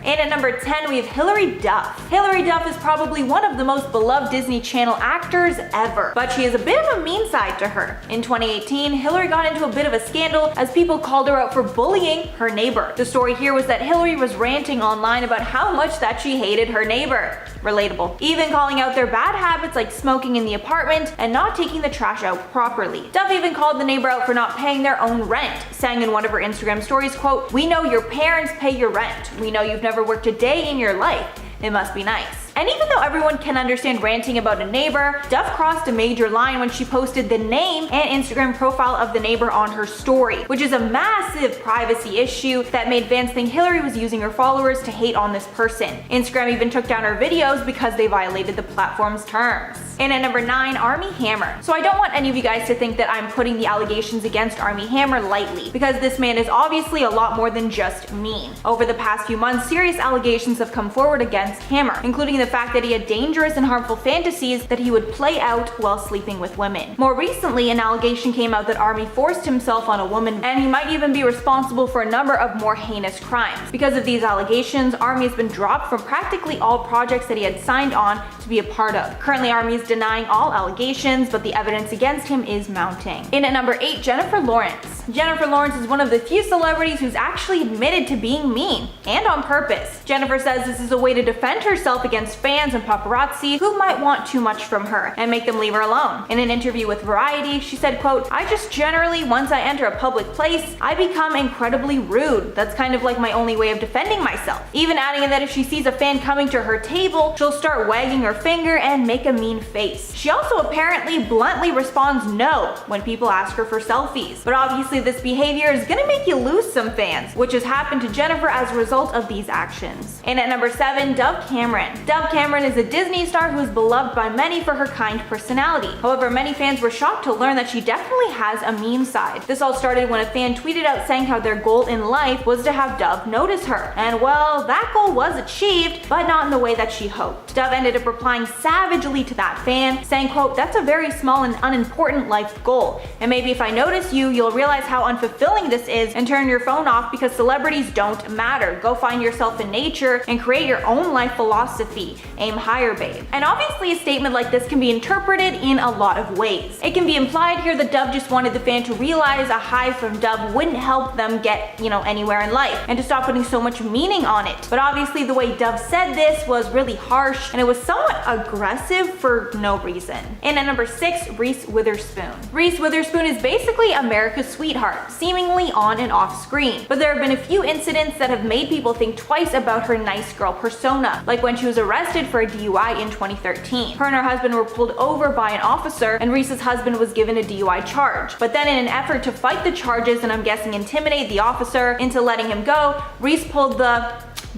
And at number 10, we have Hilary Duff. Hilary Duff is probably one of the most beloved Disney Channel actors ever, but she has a bit of a mean side to her. In 2018, Hilary got into a bit of a scandal as people called her out for bullying her neighbor. The story here was that Hilary was ranting online about how much that she hated her neighbor. Relatable. Even calling out their bad habits like smoking in the apartment and not taking the trash out properly. Duff even called the neighbor out for not paying their own rent, saying in one of her Instagram stories, quote, "We know your parents pay your rent. We know you've never worked a day in your life. It must be nice." And even though everyone can understand ranting about a neighbor, Duff crossed a major line when she posted the name and Instagram profile of the neighbor on her story, which is a massive privacy issue that made fans think Hilary was using her followers to hate on this person. Instagram even took down her videos because they violated the platform's terms. And at number 9, Armie Hammer. So I don't want any of you guys to think that I'm putting the allegations against Armie Hammer lightly, because this man is obviously a lot more than just mean. Over the past few months, serious allegations have come forward against Hammer, including the fact that he had dangerous and harmful fantasies that he would play out while sleeping with women. More recently, an allegation came out that Armie forced himself on a woman, and he might even be responsible for a number of more heinous crimes. Because of these allegations, Armie has been dropped from practically all projects that he had signed on to be a part of. Currently, Armie is denying all allegations, but the evidence against him is mounting. In at number 8, Jennifer Lawrence. Jennifer Lawrence is one of the few celebrities who's actually admitted to being mean, and on purpose. Jennifer says this is a way to defend herself against fans and paparazzi who might want too much from her and make them leave her alone. In an interview with Variety, she said, quote, "I just generally, once I enter a public place, I become incredibly rude. That's kind of like my only way of defending myself." Even adding that if she sees a fan coming to her table, she'll start wagging her finger and make a mean face. She also apparently bluntly responds no when people ask her for selfies. But obviously this behavior is gonna make you lose some fans, which has happened to Jennifer as a result of these actions. And at number 7, Dove Cameron. Dove Cameron is a Disney star who is beloved by many for her kind personality. However, many fans were shocked to learn that she definitely has a mean side. This all started when a fan tweeted out saying how their goal in life was to have Dove notice her. And well, that goal was achieved, but not in the way that she hoped. Dove ended up replying savagely to that fan, saying, quote, "That's a very small and unimportant life goal. And maybe if I notice you, you'll realize how unfulfilling this is and turn your phone off because celebrities don't matter. Go find yourself in nature and create your own life philosophy. Aim higher, babe." And obviously a statement like this can be interpreted in a lot of ways. It can be implied here that Dove just wanted the fan to realize a hi from Dove wouldn't help them get, anywhere in life, and to stop putting so much meaning on it. But obviously the way Dove said this was really harsh, and it was somewhat aggressive for no reason. And at number 6, Reese Witherspoon. Reese Witherspoon is basically America's sweetheart, seemingly on and off screen. But there have been a few incidents that have made people think twice about her nice girl persona, like when she was arrested for a DUI in 2013. Her and her husband were pulled over by an officer, and Reese's husband was given a DUI charge. But then in an effort to fight the charges, and I'm guessing intimidate the officer into letting him go, Reese pulled the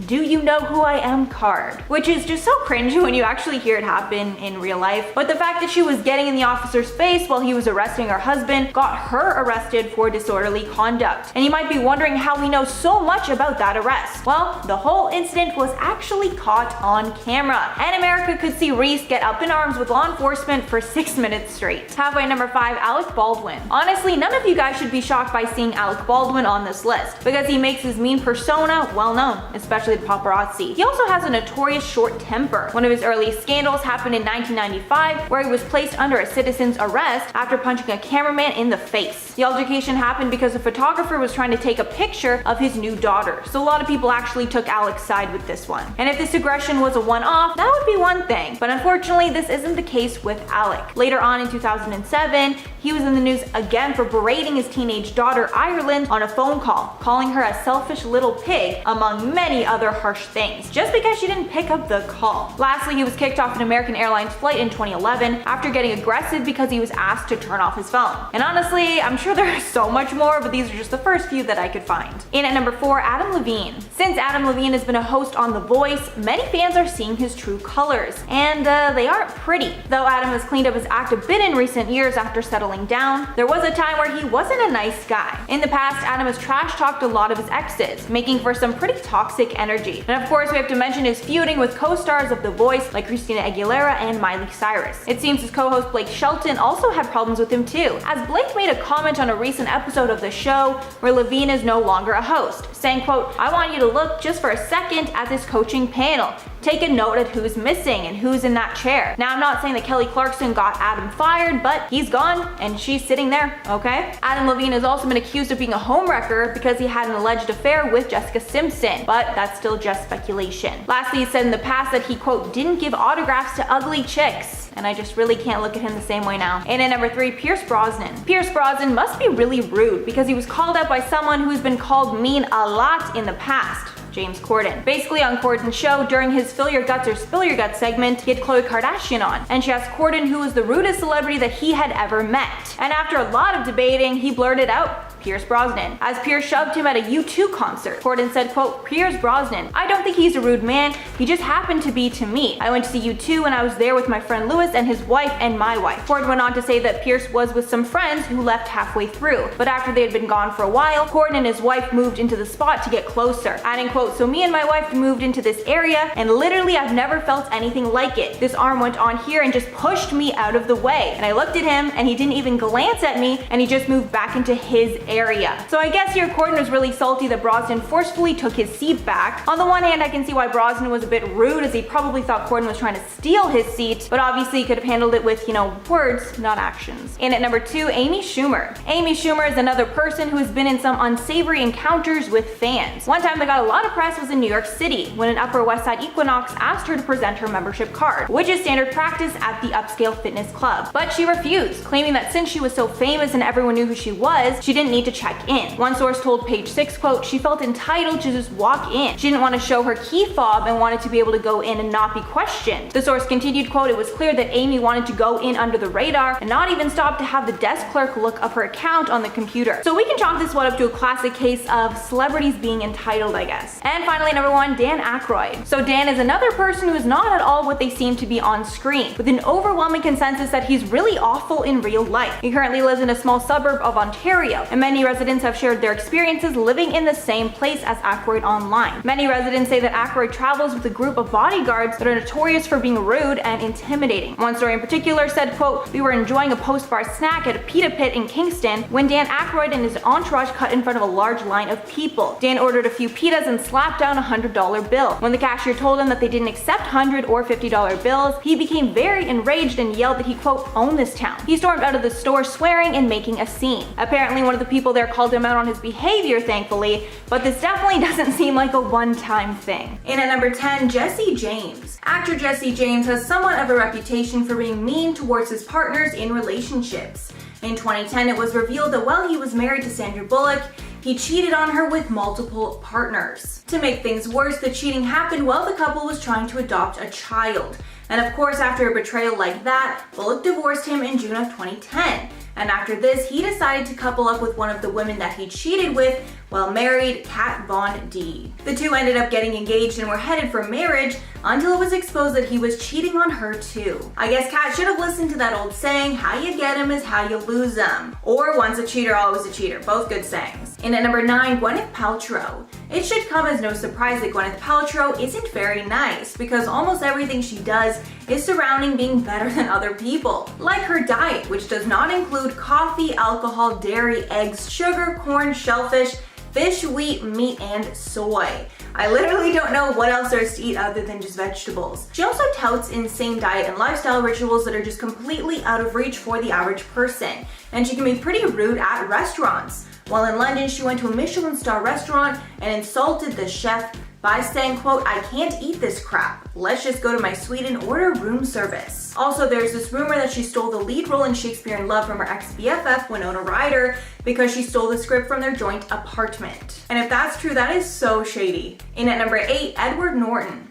"Do you know who I am" card, which is just so cringy when you actually hear it happen in real life. But the fact that she was getting in the officer's face while he was arresting her husband got her arrested for disorderly conduct. And you might be wondering how we know so much about that arrest. Well, the whole incident was actually caught on camera, and America could see Reese get up in arms with law enforcement for 6 minutes straight. Halfway number 5, Alec Baldwin. Honestly, none of you guys should be shocked by seeing Alec Baldwin on this list, because he makes his mean persona well known, especially the paparazzi. He also has a notorious short temper. One of his earliest scandals happened in 1995, where he was placed under a citizen's arrest after punching a cameraman in the face. The altercation happened because a photographer was trying to take a picture of his new daughter, so a lot of people actually took Alec's side with this one. And if this aggression was a one-off, that would be one thing, but unfortunately this isn't the case with Alec. Later on in 2007, he was in the news again for berating his teenage daughter Ireland on a phone call, calling her a selfish little pig, among many other harsh things, just because she didn't pick up the call. Lastly, he was kicked off an American Airlines flight in 2011 after getting aggressive because he was asked to turn off his phone. And honestly, I'm sure there are so much more, but these are just the first few that I could find. In at number 4, Adam Levine. Since Adam Levine has been a host on The Voice, many fans are seeing his true colors, and they aren't pretty. Though Adam has cleaned up his act a bit in recent years after settling down, there was a time where he wasn't a nice guy. In the past, Adam has trash talked a lot of his exes, making for some pretty toxic energy. And of course, we have to mention his feuding with co-stars of The Voice like Christina Aguilera and Miley Cyrus. It seems his co-host Blake Shelton also had problems with him too, as Blake made a comment on a recent episode of the show where Levine is no longer a host, saying, quote, "I want you to look just for a second at this coaching panel. Take a note at who's missing and who's in that chair." Now, I'm not saying that Kelly Clarkson got Adam fired, but he's gone and she's sitting there, okay? Adam Levine has also been accused of being a homewrecker because he had an alleged affair with Jessica Simpson, but that's still just speculation. Lastly, he said in the past that he, quote, "didn't give autographs to ugly chicks." And I just really can't look at him the same way now. And at number 3, Pierce Brosnan. Pierce Brosnan must be really rude because he was called out by someone who's been called mean a lot in the past. James Corden. Basically, on Corden's show, during his Fill Your Guts or Spill Your Guts segment, he had Khloe Kardashian on, and she asked Corden who was the rudest celebrity that he had ever met. And after a lot of debating, he blurted out, Pierce Brosnan, as Pierce shoved him at a U2 concert. Corden said, quote, "Pierce Brosnan, I don't think he's a rude man, he just happened to be to me. I went to see U2 and I was there with my friend Lewis and his wife and my wife." Corden went on to say that Pierce was with some friends who left halfway through, but after they had been gone for a while, Corden and his wife moved into the spot to get closer. Adding, quote, "So me and my wife moved into this area and literally I've never felt anything like it. This arm went on here and just pushed me out of the way. And I looked at him and he didn't even glance at me and he just moved back into his area." So I guess here Corden was really salty that Brosnan forcefully took his seat back. On the one hand, I can see why Brosnan was a bit rude, as he probably thought Corden was trying to steal his seat, but obviously he could have handled it with, words, not actions. And at number 2, Amy Schumer. Amy Schumer is another person who has been in some unsavory encounters with fans. One time that got a lot of press was in New York City, when an Upper West Side Equinox asked her to present her membership card, which is standard practice at the upscale fitness club. But she refused, claiming that since she was so famous and everyone knew who she was, she didn't need to check in. One source told Page 6, quote, "She felt entitled to just walk in. She didn't want to show her key fob and wanted to be able to go in and not be questioned." The source continued, quote, "It was clear that Amy wanted to go in under the radar and not even stop to have the desk clerk look up her account on the computer." So we can chalk this one up to a classic case of celebrities being entitled, I guess. And finally, number 1, Dan Aykroyd. So Dan is another person who is not at all what they seem to be on screen, with an overwhelming consensus that he's really awful in real life. He currently lives in a small suburb of Ontario, and many residents have shared their experiences living in the same place as Aykroyd online. Many residents say that Aykroyd travels with a group of bodyguards that are notorious for being rude and intimidating. One story in particular said, quote, "We were enjoying a post-bar snack at a pita pit in Kingston when Dan Aykroyd and his entourage cut in front of a large line of people. Dan ordered a few pitas and slapped down a $100 bill. When the cashier told him that they didn't accept $100 or $50 bills, he became very enraged and yelled that he, quote, owned this town. He stormed out of the store swearing and making a scene. Apparently one of the people there called him out on his behavior, thankfully, but this definitely doesn't seem like a one-time thing." And at number 10, Jesse James. Actor Jesse James has somewhat of a reputation for being mean towards his partners in relationships. In 2010, it was revealed that while he was married to Sandra Bullock, he cheated on her with multiple partners. To make things worse, the cheating happened while the couple was trying to adopt a child. And of course, after a betrayal like that, Bullock divorced him in June of 2010. And after this, he decided to couple up with one of the women that he cheated with while married, Kat Von D. The two ended up getting engaged and were headed for marriage until it was exposed that he was cheating on her too. I guess Kat should have listened to that old saying, how you get him is how you lose him. Or once a cheater, always a cheater. Both good sayings. And at number 9, Gwyneth Paltrow. It should come as no surprise that Gwyneth Paltrow isn't very nice, because almost everything she does is surrounding being better than other people. Like her diet, which does not include coffee, alcohol, dairy, eggs, sugar, corn, shellfish, fish, wheat, meat, and soy. I literally don't know what else there is to eat other than just vegetables. She also touts insane diet and lifestyle rituals that are just completely out of reach for the average person. And she can be pretty rude at restaurants. While in London, she went to a Michelin star restaurant and insulted the chef by saying, quote, "I can't eat this crap. Let's just go to my suite and order room service." Also, there's this rumor that she stole the lead role in Shakespeare in Love from her ex-BFF, Winona Ryder, because she stole the script from their joint apartment. And if that's true, that is so shady. And at number 8, Edward Norton.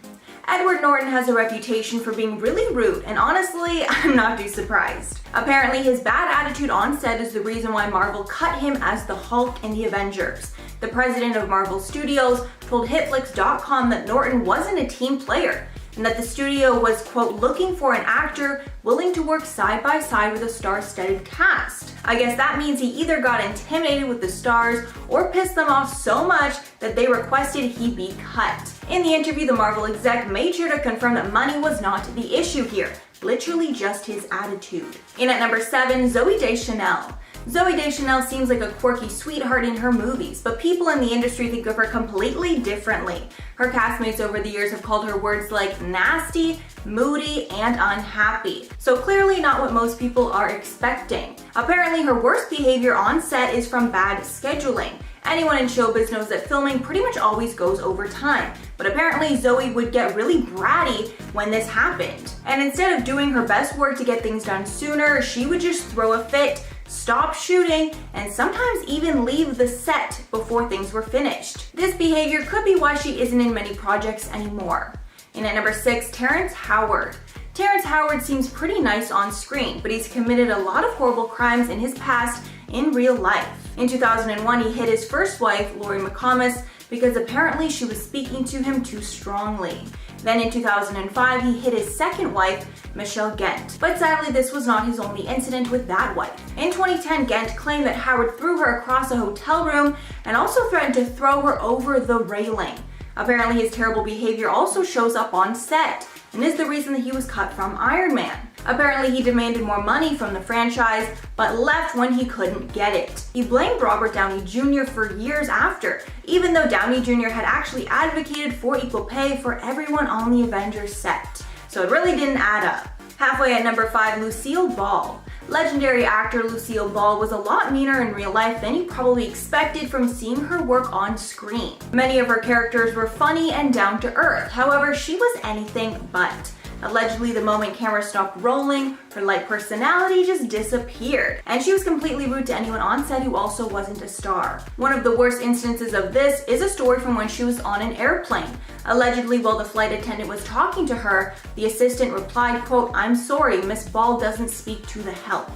Edward Norton has a reputation for being really rude, and honestly, I'm not too surprised. Apparently, his bad attitude on set is the reason why Marvel cut him as the Hulk in the Avengers. The president of Marvel Studios told Hitflix.com that Norton wasn't a team player, and that the studio was, quote, looking for an actor willing to work side by side with a star-studded cast. I guess that means he either got intimidated with the stars or pissed them off so much that they requested he be cut. In the interview, the Marvel exec made sure to confirm that money was not the issue here, literally just his attitude. In at number 7, Zooey Deschanel. Zooey Deschanel seems like a quirky sweetheart in her movies, but people in the industry think of her completely differently. Her castmates over the years have called her words like nasty, moody, and unhappy. So clearly not what most people are expecting. Apparently her worst behavior on set is from bad scheduling. Anyone in showbiz knows that filming pretty much always goes over time, but apparently Zooey would get really bratty when this happened. And instead of doing her best work to get things done sooner, she would just throw a fit, stop shooting, and sometimes even leave the set before things were finished. This behavior could be why she isn't in many projects anymore. And at number 6, Terrence Howard. Terrence Howard seems pretty nice on screen, but he's committed a lot of horrible crimes in his past in real life. In 2001, he hit his first wife, Lori McComas, because apparently she was speaking to him too strongly. Then in 2005, he hit his second wife, Michelle Gent. But sadly, this was not his only incident with that wife. In 2010, Gent claimed that Howard threw her across a hotel room and also threatened to throw her over the railing. Apparently, his terrible behavior also shows up on set and is the reason that he was cut from Iron Man. Apparently, he demanded more money from the franchise, but left when he couldn't get it. He blamed Robert Downey Jr. for years after, even though Downey Jr. had actually advocated for equal pay for everyone on the Avengers set. So it really didn't add up. Halfway at number 5, Lucille Ball. Legendary actor Lucille Ball was a lot meaner in real life than you probably expected from seeing her work on screen. Many of her characters were funny and down to earth, however, she was anything but. Allegedly, the moment camera stopped rolling, her light personality just disappeared, and she was completely rude to anyone on set who also wasn't a star. One of the worst instances of this is a story from when she was on an airplane. Allegedly, while the flight attendant was talking to her, the assistant replied, quote, "I'm sorry, Miss Ball doesn't speak to the help."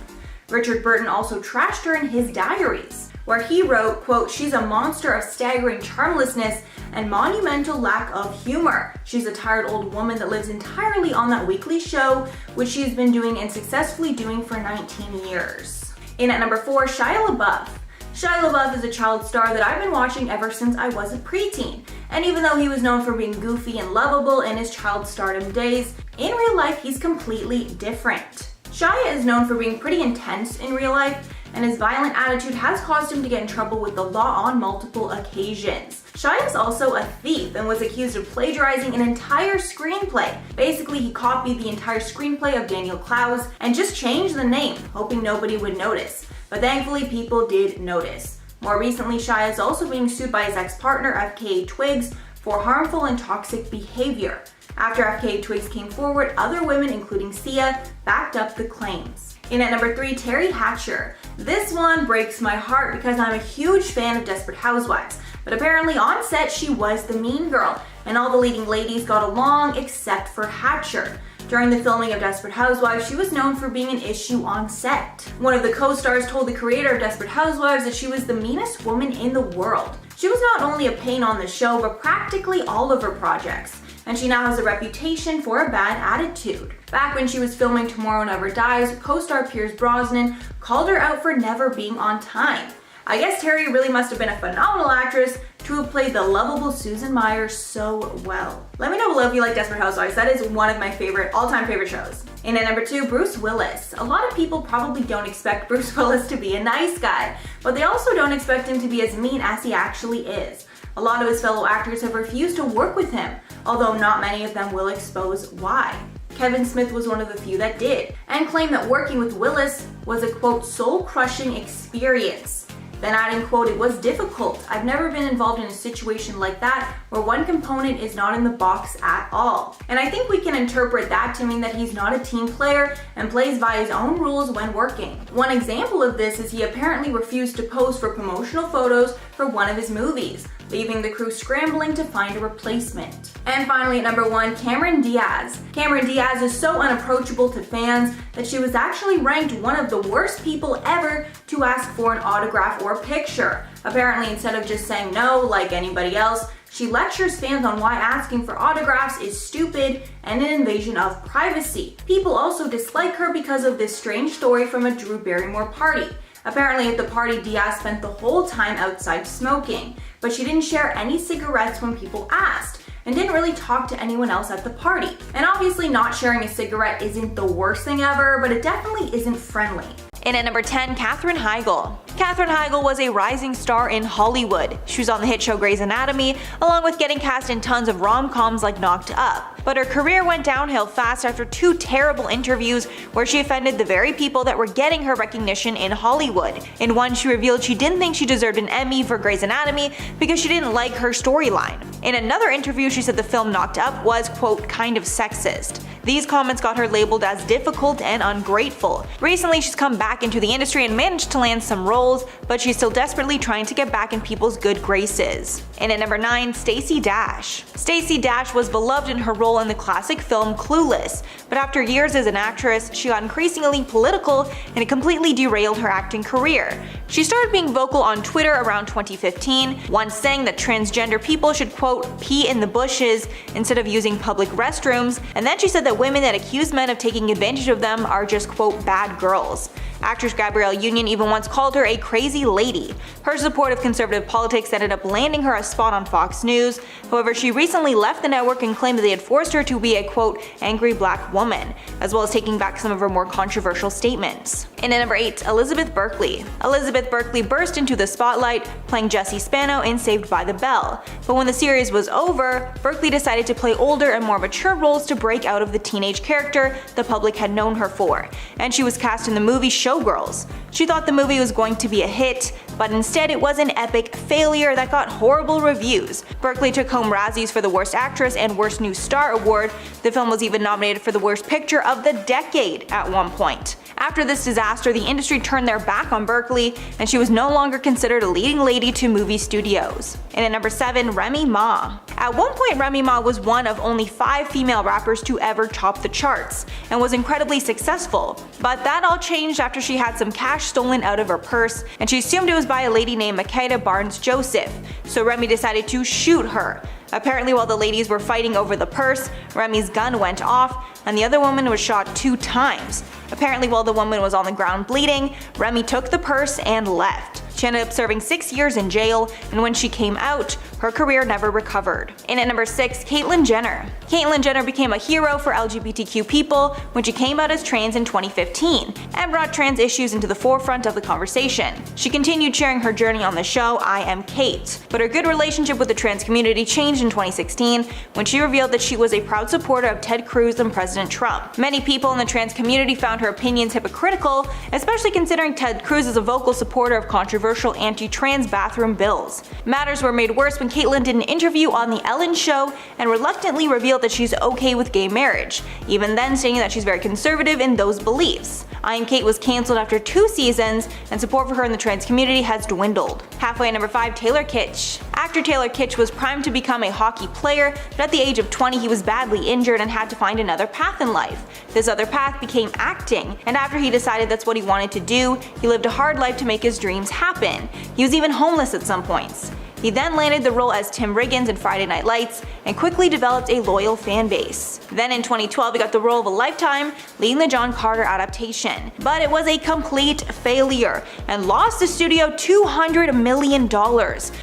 Richard Burton also trashed her in his diaries, where he wrote, quote, "She's a monster of staggering charmlessness and monumental lack of humor. She's a tired old woman that lives entirely on that weekly show, which she's been doing and successfully doing for 19 years. In at number 4, Shia LaBeouf. Shia LaBeouf is a child star that I've been watching ever since I was a preteen. And even though he was known for being goofy and lovable in his child stardom days, in real life he's completely different. Shia is known for being pretty intense in real life, and his violent attitude has caused him to get in trouble with the law on multiple occasions. Shia is also a thief and was accused of plagiarizing an entire screenplay. Basically, he copied the entire screenplay of Daniel Clowes and just changed the name, hoping nobody would notice. But thankfully, people did notice. More recently, Shia is also being sued by his ex-partner, FKA Twigs, for harmful and toxic behavior. After FKA Twigs came forward, other women, including Sia, backed up the claims. In at number 3, Terry Hatcher. This one breaks my heart because I'm a huge fan of Desperate Housewives, but apparently on set she was the mean girl, and all the leading ladies got along except for Hatcher. During the filming of Desperate Housewives, she was known for being an issue on set. One of the co-stars told the creator of Desperate Housewives that she was the meanest woman in the world. She was not only a pain on the show, but practically all of her projects. And she now has a reputation for a bad attitude. Back when she was filming Tomorrow Never Dies, co-star Pierce Brosnan called her out for never being on time. I guess Terry really must have been a phenomenal actress to have played the lovable Susan Myers so well. Let me know below if you like Desperate Housewives. That is one of my all-time favorite shows. And at number 2, Bruce Willis. A lot of people probably don't expect Bruce Willis to be a nice guy, but they also don't expect him to be as mean as he actually is. A lot of his fellow actors have refused to work with him, although not many of them will expose why. Kevin Smith was one of the few that did, and claimed that working with Willis was a, quote, soul-crushing experience. Then adding, quote, "It was difficult. I've never been involved in a situation like that where one component is not in the box at all." And I think we can interpret that to mean that he's not a team player and plays by his own rules when working. One example of this is he apparently refused to pose for promotional photos for one of his movies, leaving the crew scrambling to find a replacement. And finally at number 1, Cameron Diaz. Cameron Diaz is so unapproachable to fans that she was actually ranked one of the worst people ever to ask for an autograph or picture. Apparently, instead of just saying no like anybody else, She lectures fans on why asking for autographs is stupid and an invasion of privacy. People also dislike her because of this strange story from a Drew Barrymore party. Apparently at the party, Diaz spent the whole time outside smoking, but she didn't share any cigarettes when people asked, and didn't really talk to anyone else at the party. And obviously not sharing a cigarette isn't the worst thing ever, but it definitely isn't friendly. In at number 10, Katherine Heigl. Katherine Heigl was a rising star in Hollywood. She was on the hit show Grey's Anatomy, along with getting cast in tons of rom-coms like Knocked Up. But her career went downhill fast after 2 terrible interviews where she offended the very people that were getting her recognition in Hollywood. In one, she revealed she didn't think she deserved an Emmy for Grey's Anatomy because she didn't like her storyline. In another interview, she said the film Knocked Up was, quote, kind of sexist. These comments got her labeled as difficult and ungrateful. Recently, she's come back into the industry and managed to land some roles, but she's still desperately trying to get back in people's good graces. And at number 9, Stacey Dash. Stacey Dash was beloved in her role in the classic film Clueless, but after years as an actress, she got increasingly political and it completely derailed her acting career. She started being vocal on Twitter around 2015, once saying that transgender people should, quote, pee in the bushes instead of using public restrooms, and then she said that women that accuse men of taking advantage of them are just, quote, bad girls. Actress Gabrielle Union even once called her a crazy lady. Her support of conservative politics ended up landing her a spot on Fox News. However, she recently left the network and claimed that they had forced her to be a, quote, angry black woman, as well as taking back some of her more controversial statements. And at number 8, Elizabeth Berkley. Elizabeth Berkley burst into the spotlight, playing Jessie Spano in Saved by the Bell. But when the series was over, Berkley decided to play older and more mature roles to break out of the teenage character the public had known her for, and she was cast in the movie Showgirls. She thought the movie was going to be a hit, but instead it was an epic failure that got horrible reviews. Berkley took home Razzies for the Worst Actress and Worst New Star award. The film was even nominated for the Worst Picture of the Decade at one point. After this disaster, the industry turned their back on Berkley, and she was no longer considered a leading lady to movie studios. And at number 7, Remy Ma. At one point, Remy Ma was one of only 5 female rappers to ever top the charts, and was incredibly successful. But that all changed after she had some cash stolen out of her purse, and she assumed it was by a lady named Makeda Barnes Joseph, so Remy decided to shoot her. Apparently, while the ladies were fighting over the purse, Remy's gun went off, and the other woman was shot 2 times. Apparently, while the woman was on the ground bleeding, Remy took the purse and left. She ended up serving 6 years in jail, and when she came out, her career never recovered. And at number 6, Caitlyn Jenner. Caitlyn Jenner became a hero for LGBTQ people when she came out as trans in 2015, and brought trans issues into the forefront of the conversation. She continued sharing her journey on the show I Am Kate, but her good relationship with the trans community changed in 2016 when she revealed that she was a proud supporter of Ted Cruz and President Trump. Many people in the trans community found her opinions hypocritical, especially considering Ted Cruz is a vocal supporter of controversial anti-trans bathroom bills. Matters were made worse when Caitlyn did an interview on The Ellen Show and reluctantly revealed that she's okay with gay marriage, even then stating that she's very conservative in those beliefs. I Am Kate was cancelled after 2 seasons, and support for her in the trans community has dwindled. Halfway at number 5, Taylor Kitsch. Actor Taylor Kitsch was primed to become a hockey player, but at the age of 20 he was badly injured and had to find another path in life. This other path became acting, and after he decided that's what he wanted to do, he lived a hard life to make his dreams happen. He was even homeless at some points. He then landed the role as Tim Riggins in Friday Night Lights and quickly developed a loyal fan base. Then in 2012 he got the role of a lifetime, leading the John Carter adaptation. But it was a complete failure and lost the studio $200 million.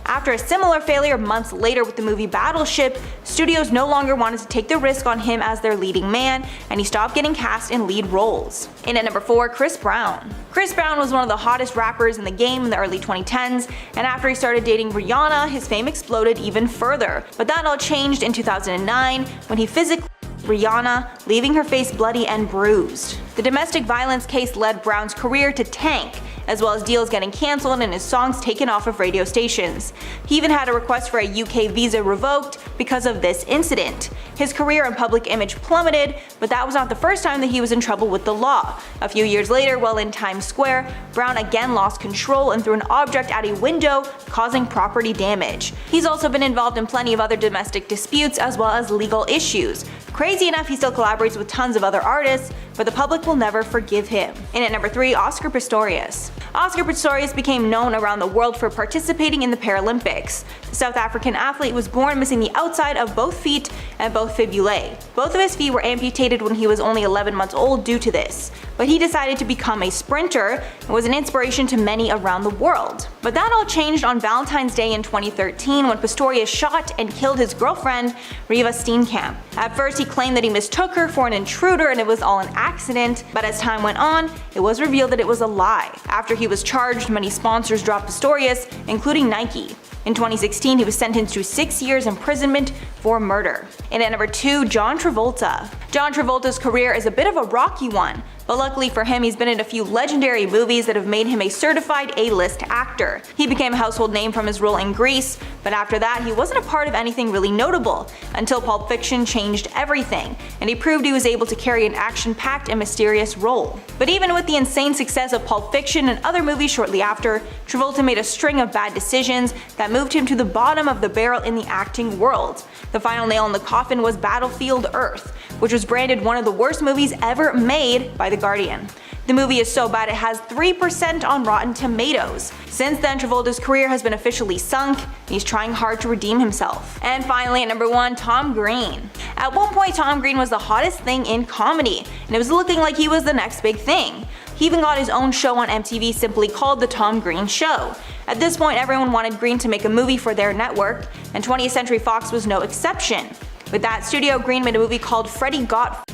After a similar failure months later with the movie Battleship, studios no longer wanted to take the risk on him as their leading man, and he stopped getting cast in lead roles. And at number 4, Chris Brown. Chris Brown was one of the hottest rappers in the game in the early 2010s, and after he started dating Rihanna, his fame exploded even further. But that all changed in 2009 when he physically Rihanna, leaving her face bloody and bruised. The domestic violence case led Brown's career to tank, as well as deals getting cancelled and his songs taken off of radio stations. He even had a request for a UK visa revoked because of this incident. His career and public image plummeted, but that was not the first time that he was in trouble with the law. A few years later, while in Times Square, Brown again lost control and threw an object at a window, causing property damage. He's also been involved in plenty of other domestic disputes as well as legal issues. Crazy enough, he still collaborates with tons of other artists, but the public will never forgive him. And at number 3, Oscar Pistorius. Oscar Pistorius became known around the world for participating in the Paralympics. The South African athlete was born missing the outside of both feet and both fibulae. Both of his feet were amputated when he was only 11 months old due to this, but he decided to become a sprinter and was an inspiration to many around the world. But that all changed on Valentine's Day in 2013 when Pistorius shot and killed his girlfriend, Riva Steenkamp. At first he claimed that he mistook her for an intruder and it was all an accident, but as time went on, it was revealed that it was a lie. After he was charged, many sponsors dropped Pistorius, including Nike. In 2016, he was sentenced to 6 years imprisonment for murder. And at number 2, John Travolta. John Travolta's career is a bit of a rocky one, but luckily for him, he's been in a few legendary movies that have made him a certified A-list actor. He became a household name from his role in Grease, but after that, he wasn't a part of anything really notable until Pulp Fiction changed everything, and he proved he was able to carry an action-packed and mysterious role. But even with the insane success of Pulp Fiction and other movies shortly after, Travolta made a string of bad decisions that moved him to the bottom of the barrel in the acting world. The final nail in the coffin was Battlefield Earth, which was branded one of the worst movies ever made by The Guardian. The movie is so bad it has 3% on Rotten Tomatoes. Since then, Travolta's career has been officially sunk, and he's trying hard to redeem himself. And finally, at number 1, Tom Green. At one point, Tom Green was the hottest thing in comedy, and it was looking like he was the next big thing. He even got his own show on MTV simply called The Tom Green Show. At this point, everyone wanted Green to make a movie for their network, and 20th Century Fox was no exception. With that studio, Green made a movie called Freddie Got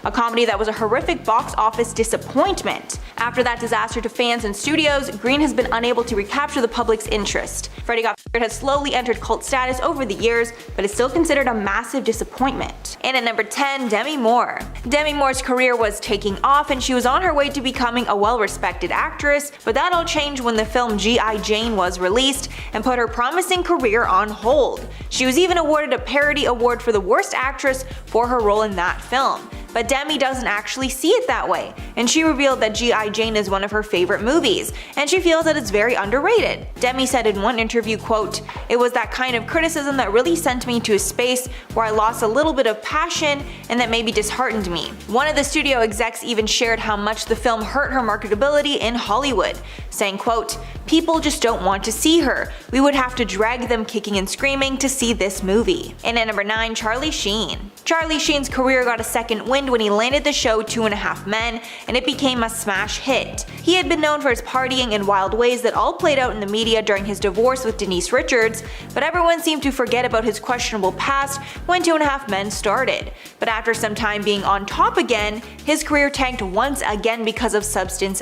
a comedy that was a horrific box office disappointment. After that disaster to fans and studios, Green has been unable to recapture the public's interest. Freddie Got has slowly entered cult status over the years, but is still considered a massive disappointment. And at number 10, Demi Moore. Demi Moore's career was taking off and she was on her way to becoming a well-respected actress, but that all changed when the film G.I. Jane was released and put her promising career on hold. She was even awarded a parody award for the worst actress for her role in that film. But Demi doesn't actually see it that way, and she revealed that G.I. Jane is one of her favorite movies, and she feels that it's very underrated. Demi said in one interview, quote, "It was that kind of criticism that really sent me to a space where I lost a little bit of passion and that maybe disheartened me." One of the studio execs even shared how much the film hurt her marketability in Hollywood, saying, quote, "People just don't want to see her. We would have to drag them kicking and screaming to see this movie." And at number 9, Charlie Sheen. Charlie Sheen's career got a second wind when he landed the show 2.5 Men, and it became a smash hit. He had been known for his partying in wild ways that all played out in the media during his divorce with Denise Richards, but everyone seemed to forget about his questionable past when 2.5 Men started. But after some time being on top again, his career tanked once again because of substance.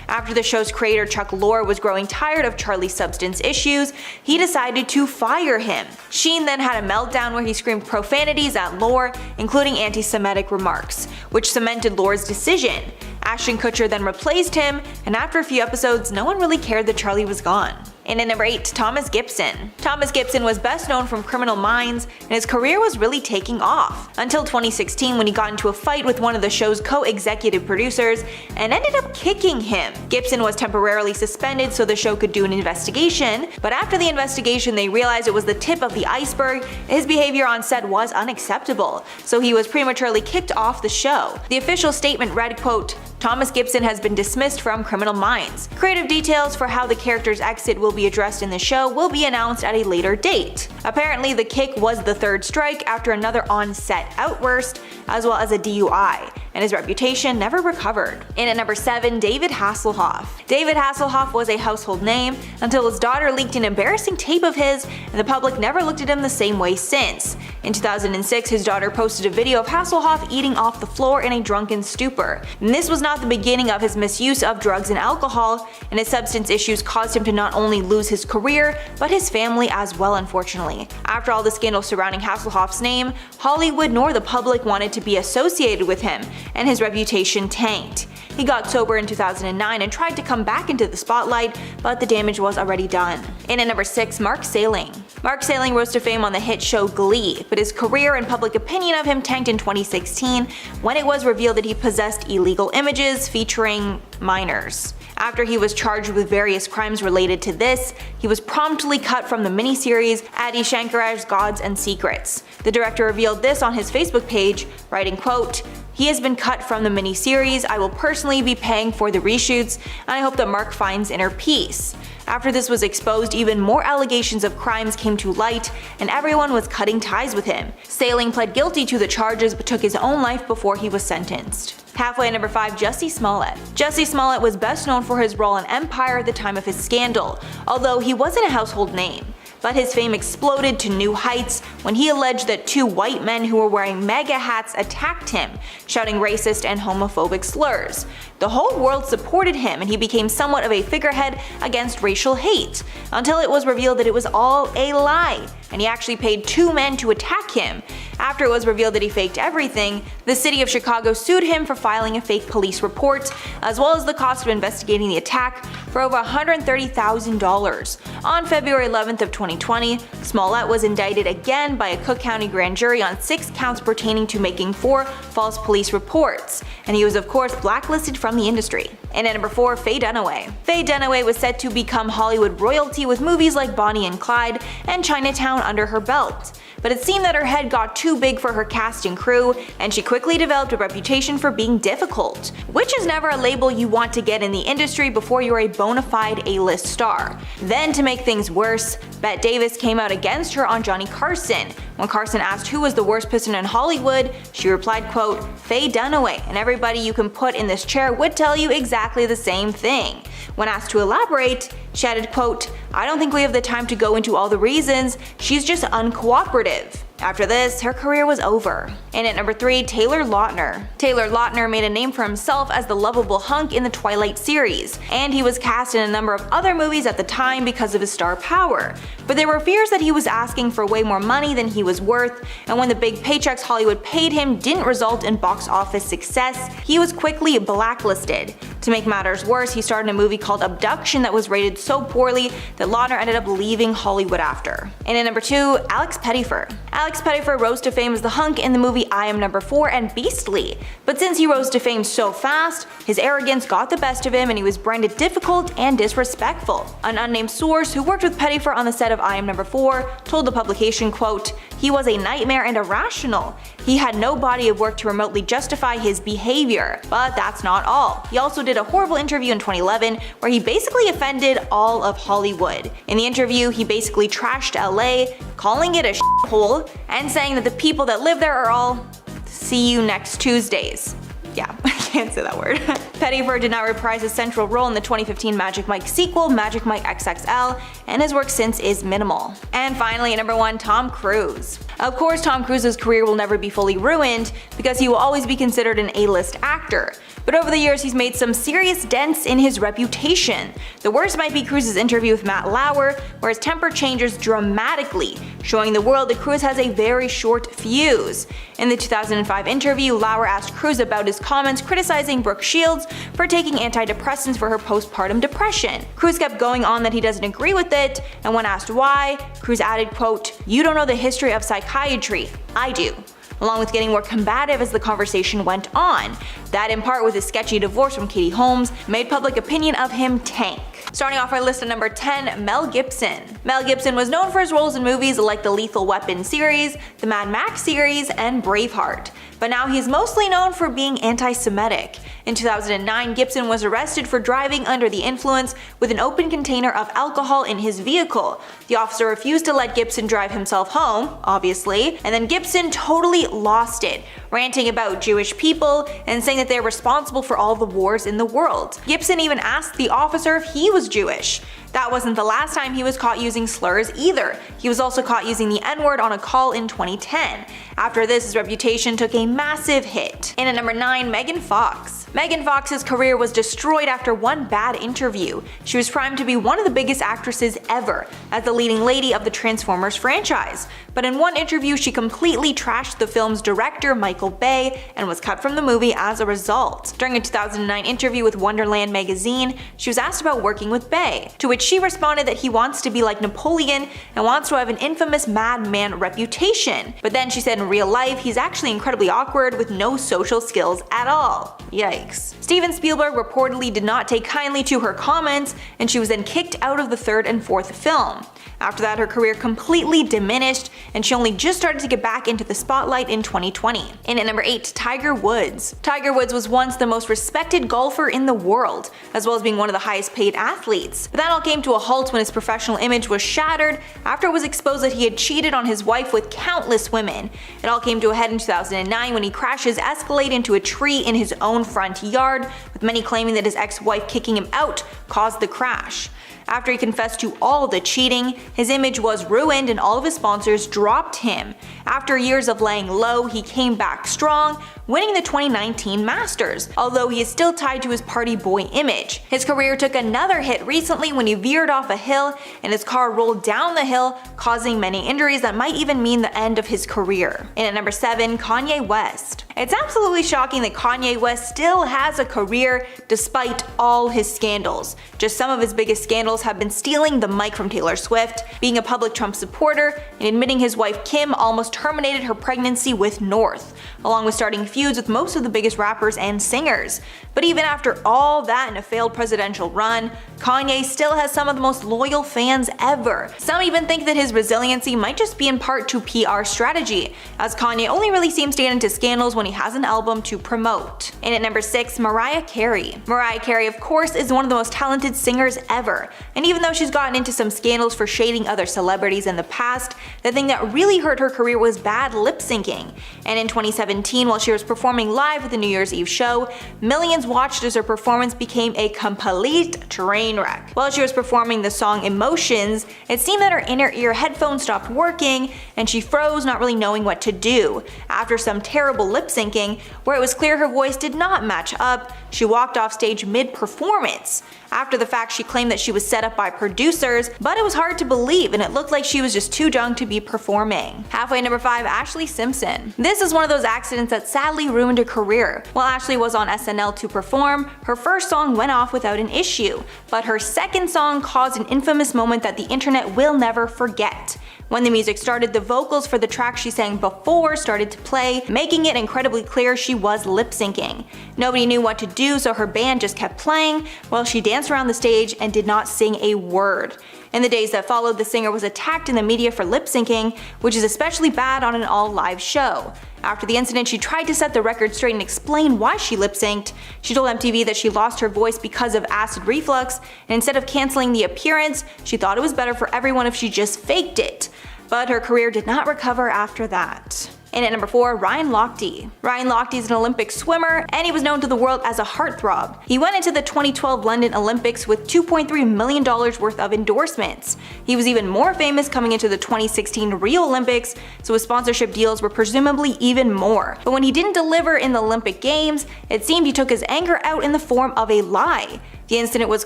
After the show's creator Chuck Lorre was growing tired of Charlie's substance issues, he decided to fire him. Sheen then had a meltdown where he screamed profanities at Lorre, including anti-Semitic remarks, which cemented Lorre's decision. Ashton Kutcher then replaced him, and after a few episodes, no one really cared that Charlie was gone. And at number 8, Thomas Gibson. Thomas Gibson was best known from Criminal Minds, and his career was really taking off, until 2016 when he got into a fight with one of the show's co-executive producers and ended up kicking him. Gibson was temporarily suspended so the show could do an investigation, but after the investigation they realized it was the tip of the iceberg. His behavior on set was unacceptable, so he was prematurely kicked off the show. The official statement read, quote, "Thomas Gibson has been dismissed from Criminal Minds. Creative details for how the character's exit will be addressed in the show will be announced at a later date." Apparently, the kick was the third strike after another on-set outburst, as well as a DUI, and his reputation never recovered. And at number 7, David Hasselhoff. David Hasselhoff was a household name until his daughter leaked an embarrassing tape of his, and the public never looked at him the same way since. In 2006, his daughter posted a video of Hasselhoff eating off the floor in a drunken stupor. And this was not the beginning of his misuse of drugs and alcohol, and his substance issues caused him to not only lose his career, but his family as well, unfortunately. After all the scandal surrounding Hasselhoff's name, Hollywood nor the public wanted to be associated with him, and his reputation tanked. He got sober in 2009 and tried to come back into the spotlight, but the damage was already done. And at number 6, Mark Salling. Mark Salling rose to fame on the hit show Glee, but his career and public opinion of him tanked in 2016 when it was revealed that he possessed illegal images featuring minors. After he was charged with various crimes related to this, he was promptly cut from the miniseries Adi Shankaraj's Gods and Secrets. The director revealed this on his Facebook page, writing, quote, "He has been cut from the miniseries. I will personally be paying for the reshoots, and I hope that Mark finds inner peace." After this was exposed, even more allegations of crimes came to light, and everyone was cutting ties with him. Sailing pled guilty to the charges but took his own life before he was sentenced. Halfway at number 5, Jussie Smollett. Jussie Smollett was best known for his role in Empire at the time of his scandal, although he wasn't a household name. But his fame exploded to new heights when he alleged that 2 white men who were wearing MAGA hats attacked him, shouting racist and homophobic slurs. The whole world supported him and he became somewhat of a figurehead against racial hate, until it was revealed that it was all a lie, and he actually paid 2 men to attack him. After it was revealed that he faked everything, the city of Chicago sued him for filing a fake police report, as well as the cost of investigating the attack, for over $130,000. On February 11th of 2020, Smollett was indicted again by a Cook County grand jury on 6 counts pertaining to making 4 false police reports, and he was of course blacklisted from the industry. And at number 4, Faye Dunaway. Faye Dunaway was set to become Hollywood royalty with movies like Bonnie and Clyde and Chinatown under her belt. But it seemed that her head got too big for her cast and crew, and she quickly developed a reputation for being difficult, which is never a label you want to get in the industry before you're a bona fide A-list star. Then to make things worse, Bette Davis came out against her on Johnny Carson. When Carson asked who was the worst person in Hollywood, she replied, quote, "Faye Dunaway, and everybody you can put in this chair would tell you exactly the same thing." When asked to elaborate, she added, quote, "I don't think we have the time to go into all the reasons, she's just uncooperative." After this, her career was over. And at number 3, Taylor Lautner. Taylor Lautner made a name for himself as the lovable hunk in the Twilight series, and he was cast in a number of other movies at the time because of his star power. But there were fears that he was asking for way more money than he was worth, and when the big paychecks Hollywood paid him didn't result in box office success, he was quickly blacklisted. To make matters worse, he starred in a movie called Abduction that was rated so poorly that Lautner ended up leaving Hollywood after. And at number 2, Alex Pettyfer. Alex Pettyfer rose to fame as the hunk in the movie I Am Number 4 and Beastly. But since he rose to fame so fast, his arrogance got the best of him and he was branded difficult and disrespectful. An unnamed source who worked with Pettyfer on the set of I Am Number 4 told the publication, quote, "He was a nightmare and irrational. He had no body of work to remotely justify his behavior." But that's not all. He also did a horrible interview in 2011 where he basically offended all of Hollywood. In the interview, he basically trashed LA, calling it a shithole, and saying that the people that live there are all "see you next Tuesdays." Yeah, I can't say that word. Pettyfer did not reprise his central role in the 2015 Magic Mike sequel, Magic Mike XXL, and his work since is minimal. And finally, at number 1, Tom Cruise. Of course, Tom Cruise's career will never be fully ruined because he will always be considered an A-list actor. But over the years, he's made some serious dents in his reputation. The worst might be Cruise's interview with Matt Lauer, where his temper changes dramatically, showing the world that Cruise has a very short fuse. In the 2005 interview, Lauer asked Cruise about his comments criticizing Brooke Shields for taking antidepressants for her postpartum depression. Cruise kept going on that he doesn't agree with it, and when asked why, Cruise added, quote, "You don't know the history of psychiatry. I do," along with getting more combative as the conversation went on. That, in part with his sketchy divorce from Katie Holmes, made public opinion of him tank. Starting off our list at number 10, Mel Gibson. Mel Gibson was known for his roles in movies like the Lethal Weapon series, the Mad Max series, and Braveheart. But now he's mostly known for being anti-Semitic. In 2009, Gibson was arrested for driving under the influence with an open container of alcohol in his vehicle. The officer refused to let Gibson drive himself home, obviously, and then Gibson totally lost it, ranting about Jewish people and saying that they're responsible for all the wars in the world. Gibson even asked the officer if he was Jewish. That wasn't the last time he was caught using slurs either. He was also caught using the N-word on a call in 2010. After this, his reputation took a massive hit. And at number 9, Megan Fox. Megan Fox's career was destroyed after one bad interview. She was primed to be one of the biggest actresses ever as the leading lady of the Transformers franchise. But in one interview, she completely trashed the film's director, Michael Bay, and was cut from the movie as a result. During a 2009 interview with Wonderland magazine, she was asked about working with Bay, to which she responded that he wants to be like Napoleon and wants to have an infamous madman reputation. But then she said in real life, he's actually incredibly awkward with no social skills at all. Yikes. Steven Spielberg reportedly did not take kindly to her comments, and she was then kicked out of the third and fourth film. After that, her career completely diminished, and she only just started to get back into the spotlight in 2020. In at number 8, Tiger Woods. Tiger Woods was once the most respected golfer in the world, as well as being one of the highest paid athletes. But that all came to a halt when his professional image was shattered after it was exposed that he had cheated on his wife with countless women. It all came to a head in 2009 when he crashed his Escalade into a tree in his own front yard, with many claiming that his ex-wife kicking him out caused the crash. After he confessed to all the cheating, his image was ruined and all of his sponsors dropped him. After years of laying low, he came back strong, winning the 2019 Masters, although he is still tied to his party boy image. His career took another hit recently when he veered off a hill and his car rolled down the hill, causing many injuries that might even mean the end of his career. In at number 7, Kanye West. It's absolutely shocking that Kanye West still has a career despite all his scandals. Just some of his biggest scandals have been stealing the mic from Taylor Swift, being a public Trump supporter, and admitting his wife Kim almost terminated her pregnancy with North, along with starting feuds with most of the biggest rappers and singers. But even after all that and a failed presidential run, Kanye still has some of the most loyal fans ever. Some even think that his resiliency might just be in part to PR strategy, as Kanye only really seems to get into scandals when he has an album to promote. And at number 6, Mariah Carey. Mariah Carey, of course, is one of the most talented singers ever, and even though she's gotten into some scandals for shading other celebrities in the past, the thing that really hurt her career was bad lip syncing. And in 2017, while she was performing live at the New Year's Eve show, millions watched as her performance became a complete train wreck. While she was performing the song Emotions, it seemed that her inner ear headphones stopped working and she froze, not really knowing what to do. After some terrible lip syncing, where it was clear her voice did not match up, she walked off stage mid-performance. After the fact, she claimed that she was set up by producers, but it was hard to believe and it looked like she was just too young to be performing. Halfway at number 5, Ashley Simpson. This is one of those accidents that sadly ruined her career. While Ashley was on SNL to perform, her first song went off without an issue, but her second song caused an infamous moment that the internet will never forget. When the music started, the vocals for the track she sang before started to play, making it incredibly clear she was lip syncing. Nobody knew what to do, so her band just kept playing while she danced around the stage and did not sing a word. In the days that followed, the singer was attacked in the media for lip syncing, which is especially bad on an all-live show. After the incident, she tried to set the record straight and explain why she lip synced. She told MTV that she lost her voice because of acid reflux, and instead of canceling the appearance, she thought it was better for everyone if she just faked it. But her career did not recover after that. And at number 4, Ryan Lochte. Ryan Lochte is an Olympic swimmer, and he was known to the world as a heartthrob. He went into the 2012 London Olympics with $2.3 million worth of endorsements. He was even more famous coming into the 2016 Rio Olympics, so his sponsorship deals were presumably even more. But when he didn't deliver in the Olympic Games, it seemed he took his anger out in the form of a lie. The incident was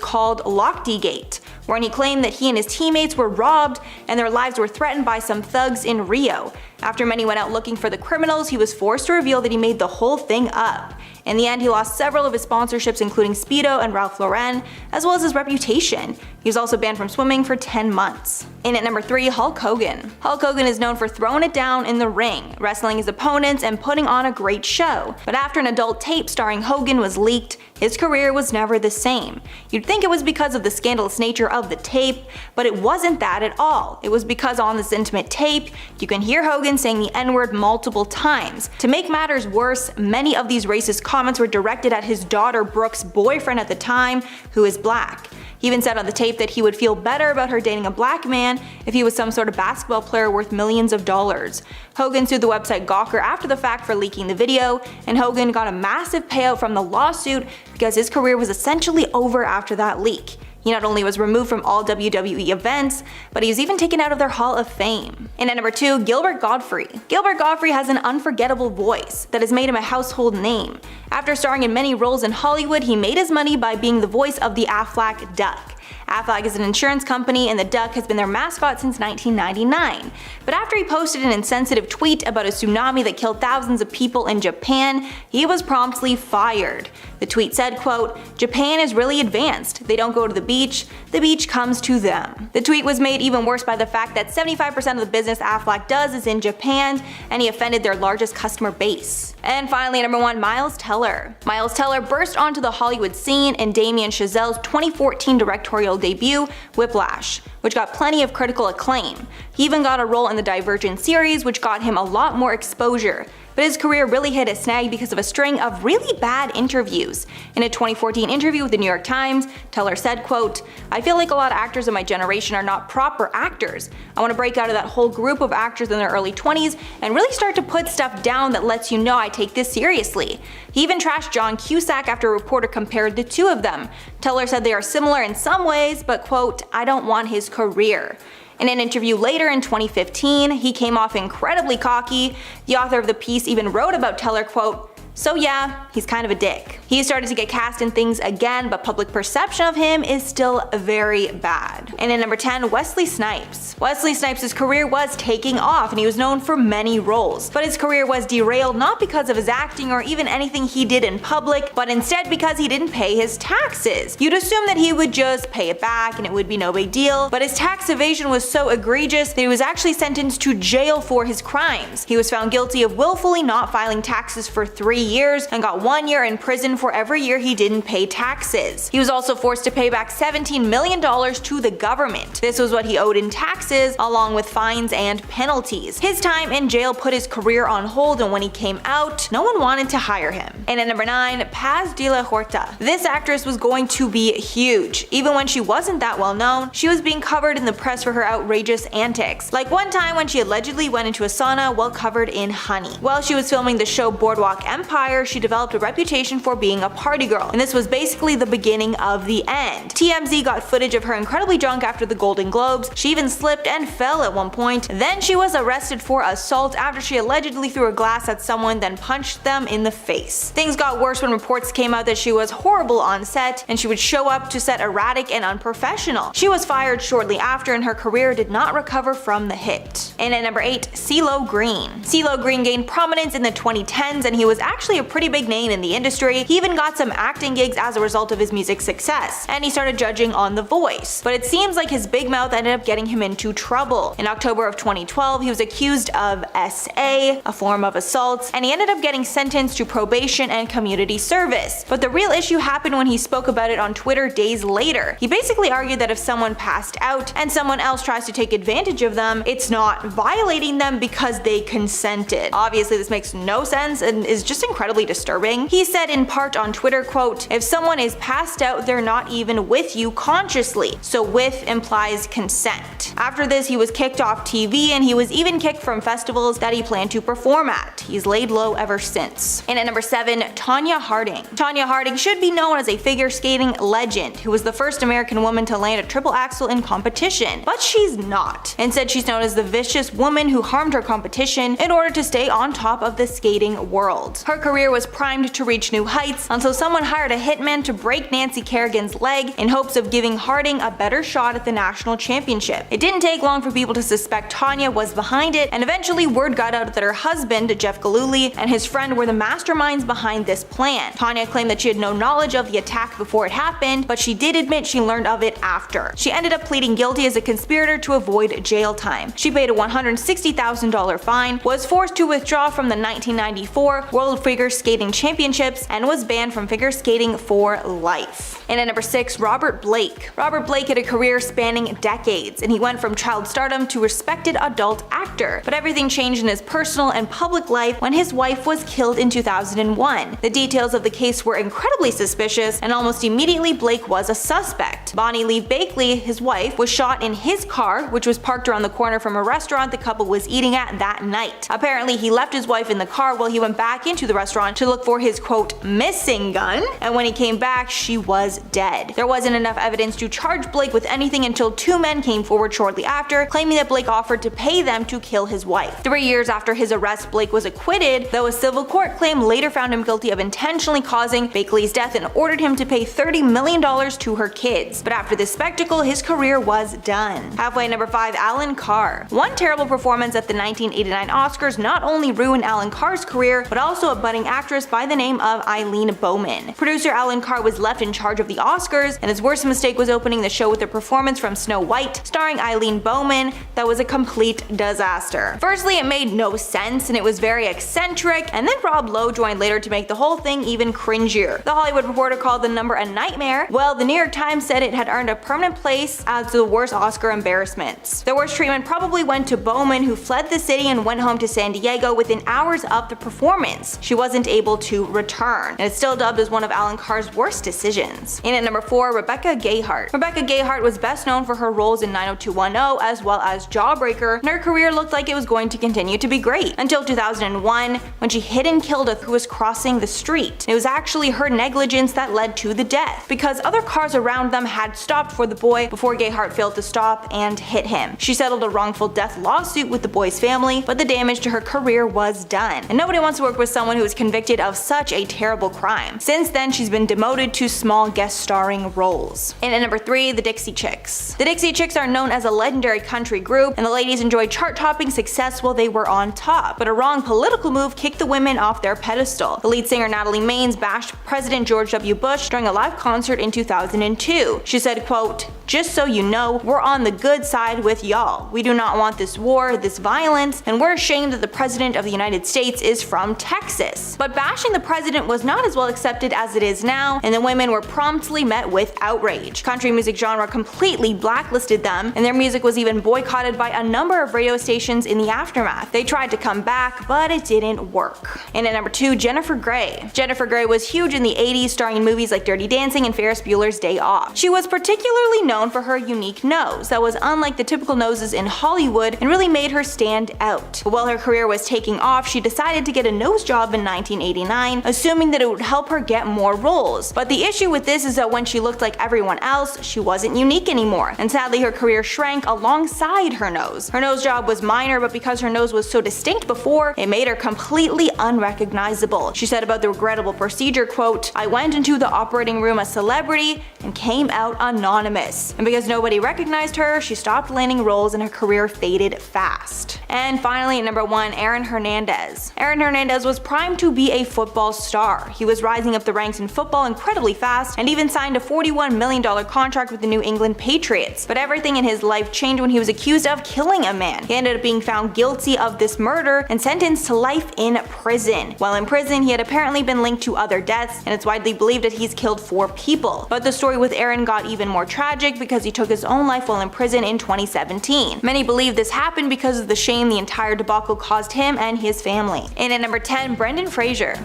called Lochtegate, wherein he claimed that he and his teammates were robbed and their lives were threatened by some thugs in Rio. After many went out looking for the criminals, he was forced to reveal that he made the whole thing up. In the end, he lost several of his sponsorships, including Speedo and Ralph Lauren, as well as his reputation. He was also banned from swimming for 10 months. In at number 3, Hulk Hogan. Hulk Hogan is known for throwing it down in the ring, wrestling his opponents, and putting on a great show. But after an adult tape starring Hogan was leaked, his career was never the same. You'd think it was because of the scandalous nature of the tape, but it wasn't that at all. It was because on this intimate tape, you can hear Hogan saying the N-word multiple times. To make matters worse, many of these racist comments were directed at his daughter Brooke's boyfriend at the time, who is black. He even said on the tape that he would feel better about her dating a black man if he was some sort of basketball player worth millions of dollars. Hogan sued the website Gawker after the fact for leaking the video, and Hogan got a massive payout from the lawsuit because his career was essentially over after that leak. He not only was removed from all WWE events, but he was even taken out of their Hall of Fame. And at number 2, Gilbert Gottfried. Gilbert Gottfried has an unforgettable voice that has made him a household name. After starring in many roles in Hollywood, he made his money by being the voice of the Aflac Duck. Aflac is an insurance company and the duck has been their mascot since 1999. But after he posted an insensitive tweet about a tsunami that killed thousands of people in Japan, he was promptly fired. The tweet said, quote, "Japan is really advanced. They don't go to the beach comes to them." The tweet was made even worse by the fact that 75% of the business Aflac does is in Japan, and he offended their largest customer base. And finally, number 1, Miles Teller. Miles Teller burst onto the Hollywood scene in Damien Chazelle's 2014 directorial debut, Whiplash, which got plenty of critical acclaim. He even got a role in the Divergent series, which got him a lot more exposure. But his career really hit a snag because of a string of really bad interviews. In a 2014 interview with the New York Times, Teller said, quote, "I feel like a lot of actors of my generation are not proper actors. I want to break out of that whole group of actors in their early 20s and really start to put stuff down that lets you know I take this seriously." He even trashed John Cusack after a reporter compared the two of them. Teller said they are similar in some ways, but quote, "I don't want his career." In an interview later in 2015, he came off incredibly cocky. The author of the piece even wrote about Teller, quote, "So yeah, he's kind of a dick." He started to get cast in things again, but public perception of him is still very bad. And at number 10, Wesley Snipes. Wesley Snipes' career was taking off and he was known for many roles. But his career was derailed not because of his acting or even anything he did in public, but instead because he didn't pay his taxes. You'd assume that he would just pay it back and it would be no big deal, but his tax evasion was so egregious that he was actually sentenced to jail for his crimes. He was found guilty of willfully not filing taxes for 3 years and got 1 year in prison for every year he didn't pay taxes. He was also forced to pay back $17 million to the government. This was what he owed in taxes, along with fines and penalties. His time in jail put his career on hold, and when he came out, no one wanted to hire him. And at number 9, Paz de la Huerta. This actress was going to be huge. Even when she wasn't that well known, she was being covered in the press for her outrageous antics. Like one time when she allegedly went into a sauna while covered in honey. While she was filming the show Boardwalk Empire, she developed a reputation for being a party girl, and this was basically the beginning of the end. TMZ got footage of her incredibly drunk after the Golden Globes. She even slipped and fell at one point. Then she was arrested for assault after she allegedly threw a glass at someone, then punched them in the face. Things got worse when reports came out that she was horrible on set, and she would show up to set erratic and unprofessional. She was fired shortly after, and her career did not recover from the hit. And at number 8, CeeLo Green. CeeLo Green gained prominence in the 2010s, and he was actually a pretty big name in the industry. He even got some acting gigs as a result of his music success, and he started judging on The Voice. But it seems like his big mouth ended up getting him into trouble. In October of 2012, he was accused of SA, a form of assault, and he ended up getting sentenced to probation and community service. But the real issue happened when he spoke about it on Twitter days later. He basically argued that if someone passed out and someone else tries to take advantage of them, it's not violating them because they consented. Obviously, this makes no sense and is just incredibly disturbing. He said in part on Twitter, quote, "If someone is passed out, they're not even with you consciously, so with implies consent." After this, he was kicked off TV, and he was even kicked from festivals that he planned to perform at. He's laid low ever since. And at number 7, Tonya Harding. Tonya Harding should be known as a figure skating legend who was the first American woman to land a triple axel in competition, but she's not. Instead, she's known as the vicious woman who harmed her competition in order to stay on top of the skating world. Her career was primed to reach new heights until someone hired a hitman to break Nancy Kerrigan's leg in hopes of giving Harding a better shot at the national championship. It didn't take long for people to suspect Tonya was behind it, and eventually word got out that her husband, Jeff Gillooly, and his friend were the masterminds behind this plan. Tonya claimed that she had no knowledge of the attack before it happened, but she did admit she learned of it after. She ended up pleading guilty as a conspirator to avoid jail time. She paid a $160,000 fine, was forced to withdraw from the 1994 World Figure Skating Championships, and was banned from figure skating for life. And at number 6, Robert Blake. Robert Blake had a career spanning decades, and he went from child stardom to respected adult actor. But everything changed in his personal and public life when his wife was killed in 2001. The details of the case were incredibly suspicious, and almost immediately Blake was a suspect. Bonnie Lee Bakley, his wife, was shot in his car, which was parked around the corner from a restaurant the couple was eating at that night. Apparently, he left his wife in the car while he went back into the restaurant to look for his quote missing gun, and when he came back, she was dead. There wasn't enough evidence to charge Blake with anything until two men came forward shortly after, claiming that Blake offered to pay them to kill his wife. 3 years after his arrest, Blake was acquitted, though a civil court claim later found him guilty of intentionally causing Bakley's death and ordered him to pay $30 million to her kids. But after this spectacle, his career was done. Halfway at number 5, Alan Carr. One terrible performance at the 1989 Oscars not only ruined Alan Carr's career, but also a budding actress by the name of Eileen Bowman. Producer Alan Carr was left in charge of the Oscars, and his worst mistake was opening the show with a performance from Snow White, starring Eileen Bowman, that was a complete disaster. Firstly, it made no sense, and it was very eccentric, and then Rob Lowe joined later to make the whole thing even cringier. The Hollywood Reporter called the number a nightmare, while the New York Times said it had earned a permanent place as the worst Oscar embarrassments. The worst treatment probably went to Bowman, who fled the city and went home to San Diego within hours of the performance. She wasn't able to return, and it's still dubbed as one of Alan Carr's worst decisions. In at number 4, Rebecca Gayheart. Rebecca Gayheart was best known for her roles in 90210 as well as Jawbreaker, and her career looked like it was going to continue to be great until 2001, when she hit and killed a who was crossing the street. It was actually her negligence that led to the death, because other cars around them had stopped for the boy before Gayheart failed to stop and hit him. She settled a wrongful death lawsuit with the boy's family, but the damage to her career was done, and nobody wants to work with someone who was convicted of such a terrible crime. Since then, she's been demoted to small guest starring roles. And at number 3, the Dixie Chicks. The Dixie Chicks are known as a legendary country group, and the ladies enjoyed chart-topping success while they were on top, but a wrong political move kicked the women off their pedestal. The lead singer Natalie Maines bashed President George W. Bush during a live concert in 2002. She said, quote, "Just so you know, we're on the good side with y'all. We do not want this war, this violence, and we're ashamed that the President of the United States is from Texas." But bashing the president was not as well accepted as it is now, and the women were promptly met with outrage. Country music genre completely blacklisted them, and their music was even boycotted by a number of radio stations in the aftermath. They tried to come back, but it didn't work. And at number 2, Jennifer Grey. Jennifer Grey was huge in the 80s, starring in movies like Dirty Dancing and Ferris Bueller's Day Off. She was particularly known for her unique nose that was unlike the typical noses in Hollywood and really made her stand out. But while her career was taking off, she decided to get a nose job in 1989, assuming that it would help her get more roles. But the issue with this is that when she looked like everyone else, she wasn't unique anymore, and sadly her career shrank alongside her nose. Her nose job was minor, but because her nose was so distinct before, it made her completely unrecognizable. She said about the regrettable procedure, quote, "I went into the operating room a celebrity and came out anonymous." And because nobody recognized her, she stopped landing roles and her career faded fast. And finally, at number 1, Aaron Hernandez. Aaron Hernandez was primed to be a football star. He was rising up the ranks in football incredibly fast and even signed a $41 million contract with the New England Patriots. But everything in his life changed when he was accused of killing a man. He ended up being found guilty of this murder and sentenced to life in prison. While in prison, he had apparently been linked to other deaths, and it's widely believed that he's killed 4 people. But the story with Aaron got even more tragic because he took his own life while in prison in 2017. Many believe this happened because of the shame the entire debacle caused him and his family. And at number 10, Brendan Fraser.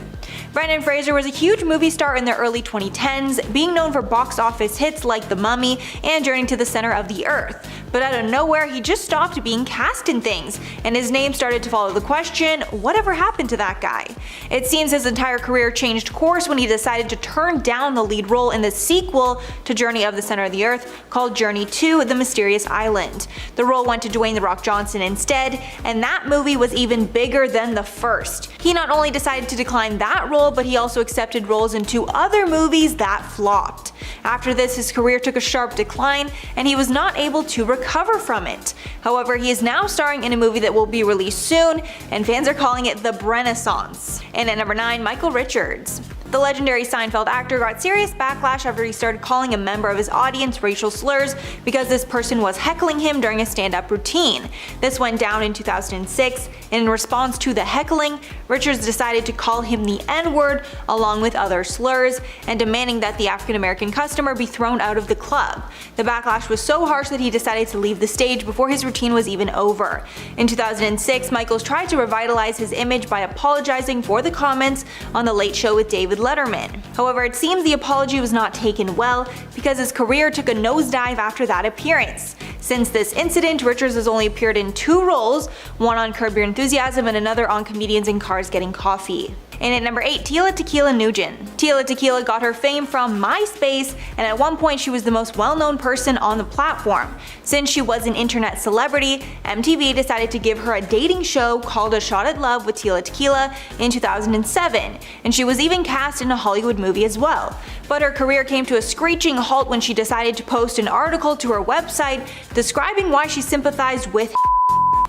Brendan Fraser was a huge movie star in the early 2010s, being known for box office hits like The Mummy and Journey to the Center of the Earth. But out of nowhere, he just stopped being cast in things, and his name started to follow the question, whatever happened to that guy? It seems his entire career changed course when he decided to turn down the lead role in the sequel to Journey of the Center of the Earth called Journey to the Mysterious Island. The role went to Dwayne "The Rock" Johnson instead, and that movie was even bigger than the first. He not only decided to decline that role, but he also accepted roles in 2 other movies that flopped. After this, his career took a sharp decline, and he was not able to recover from it. However, he is now starring in a movie that will be released soon, and fans are calling it The Renaissance. And at number 9, Michael Richards. The legendary Seinfeld actor got serious backlash after he started calling a member of his audience racial slurs because this person was heckling him during a stand-up routine. This went down in 2006, and in response to the heckling, Richards decided to call him the N-word along with other slurs, and demanding that the African-American customer be thrown out of the club. The backlash was so harsh that he decided to leave the stage before his routine was even over. In 2006, Michaels tried to revitalize his image by apologizing for the comments on The Late Show with David Letterman. However, it seems the apology was not taken well because his career took a nosedive after that appearance. Since this incident, Richards has only appeared in 2 roles, one on Curb Your Enthusiasm and another on Comedians in Cars Getting Coffee. And at number 8, Tila Tequila Nugent. Tila Tequila got her fame from MySpace, and at one point she was the most well-known person on the platform. Since she was an internet celebrity, MTV decided to give her a dating show called A Shot at Love with Tila Tequila in 2007, and she was even cast in a Hollywood movie as well. But her career came to a screeching halt when she decided to post an article to her website describing why she sympathized with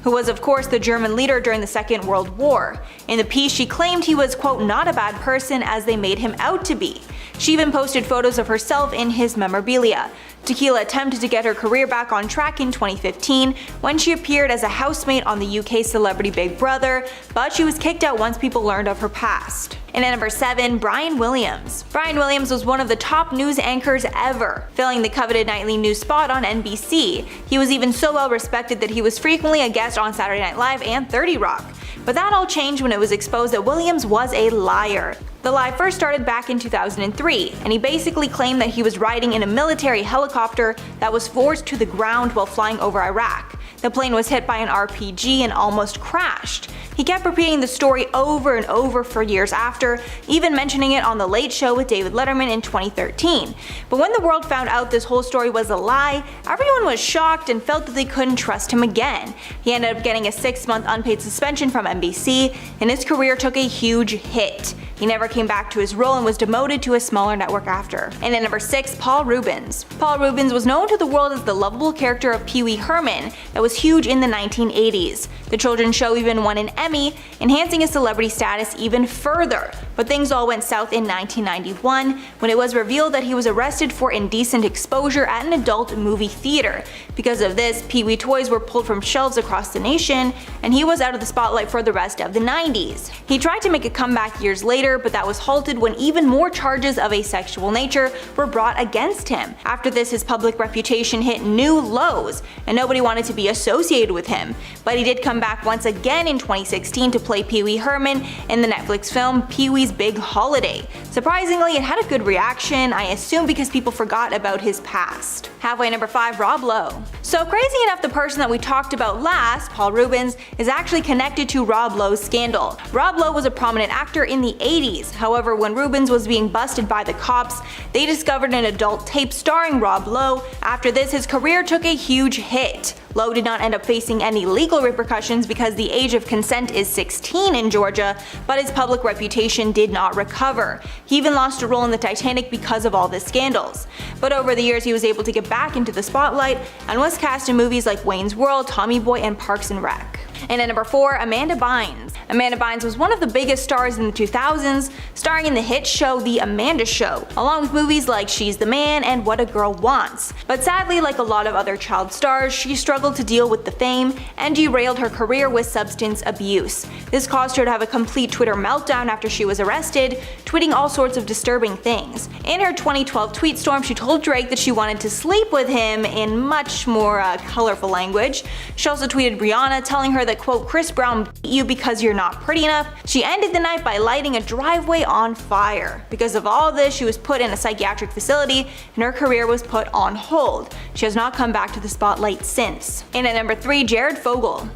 who was of course the German leader during the Second World War. In the piece she claimed he was quote not a bad person as they made him out to be. She even posted photos of herself in his memorabilia. Tequila attempted to get her career back on track in 2015 when she appeared as a housemate on the UK Celebrity Big Brother, but she was kicked out once people learned of her past. And at number 7, Brian Williams. Brian Williams was one of the top news anchors ever, filling the coveted nightly news spot on NBC. He was even so well respected that he was frequently a guest on Saturday Night Live and 30 Rock. But that all changed when it was exposed that Williams was a liar. The lie first started back in 2003, and he basically claimed that he was riding in a military helicopter that was forced to the ground while flying over Iraq. The plane was hit by an RPG and almost crashed. He kept repeating the story over and over for years after, even mentioning it on The Late Show with David Letterman in 2013. But when the world found out this whole story was a lie, everyone was shocked and felt that they couldn't trust him again. He ended up getting a 6-month unpaid suspension from NBC, and his career took a huge hit. He never came back to his role and was demoted to a smaller network after. And at number 6, Paul Reubens. Paul Reubens was known to the world as the lovable character of Pee Wee Herman that was huge in the 1980s. The children's show even won an Emmy, enhancing his celebrity status even further. But things all went south in 1991 when it was revealed that he was arrested for indecent exposure at an adult movie theater. Because of this, Pee Wee toys were pulled from shelves across the nation, and he was out of the spotlight for the rest of the 90s. He tried to make a comeback years later, but that was halted when even more charges of a sexual nature were brought against him. After this, his public reputation hit new lows, and nobody wanted to be associated with him. But he did come back once again in 2016 to play Pee Wee Herman in the Netflix film Pee Wee's Big Holiday. Surprisingly, it had a good reaction, I assume because people forgot about his past. Halfway number 5, Rob Lowe. So crazy enough, the person that we talked about last, Paul Reubens, is actually connected to Rob Lowe's scandal. Rob Lowe was a prominent actor in the 80s. However, when Reubens was being busted by the cops, they discovered an adult tape starring Rob Lowe. After this, his career took a huge hit. Lowe did not end up facing any legal repercussions because the age of consent is 16 in Georgia, but his public reputation did not recover. He even lost a role in the Titanic because of all the scandals. But over the years he was able to get back into the spotlight and was cast in movies like Wayne's World, Tommy Boy, and Parks and Rec. And at number 4, Amanda Bynes. Amanda Bynes was one of the biggest stars in the 2000s, starring in the hit show The Amanda Show, along with movies like She's the Man and What a Girl Wants. But sadly, like a lot of other child stars, she struggled to deal with the fame and derailed her career with substance abuse. This caused her to have a complete Twitter meltdown after she was arrested, tweeting all sorts of disturbing things. In her 2012 tweet storm, she told Drake that she wanted to sleep with him in much more colorful language. She also tweeted Rihanna, telling her that, quote, Chris Brown beat you because you're not pretty enough. She ended the night by lighting a driveway on fire. Because of all this, she was put in a psychiatric facility and her career was put on hold. She has not come back to the spotlight since. And at number 3, Jared Fogle.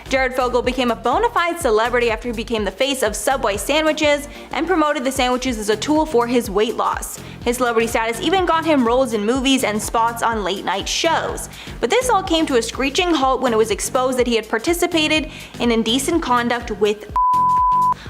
Jared Fogle became a bona fide celebrity after he became the face of Subway sandwiches and promoted the sandwiches as a tool for his weight loss. His celebrity status even got him roles in movies and spots on late night shows. But this all came to a screeching halt when it was exposed that he had participated in indecent conduct with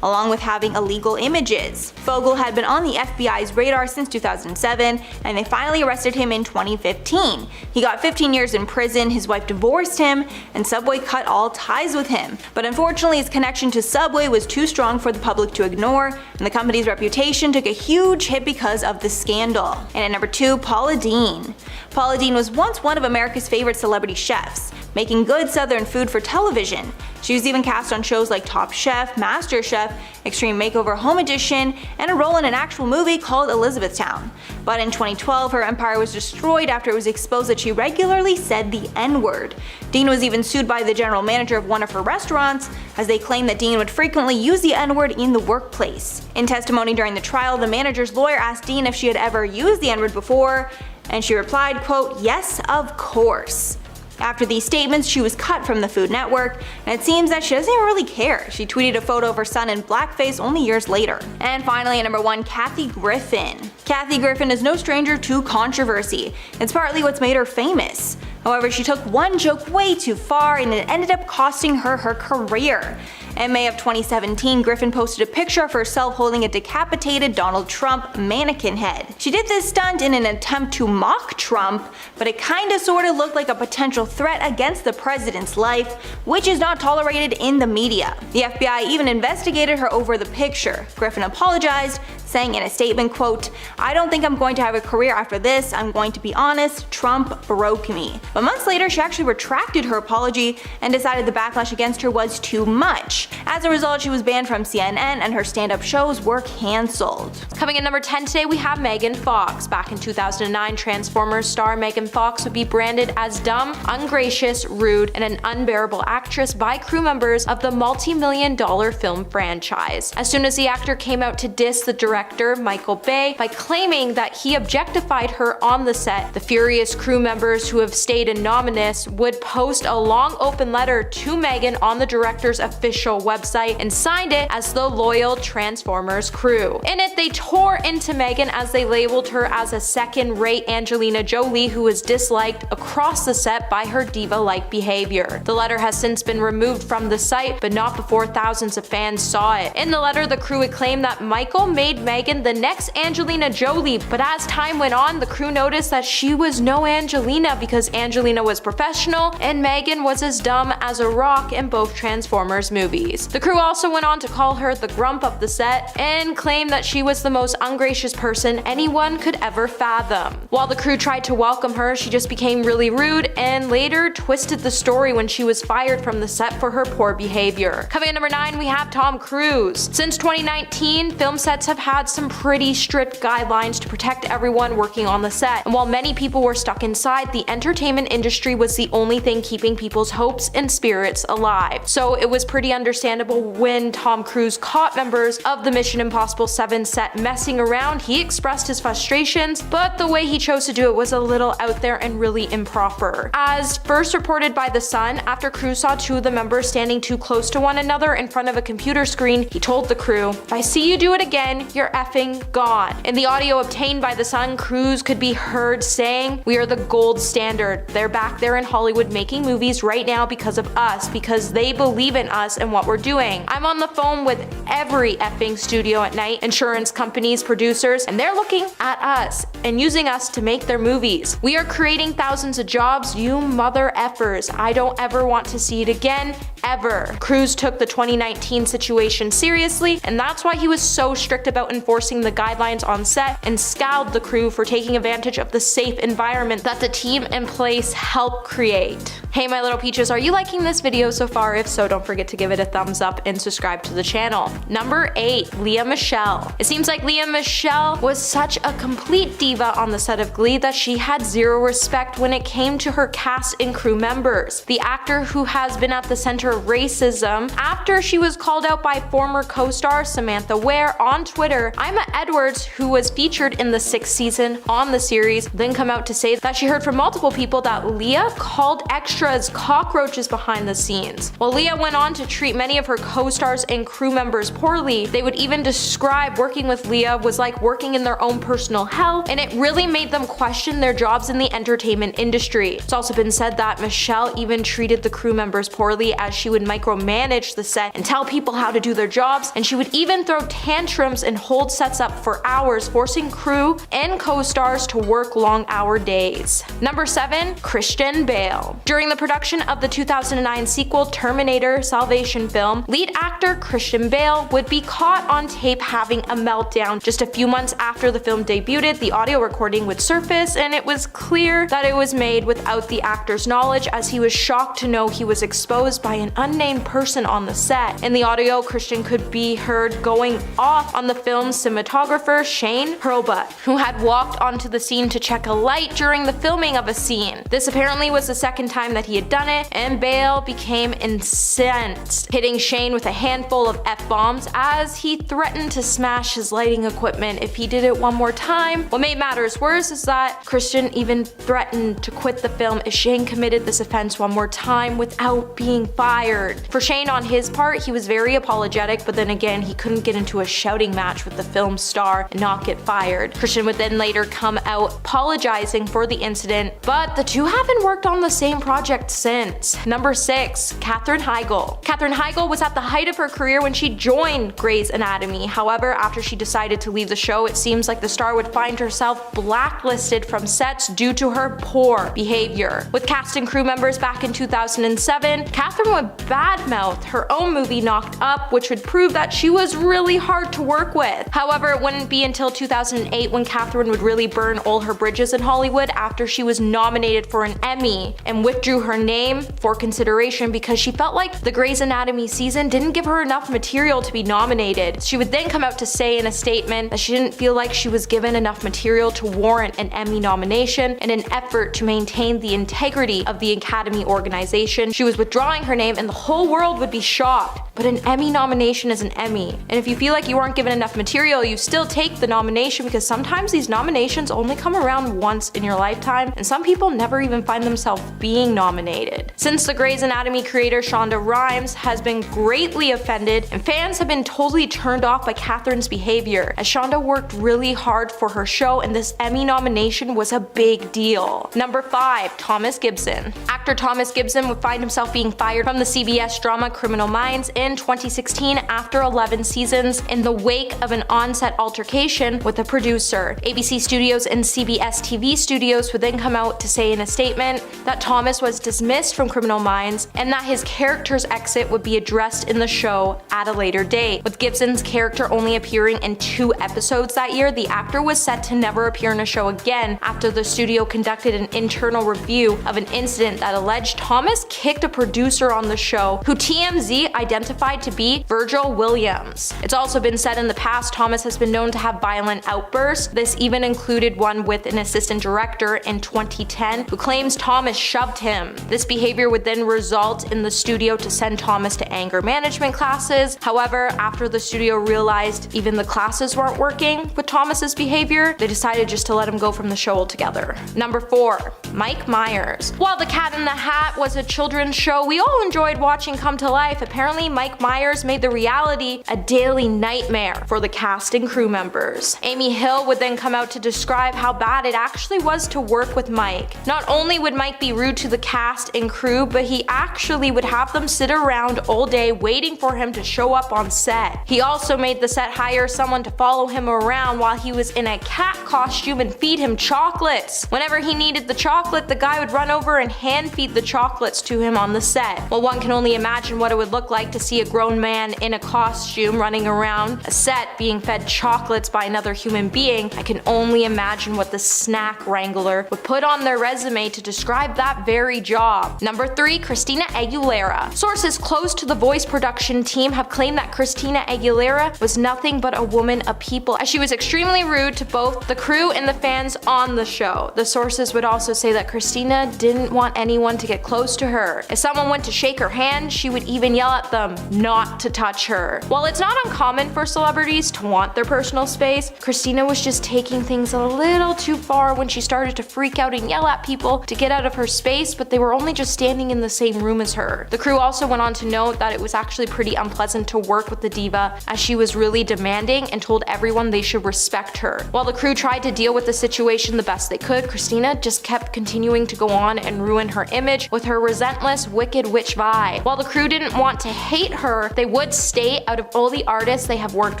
along with having illegal images. Fogle had been on the FBI's radar since 2007, and they finally arrested him in 2015. He got 15 years in prison, his wife divorced him, and Subway cut all ties with him. But unfortunately, his connection to Subway was too strong for the public to ignore, and the company's reputation took a huge hit because of the scandal. And at number 2, Paula Deen. Paula Deen was once one of America's favorite celebrity chefs, making good southern food for television. She was even cast on shows like Top Chef, Master Chef, Extreme Makeover Home Edition, and a role in an actual movie called Elizabethtown. But in 2012, her empire was destroyed after it was exposed that she regularly said the N-word. Deen was even sued by the general manager of one of her restaurants, as they claimed that Deen would frequently use the N-word in the workplace. In testimony during the trial, the manager's lawyer asked Deen if she had ever used the N-word before, and she replied, quote, "Yes, of course." After these statements, she was cut from the Food Network, and it seems that she doesn't even really care. She tweeted a photo of her son in blackface only years later. And finally, at number 1, Kathy Griffin. Kathy Griffin is no stranger to controversy. It's partly what's made her famous. However, she took one joke way too far and it ended up costing her her career. In May of 2017, Griffin posted a picture of herself holding a decapitated Donald Trump mannequin head. She did this stunt in an attempt to mock Trump, but it kinda sorta looked like a potential threat against the president's life, which is not tolerated in the media. The FBI even investigated her over the picture. Griffin apologized, saying in a statement, quote, "I don't think I'm going to have a career after this, I'm going to be honest, Trump broke me." But months later, she actually retracted her apology and decided the backlash against her was too much. As a result, she was banned from CNN and her stand-up shows were cancelled. Coming in number 10 today, we have Megan Fox. Back in 2009, Transformers star Megan Fox would be branded as dumb, ungracious, rude, and an unbearable actress by crew members of the multi-million-dollar film franchise. As soon as the actor came out to diss the director Michael Bay by claiming that he objectified her on the set, the furious crew members who have stayed anonymous would post a long open letter to Megan on the director's official website and signed it as the loyal Transformers crew. In it, they tore into Megan as they labeled her as a second-rate Angelina Jolie who was disliked across the set by her diva-like behavior. The letter has since been removed from the site, but not before thousands of fans saw it. In the letter, the crew would claim that Michael made Megan the next Angelina Jolie, but as time went on, the crew noticed that she was no Angelina because Angelina was professional and Megan was as dumb as a rock in both Transformers movies. The crew also went on to call her the grump of the set and claimed that she was the most ungracious person anyone could ever fathom. While the crew tried to welcome her, she just became really rude and later twisted the story when she was fired from the set for her poor behavior. Coming in number 9, we have Tom Cruise. Since 2019, film sets have had some pretty strict guidelines to protect everyone working on the set, and while many people were stuck inside, the entertainment industry was the only thing keeping people's hopes and spirits alive. So it was pretty understandable when Tom Cruise caught members of the Mission Impossible 7 set messing around. He expressed his frustrations, but the way he chose to do it was a little out there and really improper. As first reported by The Sun, after Cruise saw 2 of the members standing too close to one another in front of a computer screen, he told the crew, "If I see you do it again, you're effing gone." In the audio obtained by The Sun, Cruise could be heard saying, "We are the gold standard. They're back there in Hollywood making movies right now because of us, because they believe in us and what we're doing. I'm on the phone with every effing studio at night, insurance companies, producers, and they're looking at us and using us to make their movies. We are creating thousands of jobs, you mother effers. I don't ever want to see it again, ever." Cruise took the 2019 situation seriously, and that's why he was so strict about enforcing the guidelines on set and scowled the crew for taking advantage of the safe environment that the team in place helped create. Hey my little peaches, are you liking this video so far? If so, don't forget to give it a thumbs up and subscribe to the channel. Number 8, Lea Michele. It seems like Lea Michele was such a complete diva on the set of Glee that she had zero respect when it came to her cast and crew members. The actor who has been at the center of racism after she was called out by former co-star Samantha Ware on Twitter, Ima Edwards, who was featured in the 6th season on the series, then come out to say that she heard from multiple people that Lea called extras cockroaches behind the scenes. While Lea went on to treat many of her co-stars and crew members poorly, they would even describe working with Lea was like working in their own personal hell, and it really made them question their jobs in the entertainment industry. It's also been said that Michelle even treated the crew members poorly, as she would micromanage the set and tell people how to do their jobs, and she would even throw tantrums and hold sets up for hours, forcing crew and co-stars to work long-hour days. Number 7, Christian Bale. During the production of the 2009 sequel Terminator Salvation film, lead actor Christian Bale would be caught on tape having a meltdown. Just a few months after the film debuted, the audio recording would surface, and it was clear that it was made without the actor's knowledge, as he was shocked to know he was exposed by an unnamed person on the set. In the audio, Christian could be heard going off on the film's cinematographer Shane Hurlbut, who had walked onto the scene to check a light during the filming of a scene. This apparently was the second time that he had done it, and Bale became incensed, hitting Shane with a handful of F-bombs as he threatened to smash his lighting equipment if he did it one more time. What made matters worse is that Christian even threatened to quit the film if Shane committed this offense one more time without being fired. For Shane on his part, he was very apologetic, but then again, he couldn't get into a shouting match with the film star and not get fired. Christian would then later come out apologizing for the incident, but the two haven't worked on the same project since. Number 6, Katherine Heigl. Katherine Heigl was at the height of her career when she joined Grey's Anatomy. However, after she decided to leave the show, it seems like the star would find herself blacklisted from sets due to her poor behavior. With cast and crew members back in 2007, Katherine would badmouth her own movie Knocked Up, which would prove that she was really hard to work with. However, it wouldn't be until 2008 when Katherine would really burn all her bridges in Hollywood after she was nominated for an Emmy and withdrew her name for consideration because she felt like the Grey's Anatomy season didn't give her enough material to be nominated. She would then come out to say in a statement that she didn't feel like she was given enough material to warrant an Emmy nomination. In an effort to maintain the integrity of the Academy organization, she was withdrawing her name and the whole world would be shocked. But an Emmy nomination is an Emmy. And if you feel like you aren't given enough material, you still take the nomination because sometimes these nominations only come around once in your lifetime and some people never even find themselves being nominated. Since the Grey's Anatomy creator Shonda Rhimes has been greatly offended and fans have been totally turned off by Katherine's behavior, as Shonda worked really hard for her show and this Emmy nomination was a big deal. Number 5, Thomas Gibson. Actor Thomas Gibson would find himself being fired from the CBS drama Criminal Minds in 2016 after 11 seasons in the wake of an on-set altercation with a producer. ABC Studios and CBS TV Studios would then come out to say in a statement that Thomas was dismissed from Criminal Minds and that his character's exit would be addressed in the show at a later date. With Gibson's character only appearing in 2 episodes that year, the actor was set to never appear in a show again after the studio conducted an internal review of an incident that alleged Thomas kicked a producer on the show who TMZ identified to be Virgil Williams. It's also been said in the past Thomas has been known to have violent outbursts. This even included one with an assistant director in 2010 who claims Thomas shoved him. This behavior would then result in the studio to send Thomas to anger management classes. However, after the studio realized even the classes weren't working with Thomas's behavior, they decided just to let him go from the show altogether. Number 4, Mike Myers. While The Cat in the Hat was a children's show we all enjoyed watching come to life, apparently Mike Myers made the reality a daily nightmare for the cast and crew members. Amy Hill would then come out to describe how bad it actually was to work with Mike. Not only would Mike be rude to the cast and crew, but he actually would have them sit around all day waiting for him to show up on set. He also made the set hire someone to follow him around while he was in a cat costume and feed him chocolates. Whenever he needed the chocolate, the guy would run over and hand feed the chocolates to him on the set. Well, one can only imagine what it would look like to see a grown man in a costume running around a set being fed chocolates by another human being. I can only imagine what the snack wrangler would put on their resume to describe that very job. Number 3, Christina Aguilera. Sources close to the Voice production team have claimed that Christina Aguilera was nothing but a woman of people, as she was extremely rude to both the crew and the fans on the show. The sources would also say that Christina didn't want anyone to get close to her. If someone went to shake her hand, she would even yell at them not to touch her. While it's not uncommon for celebrities to want their personal space, Christina was just taking things a little too far when she started to freak out and yell at people to get out of her space, but they were only just standing in the same room as her. The crew also went on to note that it was actually pretty unpleasant to work with the diva, as she was really demanding and told everyone they should respect her. While the crew tried to deal with the situation the best they could, Christina just kept continuing to go on and ruin her image with her relentless wicked witch vibe. While the crew didn't want to hate her, they would state out of all the artists they have worked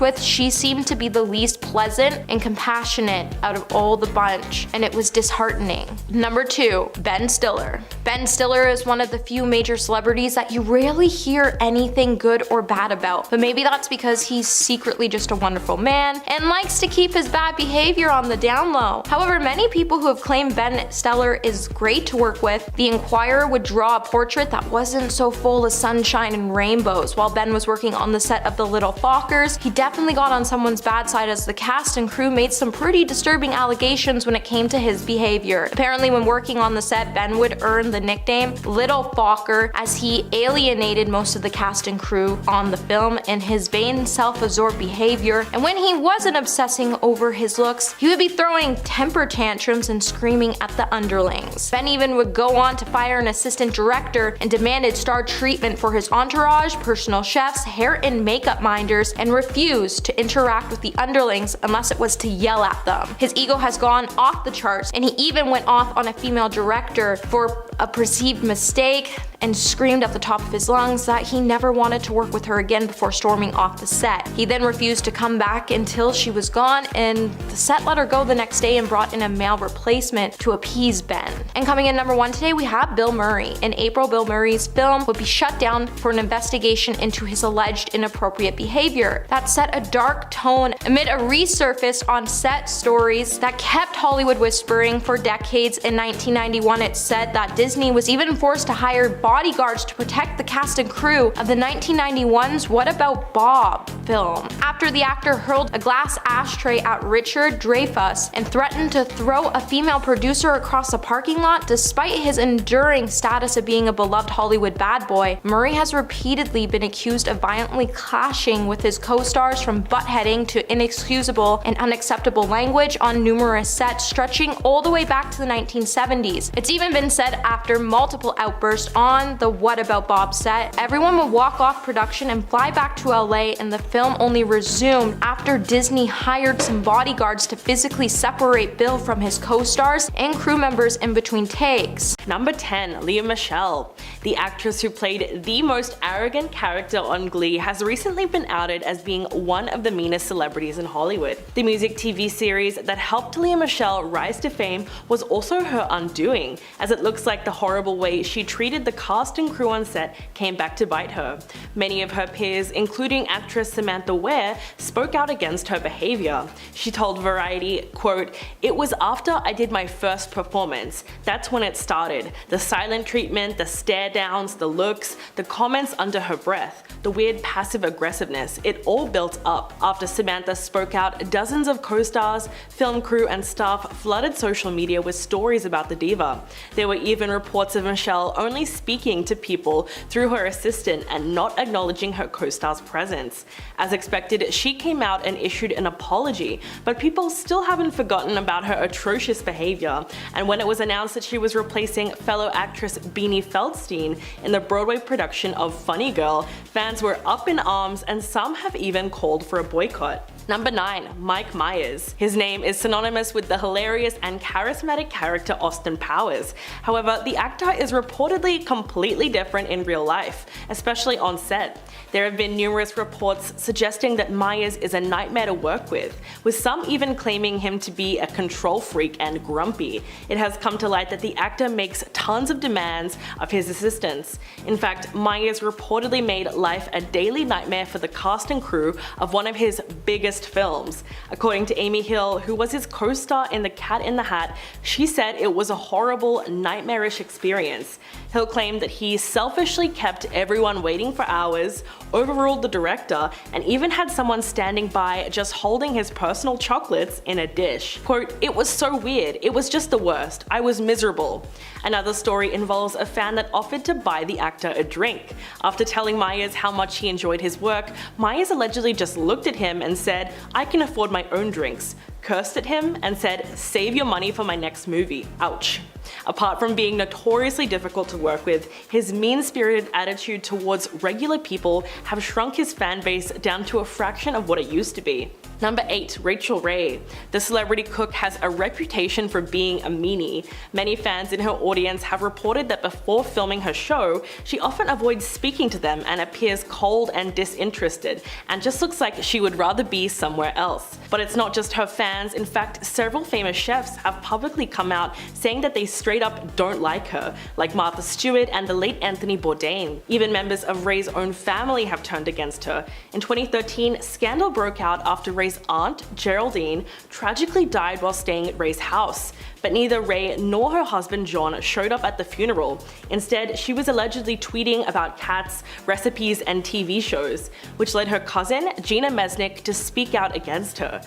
with, she seemed to be the least pleasant and compassionate out of all the bunch, and it was disheartening. Number 2, Ben Stiller. Ben Stiller is one of the few major celebrities that you rarely hear anything good or bad about, but maybe that's because he's secretly just a wonderful man and likes to keep his bad behavior on the down low. However, many people who have claimed Ben Stiller is great to work with, the Inquirer would draw a portrait that wasn't so full of sunshine and rainbows. photos while Ben was working on the set of The Little Fockers. He definitely got on someone's bad side, as the cast and crew made some pretty disturbing allegations when it came to his behavior. Apparently, when working on the set, Ben would earn the nickname Little Focker as he alienated most of the cast and crew on the film in his vain, self-absorbed behavior, and when he wasn't obsessing over his looks, he would be throwing temper tantrums and screaming at the underlings. Ben even would go on to fire an assistant director and demanded star treatment for his entourage, personal chefs, hair and makeup minders, and refused to interact with the underlings unless it was to yell at them. His ego has gone off the charts, and he even went off on a female director for a perceived mistake and screamed at the top of his lungs that he never wanted to work with her again before storming off the set. He then refused to come back until she was gone, and the set let her go the next day and brought in a male replacement to appease Ben. And coming in number 1 today, we have Bill Murray. In April, Bill Murray's film would be shut down for an investigation into his alleged inappropriate behavior. That set a dark tone amid a resurface on set stories that kept Hollywood whispering for decades. In 1991, it said that Disney was even forced to hire bodyguards to protect the cast and crew of the 1991's What About Bob film, after the actor hurled a glass ashtray at Richard Dreyfuss and threatened to throw a female producer across a parking lot. Despite his enduring status of being a beloved Hollywood bad boy, Murray has repeatedly been accused of violently clashing with his co-stars, from butt-heading to inexcusable and unacceptable language on numerous sets stretching all the way back to the 1970s. It's even been said after multiple outbursts on the What About Bob set, everyone would walk off production and fly back to LA, and the film only resumed after Disney hired some bodyguards to physically separate Bill from his co-stars and crew members in between takes. Number 10. Lea Michele. The actress who played the most arrogant character on Glee has recently been outed as being one of the meanest celebrities in Hollywood. The music TV series that helped Lea Michele rise to fame was also her undoing, as it looks like the horrible way she treated the cast and crew on set came back to bite her. Many of her peers, including actress Samantha Ware, spoke out against her behavior. She told Variety, quote, "It was after I did my first performance. That's when it started. The silent treatment, the stare downs, the looks, the comments under her breath, the weird passive aggressiveness. It all built up." After Samantha spoke out, dozens of co-stars, film crew, and staff flooded social media with stories about the diva. There were even reports of Michelle only speaking to people through her assistant and not acknowledging her co-star's presence. As expected, she came out and issued an apology, but people still haven't forgotten about her atrocious behavior. And when it was announced that she was replacing fellow actress Beanie Feldstein in the Broadway production of Funny Girl, fans were up in arms, and some have even called for a boycott. Number 9. Mike Myers. His name is synonymous with the hilarious and charismatic character Austin Powers. However, the actor is reportedly completely different in real life, especially on set. There have been numerous reports suggesting that Myers is a nightmare to work with some even claiming him to be a control freak and grumpy. It has come to light that the actor makes tons of demands of his assistants. In fact, Myers reportedly made life a daily nightmare for the cast and crew of one of his biggest films. According to Amy Hill, who was his co-star in The Cat in the Hat, she said it was a horrible, nightmarish experience. Hill claimed that he selfishly kept everyone waiting for hours, overruled the director, and even had someone standing by just holding his personal chocolates in a dish. Quote, "It was so weird, it was just the worst, I was miserable." Another story involves a fan that offered to buy the actor a drink. After telling Myers how much he enjoyed his work, Myers allegedly just looked at him and said, "I can afford my own drinks," cursed at him, and said, "Save your money for my next movie." Ouch. Apart from being notoriously difficult to work with, his mean-spirited attitude towards regular people have shrunk his fan base down to a fraction of what it used to be. Number 8. Rachel Ray. The celebrity cook has a reputation for being a meanie. Many fans in her audience have reported that before filming her show, she often avoids speaking to them and appears cold and disinterested, and just looks like she would rather be somewhere else. But it's not just her fans fans. In fact, several famous chefs have publicly come out saying that they straight up don't like her, like Martha Stewart and the late Anthony Bourdain. Even members of Ray's own family have turned against her. In 2013, scandal broke out after Ray's aunt, Geraldine, tragically died while staying at Ray's house. But neither Ray nor her husband John showed up at the funeral. Instead, she was allegedly tweeting about cats, recipes, and TV shows, which led her cousin, Gina Mesnick, to speak out against her.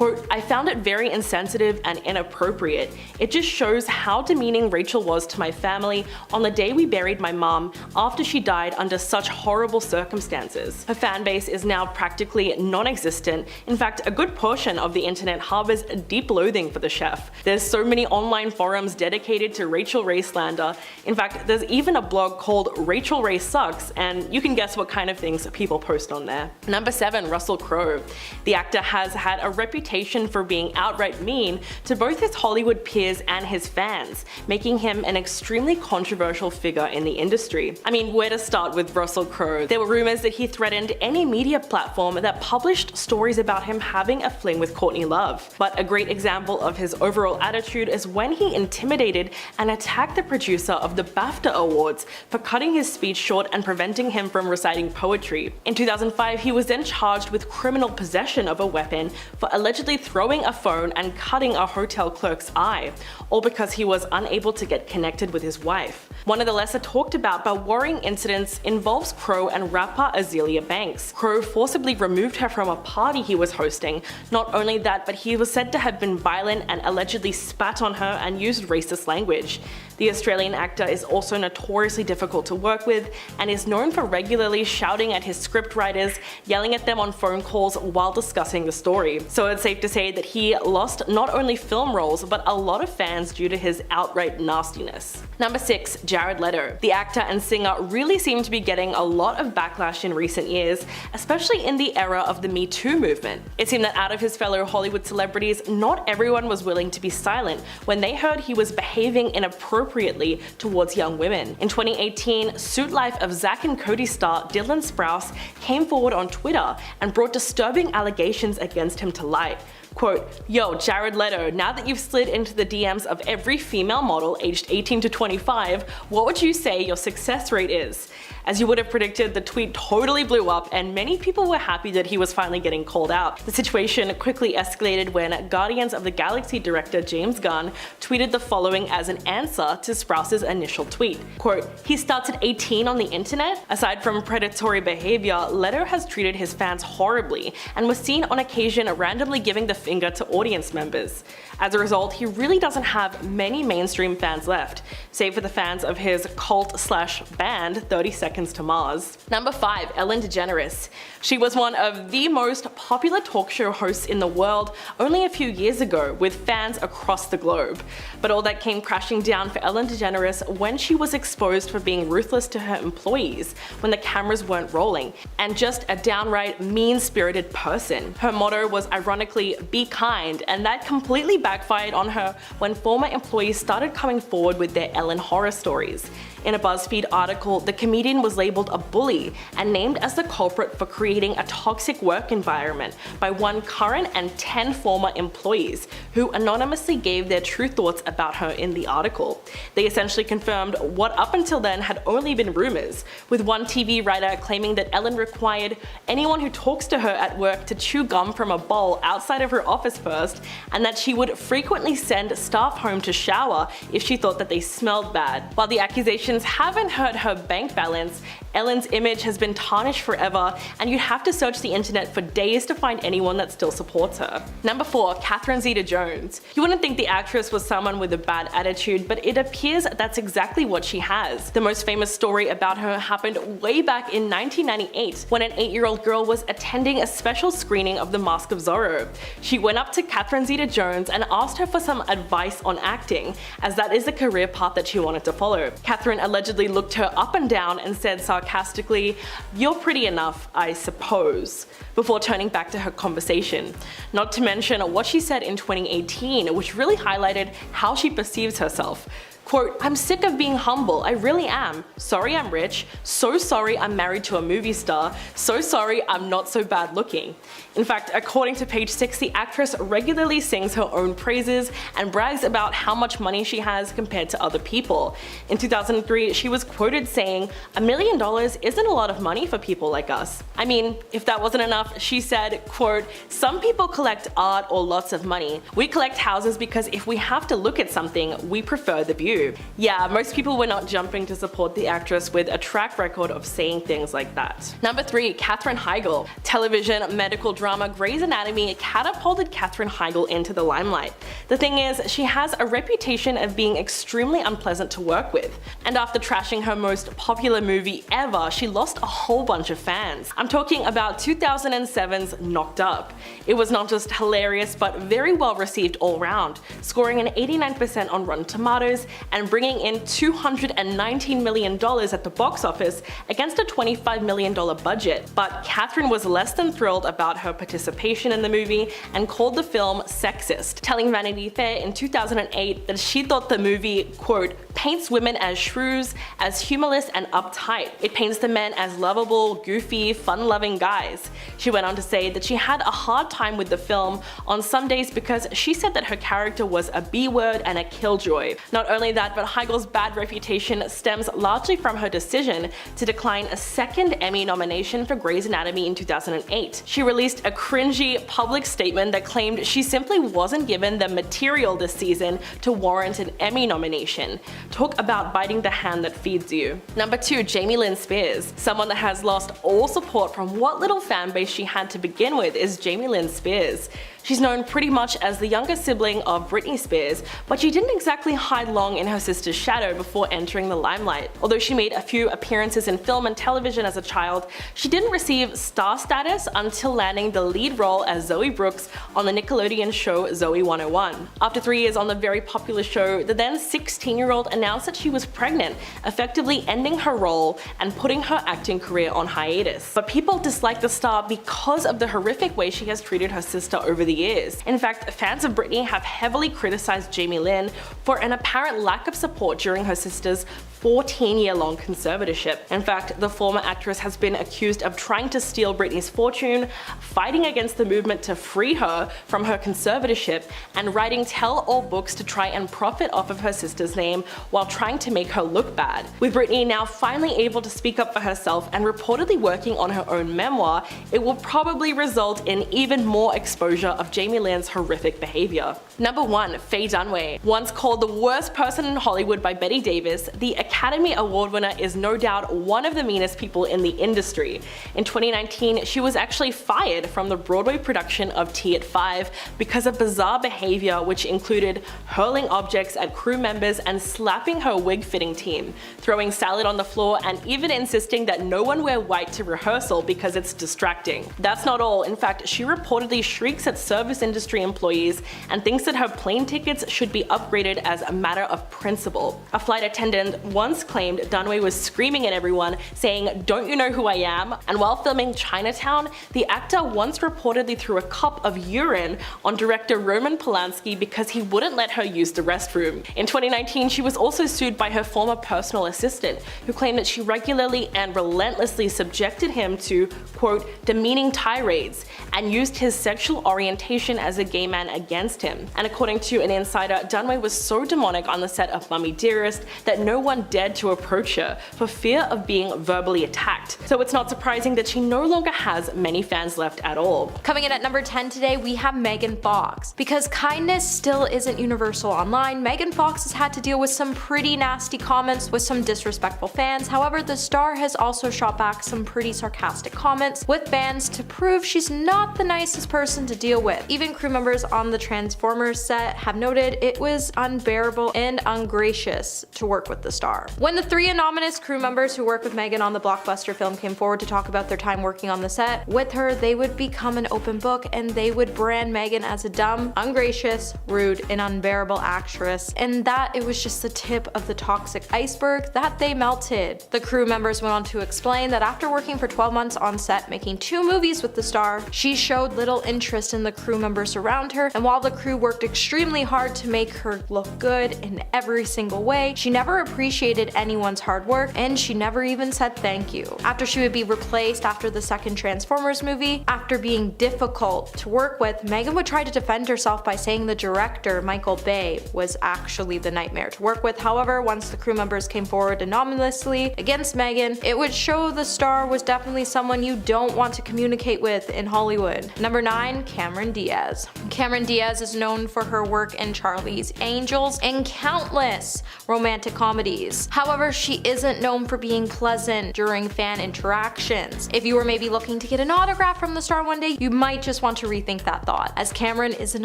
Quote, "I found it very insensitive and inappropriate. It just shows how demeaning Rachel was to my family on the day we buried my mom after she died under such horrible circumstances." Her fan base is now practically non-existent. In fact, a good portion of the internet harbors deep loathing for the chef. There's so many online forums dedicated to Rachel Ray slander. In fact, there's even a blog called Rachel Ray Sucks, and you can guess what kind of things people post on there. Number 7, Russell Crowe. The actor has had a reputation for being outright mean to both his Hollywood peers and his fans, making him an extremely controversial figure in the industry. I mean, where to start with Russell Crowe? There were rumors that he threatened any media platform that published stories about him having a fling with Courtney Love. But a great example of his overall attitude is when he intimidated and attacked the producer of the BAFTA Awards for cutting his speech short and preventing him from reciting poetry. In 2005, he was then charged with criminal possession of a weapon for allegedly throwing a phone and cutting a hotel clerk's eye, all because he was unable to get connected with his wife. One of the lesser talked about but worrying incidents involves Crowe and rapper Azealia Banks. Crowe forcibly removed her from a party he was hosting. Not only that, but he was said to have been violent and allegedly spat on her and used racist language. The Australian actor is also notoriously difficult to work with and is known for regularly shouting at his scriptwriters, yelling at them on phone calls while discussing the story. So it's safe to say that he lost not only film roles but a lot of fans due to his outright nastiness. Number 6, Jared Leto. The actor and singer really seemed to be getting a lot of backlash in recent years, especially in the era of the Me Too movement. It seemed that out of his fellow Hollywood celebrities, not everyone was willing to be silent when they heard he was behaving inappropriately towards young women. In 2018, Suit Life of Zack and Cody star Dylan Sprouse came forward on Twitter and brought disturbing allegations against him to light. Quote, "Yo, Jared Leto, now that you've slid into the DMs of every female model aged 18 to 25, what would you say your success rate is?" As you would have predicted, the tweet totally blew up and many people were happy that he was finally getting called out. The situation quickly escalated when Guardians of the Galaxy director James Gunn tweeted the following as an answer to Sprouse's initial tweet. Quote, "He starts at 18 on the internet? Aside from predatory behavior, Leto has treated his fans horribly and was seen on occasion randomly giving the finger to audience members. As a result, he really doesn't have many mainstream fans left, save for the fans of his cult/band 30 Seconds to Mars." Number 5, Ellen DeGeneres. She was one of the most popular talk show hosts in the world only a few years ago, with fans across the globe. But all that came crashing down for Ellen DeGeneres when she was exposed for being ruthless to her employees when the cameras weren't rolling, and just a downright mean-spirited person. Her motto was ironically, "Be kind," and that completely backfired on her when former employees started coming forward with their Ellen horror stories. In a BuzzFeed article, the comedian was labeled a bully and named as the culprit for creating a toxic work environment by one current and 10 former employees who anonymously gave their true thoughts about her in the article. They essentially confirmed what up until then had only been rumors, with one TV writer claiming that Ellen required anyone who talks to her at work to chew gum from a bowl outside of her office first, and that she would frequently send staff home to shower if she thought that they smelled bad. While the accusations haven't hurt her bank balance, Ellen's image has been tarnished forever, and you'd have to search the internet for days to find anyone that still supports her. Number 4, Catherine Zeta-Jones. You wouldn't think the actress was someone with a bad attitude, but it appears that's exactly what she has. The most famous story about her happened way back in 1998 when an 8-year-old girl was attending a special screening of The Mask of Zorro. She went up to Catherine Zeta-Jones and asked her for some advice on acting, as that is the career path that she wanted to follow. Catherine allegedly looked her up and down and said sarcastically, "You're pretty enough, I suppose," before turning back to her conversation. Not to mention what she said in 2018, which really highlighted how she perceives herself. Quote, "I'm sick of being humble, I really am. Sorry I'm rich, so sorry I'm married to a movie star, so sorry I'm not so bad looking." In fact, according to Page 6, the actress regularly sings her own praises and brags about how much money she has compared to other people. In 2003, she was quoted saying, "$1 million isn't a lot of money for people like us." I mean, if that wasn't enough, she said, quote, "Some people collect art or lots of money. We collect houses because if we have to look at something, we prefer the view." Yeah, most people were not jumping to support the actress with a track record of saying things like that. Number 3, Katherine Heigl. Television medical drama Grey's Anatomy catapulted Katherine Heigl into the limelight. The thing is, she has a reputation of being extremely unpleasant to work with, and after trashing her most popular movie ever, she lost a whole bunch of fans. I'm talking about 2007's Knocked Up. It was not just hilarious but very well received all round, scoring an 89% on Rotten Tomatoes and bringing in $219 million at the box office against a $25 million budget. But Katherine was less than thrilled about her participation in the movie and called the film sexist, telling Vanity Fair in 2008 that she thought the movie, quote, "paints women as shrews, as humorless and uptight. It paints the men as lovable, goofy, fun-loving guys." She went on to say that she had a hard time with the film on some days because she said that her character was a B-word and a killjoy. Not only that, but Heigl's bad reputation stems largely from her decision to decline a second Emmy nomination for Grey's Anatomy in 2008. She released a cringy public statement that claimed she simply wasn't given the material this season to warrant an Emmy nomination. Talk about biting the hand that feeds you. Number 2, Jamie Lynn Spears. Someone that has lost all support from what little fan base she had to begin with is Jamie Lynn Spears. She's known pretty much as the younger sibling of Britney Spears, but she didn't exactly hide long in her sister's shadow before entering the limelight. Although she made a few appearances in film and television as a child, she didn't receive star status until landing the lead role as Zoe Brooks on the Nickelodeon show Zoe 101. After 3 years on the very popular show, the then 16-year-old announced that she was pregnant, effectively ending her role and putting her acting career on hiatus. But people dislike the star because of the horrific way she has treated her sister over the years. In fact, fans of Britney have heavily criticized Jamie Lynn for an apparent lack of support during her sister's 14-year-long conservatorship. In fact, the former actress has been accused of trying to steal Britney's fortune, fighting against the movement to free her from her conservatorship, and writing tell-all books to try and profit off of her sister's name while trying to make her look bad. With Britney now finally able to speak up for herself and reportedly working on her own memoir, it will probably result in even more exposure of Jamie Lynn's horrific behavior. Number 1, Faye Dunaway. Once called the worst person in Hollywood by Bette Davis, the Academy Award winner is no doubt one of the meanest people in the industry. In 2019, she was actually fired from the Broadway production of Tea at 5 because of bizarre behavior which included hurling objects at crew members and slapping her wig-fitting team, throwing salad on the floor, and even insisting that no one wear white to rehearsal because it's distracting. That's not all. In fact, she reportedly shrieks at service industry employees and thinks that her plane tickets should be upgraded as a matter of principle. A flight attendant once claimed Dunaway was screaming at everyone, saying, "Don't you know who I am?" And while filming Chinatown, the actor once reportedly threw a cup of urine on director Roman Polanski because he wouldn't let her use the restroom. In 2019, she was also sued by her former personal assistant, who claimed that she regularly and relentlessly subjected him to, quote, "demeaning tirades," and used his sexual orientation as a gay man against him. And according to an insider, Dunaway was so demonic on the set of Mummy Dearest that no one dared to approach her for fear of being verbally attacked. So it's not surprising that she no longer has many fans left at all. Coming in at number 10 today, we have Megan Fox. Because kindness still isn't universal online, Megan Fox has had to deal with some pretty nasty comments with some disrespectful fans. However, the star has also shot back some pretty sarcastic comments with fans to prove she's not the nicest person to deal with. Even crew members on the Transformers set have noted it was unbearable and ungracious to work with the star. star. When the 3 anonymous crew members who worked with Megan on the blockbuster film came forward to talk about their time working on the set with her, they would become an open book and they would brand Megan as a dumb, ungracious, rude, and unbearable actress, and that it was just the tip of the toxic iceberg that they melted. The crew members went on to explain that after working for 12 months on set making 2 movies with the star, she showed little interest in the crew members around her, and while the crew worked extremely hard to make her look good in every single way, she never appreciated anyone's hard work and she never even said thank you. After she would be replaced after the second Transformers movie, after being difficult to work with, Megan would try to defend herself by saying the director, Michael Bay, was actually the nightmare to work with. However, once the crew members came forward anonymously against Megan, it would show the star was definitely someone you don't want to communicate with in Hollywood. Number 9, Cameron Diaz. Cameron Diaz is known for her work in Charlie's Angels and countless romantic comedies. However, she isn't known for being pleasant during fan interactions. If you were maybe looking to get an autograph from the star one day, you might just want to rethink that thought, as Cameron isn't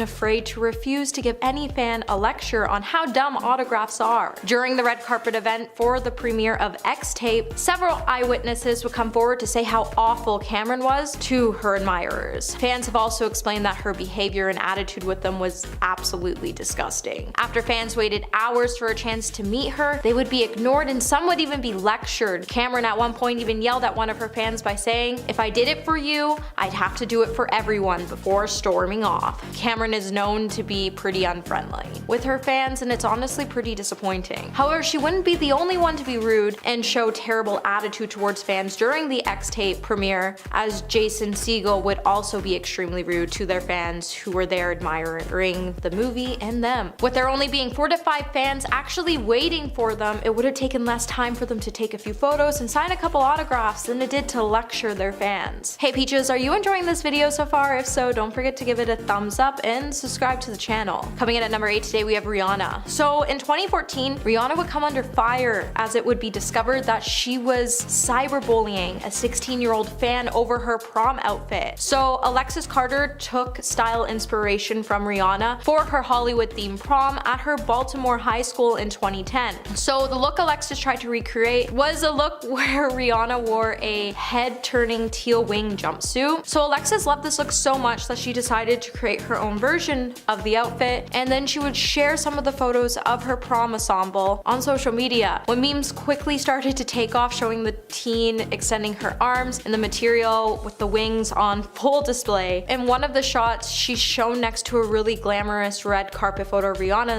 afraid to refuse to give any fan a lecture on how dumb autographs are. During the red carpet event for the premiere of X-Tape, several eyewitnesses would come forward to say how awful Cameron was to her admirers. Fans have also explained that her behavior and attitude with them was absolutely disgusting. After fans waited hours for a chance to meet her, they would be ignored and some would even be lectured. Cameron at one point even yelled at one of her fans by saying, "If I did it for you, I'd have to do it for everyone," before storming off. Cameron is known to be pretty unfriendly with her fans, and it's honestly pretty disappointing. However, she wouldn't be the only one to be rude and show terrible attitude towards fans during the X-Tape premiere, as Jason Segel would also be extremely rude to their fans who were there admiring the movie and them. With there only being 4 to 5 fans actually waiting for them, it would have taken less time for them to take a few photos and sign a couple autographs than it did to lecture their fans. Hey Peaches, are you enjoying this video so far? If so, don't forget to give it a thumbs up and subscribe to the channel. Coming in at number 8 today, we have Rihanna. So in 2014, Rihanna would come under fire as it would be discovered that she was cyberbullying a 16-year-old fan over her prom outfit. So Alexis Carter took style inspiration from Rihanna for her Hollywood-themed prom at her Baltimore high school in 2010. So the look Alexis tried to recreate was a look where Rihanna wore a head-turning teal wing jumpsuit. So Alexis loved this look so much that she decided to create her own version of the outfit, and then she would share some of the photos of her prom ensemble on social media. When memes quickly started to take off, showing the teen extending her arms and the material with the wings on full display. In one of the shots, she's shown next to a really glamorous red carpet photo of Rihanna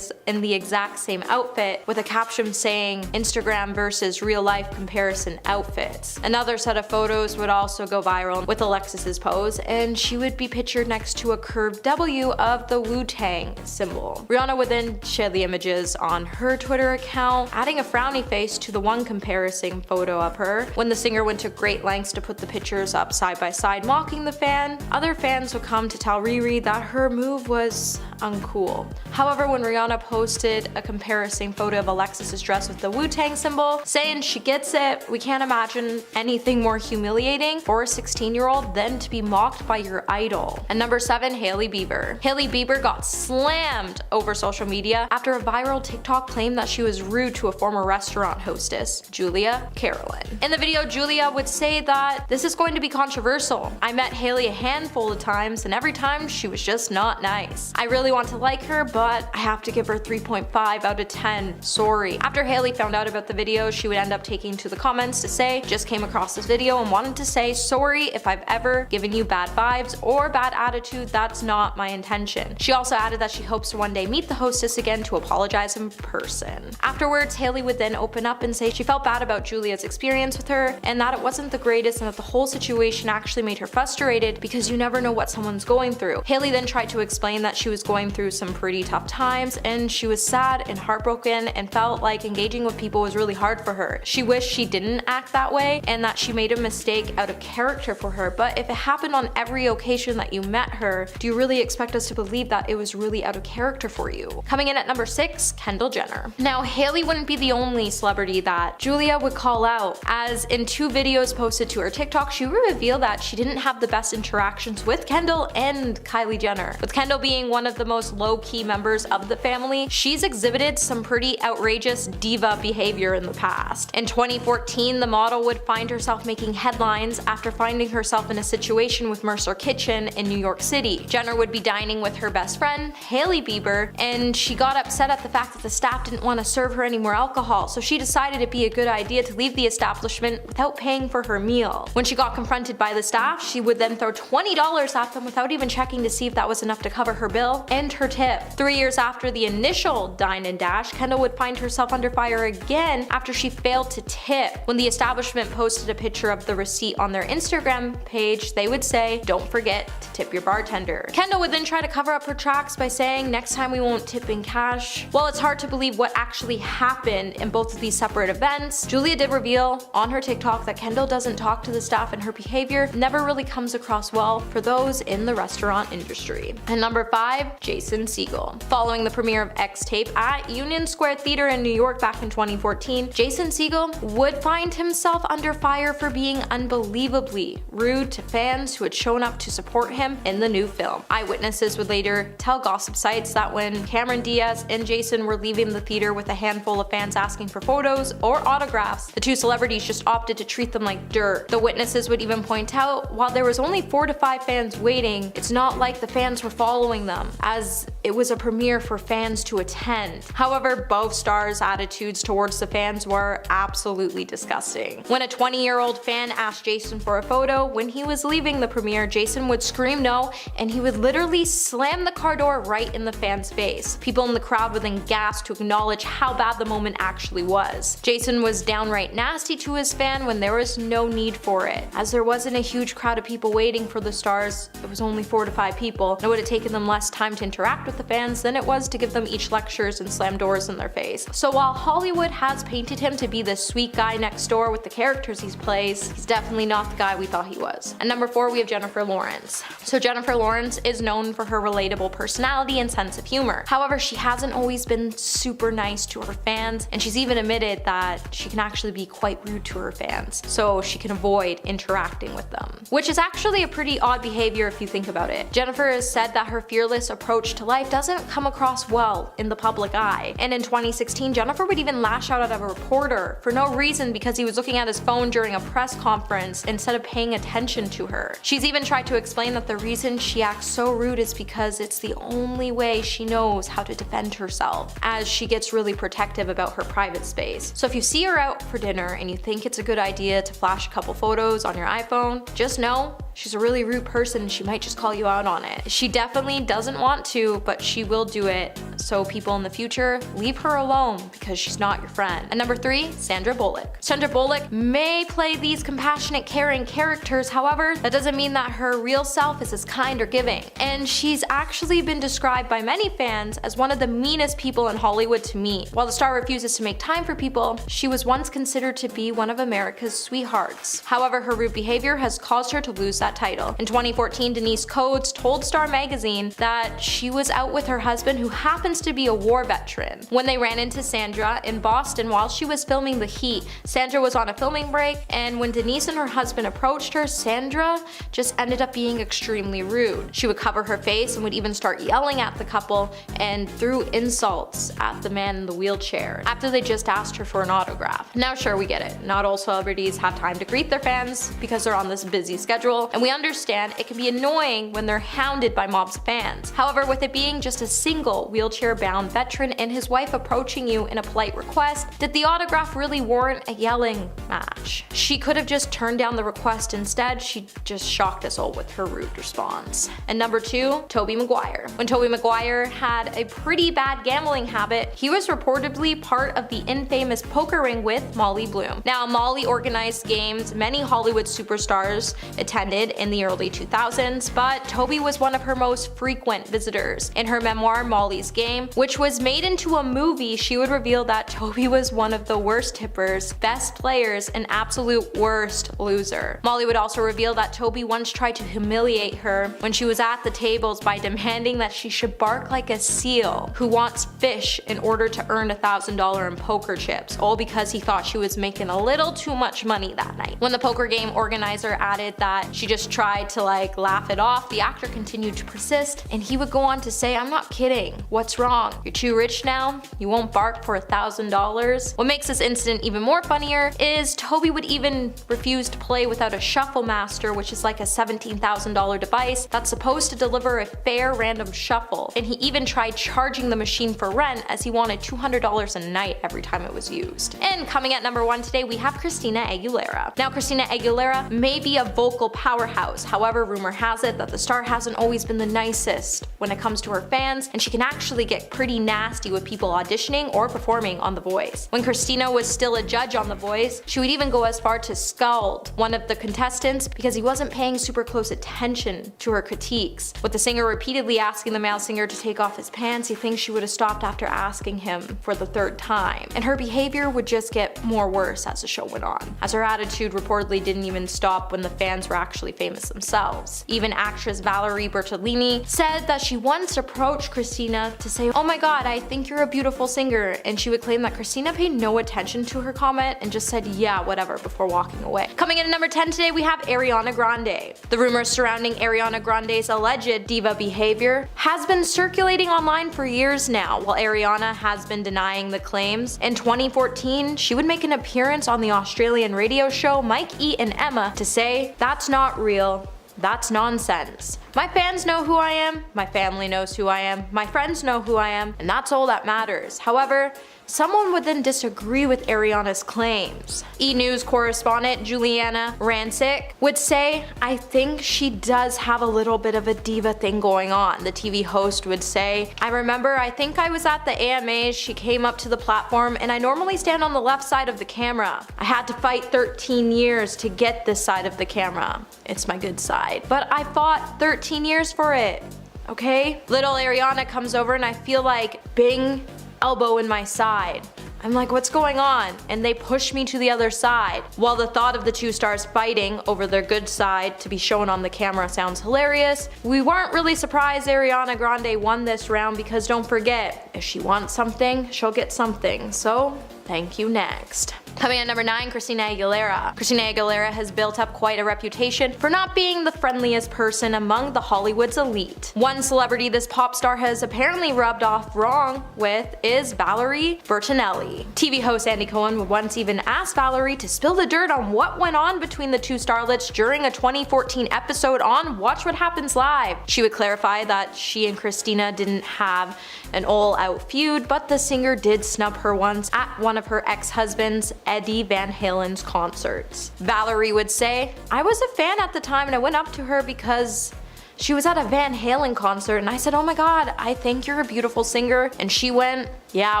in the exact same outfit, with a caption saying Instagram versus real life comparison outfits. Another set of photos would also go viral with Alexis's pose, and she would be pictured next to a curved W of the Wu-Tang symbol. Rihanna would then share the images on her Twitter account, adding a frowny face to the one comparison photo of her. When the singer went to great lengths to put the pictures up side by side, mocking the fan, other fans would come to tell Riri that her move was uncool. However, when Rihanna posted a comparison photo of Alexis's dress with the Wu-Tang symbol, saying she gets it, we can't imagine anything more humiliating for a 16-year-old than to be mocked by your idol. And number 7, Hailey Bieber. Hailey Bieber got slammed over social media after a viral TikTok claimed that she was rude to a former restaurant hostess, Julia Carolyn. In the video, Julia would say that this is going to be controversial. I met Hailey a handful of times and every time she was just not nice. I really want to like her, but I have to give her 3.5 out of 10. Sorry. After Hailey found out about the video, she would end up taking to the comments to say, just came across this video and wanted to say sorry if I've ever given you bad vibes or bad attitude. That's not my intention. She also added that she hopes to one day meet the hostess again to apologize in person. Afterwards, Hailey would then open up and say she felt bad about Julia's experience with her and that it wasn't the greatest and that the whole situation actually made her frustrated because you never know what someone's going through. Hailey then tried to explain that she was going through some pretty tough times and she was sad and heartbroken and felt like engaging with people was really hard for her. She wished she didn't act that way and that she made a mistake out of character for her, but if it happened on every occasion that you met her, do you really expect us to believe that it was really out of character for you? Coming in at number 6, Kendall Jenner. Now, Hailey wouldn't be the only celebrity that Julia would call out, as in 2 videos posted to her TikTok, she would reveal that she didn't have the best interactions with Kendall and Kylie Jenner. With Kendall being one of the most low-key members of the family, she's exhibited some pretty outrageous diva behavior in the past. In 2014, the model would find herself making headlines after finding herself in a situation with Mercer Kitchen in New York City. Jenner would be dining with her best friend, Hailey Bieber, and she got upset at the fact that the staff didn't want to serve her any more alcohol, so she decided it'd be a good idea to leave the establishment without paying for her meal. When she got confronted by the staff, she would then throw $20 at them without even checking to see if that was enough to cover her bill and her tip. 3 years after the initial dine and dash, Kendall would find herself under fire again after she failed to tip. When the establishment posted a picture of the receipt on their Instagram page, they would say, "Don't forget to tip your bartender." Kendall would then try to cover up her tracks by saying, "Next time we won't tip in cash." While it's hard to believe what actually happened in both of these separate events, Julia did reveal on her TikTok that Kendall doesn't talk to the staff and her behavior never really comes across well for those in the restaurant industry. And number 5, Jason Segel. Following the premiere of X Tape at Union Square Theater in New York back in 2014, Jason Segel would find himself under fire for being unbelievably rude to fans who had shown up to support him in the new film. Eyewitnesses would later tell gossip sites that when Cameron Diaz and Jason were leaving the theater with a handful of fans asking for photos or autographs, the two celebrities just opted to treat them like dirt. The witnesses would even point out, while there was only 4 to 5 fans waiting, it's not like the fans were following them, as it was a premiere for fans to attend. However, both stars' attitudes towards the fans were absolutely disgusting. When a 20-year-old fan asked Jason for a photo when he was leaving the premiere, Jason would scream no, and he would literally slam the car door right in the fan's face. People in the crowd would then gasp to acknowledge how bad the moment actually was. Jason was downright nasty to his fan when there was no need for it. As there wasn't a huge crowd of people waiting for the stars, it was only 4 to 5 people, and it would have taken them less time to interact with the fans than it was to give them each lectures and slam doors in their face. So while Hollywood has painted him to be the sweet guy next door with the characters he plays, he's definitely not the guy we thought he was. And number 4, we have Jennifer Lawrence. So Jennifer Lawrence is known for her relatable personality and sense of humor. However, she hasn't always been super nice to her fans, and she's even admitted that she can actually be quite rude to her fans, so she can avoid interacting with them. Which is actually a pretty odd behavior if you think about it. Jennifer has said that her fearless approach to life doesn't come across well in the public eye. And in 2016, Jennifer would even lash out at a reporter for no reason because he was looking at his phone during a press conference instead of paying attention to her. She's even tried to explain that the reason she acts so rude is because it's the only way she knows how to defend herself, as she gets really protective about her private space. So if you see her out for dinner and you think it's a good idea to flash a couple photos on your iPhone, just know she's a really rude person and she might just call you out on it. She definitely doesn't want to, but she will do it. So people in the future, leave her alone because she's not your friend. And number 3, Sandra Bullock. Sandra Bullock may play these compassionate, caring characters, however, that doesn't mean that her real self is as kind or giving. And she's actually been described by many fans as one of the meanest people in Hollywood to meet. While the star refuses to make time for people, she was once considered to be one of America's sweethearts. However, her rude behavior has caused her to lose that title. In 2014, Denise Coates told Star magazine that she was out with her husband, who happens to be a war veteran, when they ran into Sandra in Boston while she was filming The Heat. Sandra was on a filming break, and when Denise and her husband approached her, Sandra just ended up being extremely rude. She would cover her face and would even start yelling at the couple and threw insults at the man in the wheelchair after they just asked her for an autograph. Now sure, we get it. Not all celebrities have time to greet their fans because they're on this busy schedule, and we understand it can be annoying when they're hounded by mobs of fans. However, with it being just a single wheelchair-bound veteran and his wife approaching you in a polite request, did the autograph really warrant a yelling match? She could have just turned down the request. Instead, she just shocked us all with her rude response. And number 2, Tobey Maguire. When Tobey Maguire had a pretty bad gambling habit, he was reportedly part of the infamous poker ring with Molly Bloom. Now, Molly organized games many Hollywood superstars attended in the early 2000s, but Tobey was one of her most frequent visitors. In her memoir, Molly's Game, which was made into a movie, she would reveal that Tobey was one of the worst tippers, best players, and absolute worst loser. Molly would also reveal that Tobey once tried to humiliate her when she was at the tables by demanding that she should bark like a seal who wants fish in order to earn $1,000 in poker chips, all because he thought she was making a little too much money that night. When the poker game organizer added that she just tried to like laugh it off, the actor continued to persist, and he would go on to say, "I'm not kidding. What's wrong? You're too rich now? You won't bark for $1,000? What makes this incident even more funnier is Toby would even refuse to play without a shuffle master, which is like a $17,000 device that's supposed to deliver a fair random shuffle, and he even tried charging the machine for rent as he wanted $200 a night every time it was used. And coming at number 1 today, we have Christina Aguilera. Now, Christina Aguilera may be a vocal powerhouse, however, rumor has it that the star hasn't always been the nicest when it comes to her fans, and she can actually get pretty nasty with people auditioning or performing on The Voice. When Christina was still a judge on The Voice, she would even go as far to scald one of the contestants because he wasn't paying super close attention to her critiques. With the singer repeatedly asking the male singer to take off his pants, he thinks she would have stopped after asking him for the 3rd time. And her behavior would just get more worse as the show went on, as her attitude reportedly didn't even stop when the fans were actually famous themselves. Even actress Valerie Bertolini said that she once approached Christina to say, "Oh my god, I think you're a beautiful singer," and she would claim that Christina paid no attention to her comment and just said "yeah, whatever" before walking away. Coming in at number 10 today, we have Ariana Grande. The rumors surrounding Ariana Grande's alleged diva behavior has been circulating online for years now, while Ariana has been denying the claims. In 2014, she would make an appearance on the Australian radio show Mike E and Emma to say, "That's not real. That's nonsense. My fans know who I am, my family knows who I am, my friends know who I am, and that's all that matters." However, someone would then disagree with Ariana's claims. E! News correspondent Juliana Rancic would say, "I think she does have a little bit of a diva thing going on." The TV host would say, "I remember I think I was at the AMAs, she came up to the platform, and I normally stand on the left side of the camera. I had to fight 13 years to get this side of the camera. It's my good side. But I fought 13 years for it. Okay?" Little Ariana comes over and I feel like bing, elbow in my side. I'm like, "What's going on?" And they push me to the other side. While the thought of the two stars fighting over their good side to be shown on the camera sounds hilarious, we weren't really surprised Ariana Grande won this round because don't forget, if she wants something, she'll get something. So, thank you next. Coming at number 9, Christina Aguilera. Christina Aguilera has built up quite a reputation for not being the friendliest person among the Hollywood's elite. One celebrity this pop star has apparently rubbed off wrong with is Valerie Bertinelli. TV host Andy Cohen would once even ask Valerie to spill the dirt on what went on between the two starlets during a 2014 episode on Watch What Happens Live. She would clarify that she and Christina didn't have an all-out feud, but the singer did snub her once at one of her ex-husband's, Eddie Van Halen's, concerts. Valerie would say, "I was a fan at the time and I went up to her because she was at a Van Halen concert and I said, 'Oh my god, I think you're a beautiful singer,' and she went, 'yeah,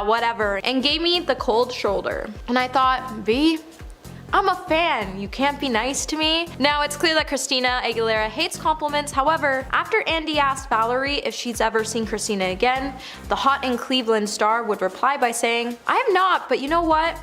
whatever,' and gave me the cold shoulder. And I thought, V, I'm a fan, you can't be nice to me." Now, it's clear that Christina Aguilera hates compliments. However, after Andy asked Valerie if she's ever seen Christina again, the hot in Cleveland star would reply by saying, "I have not, but you know what?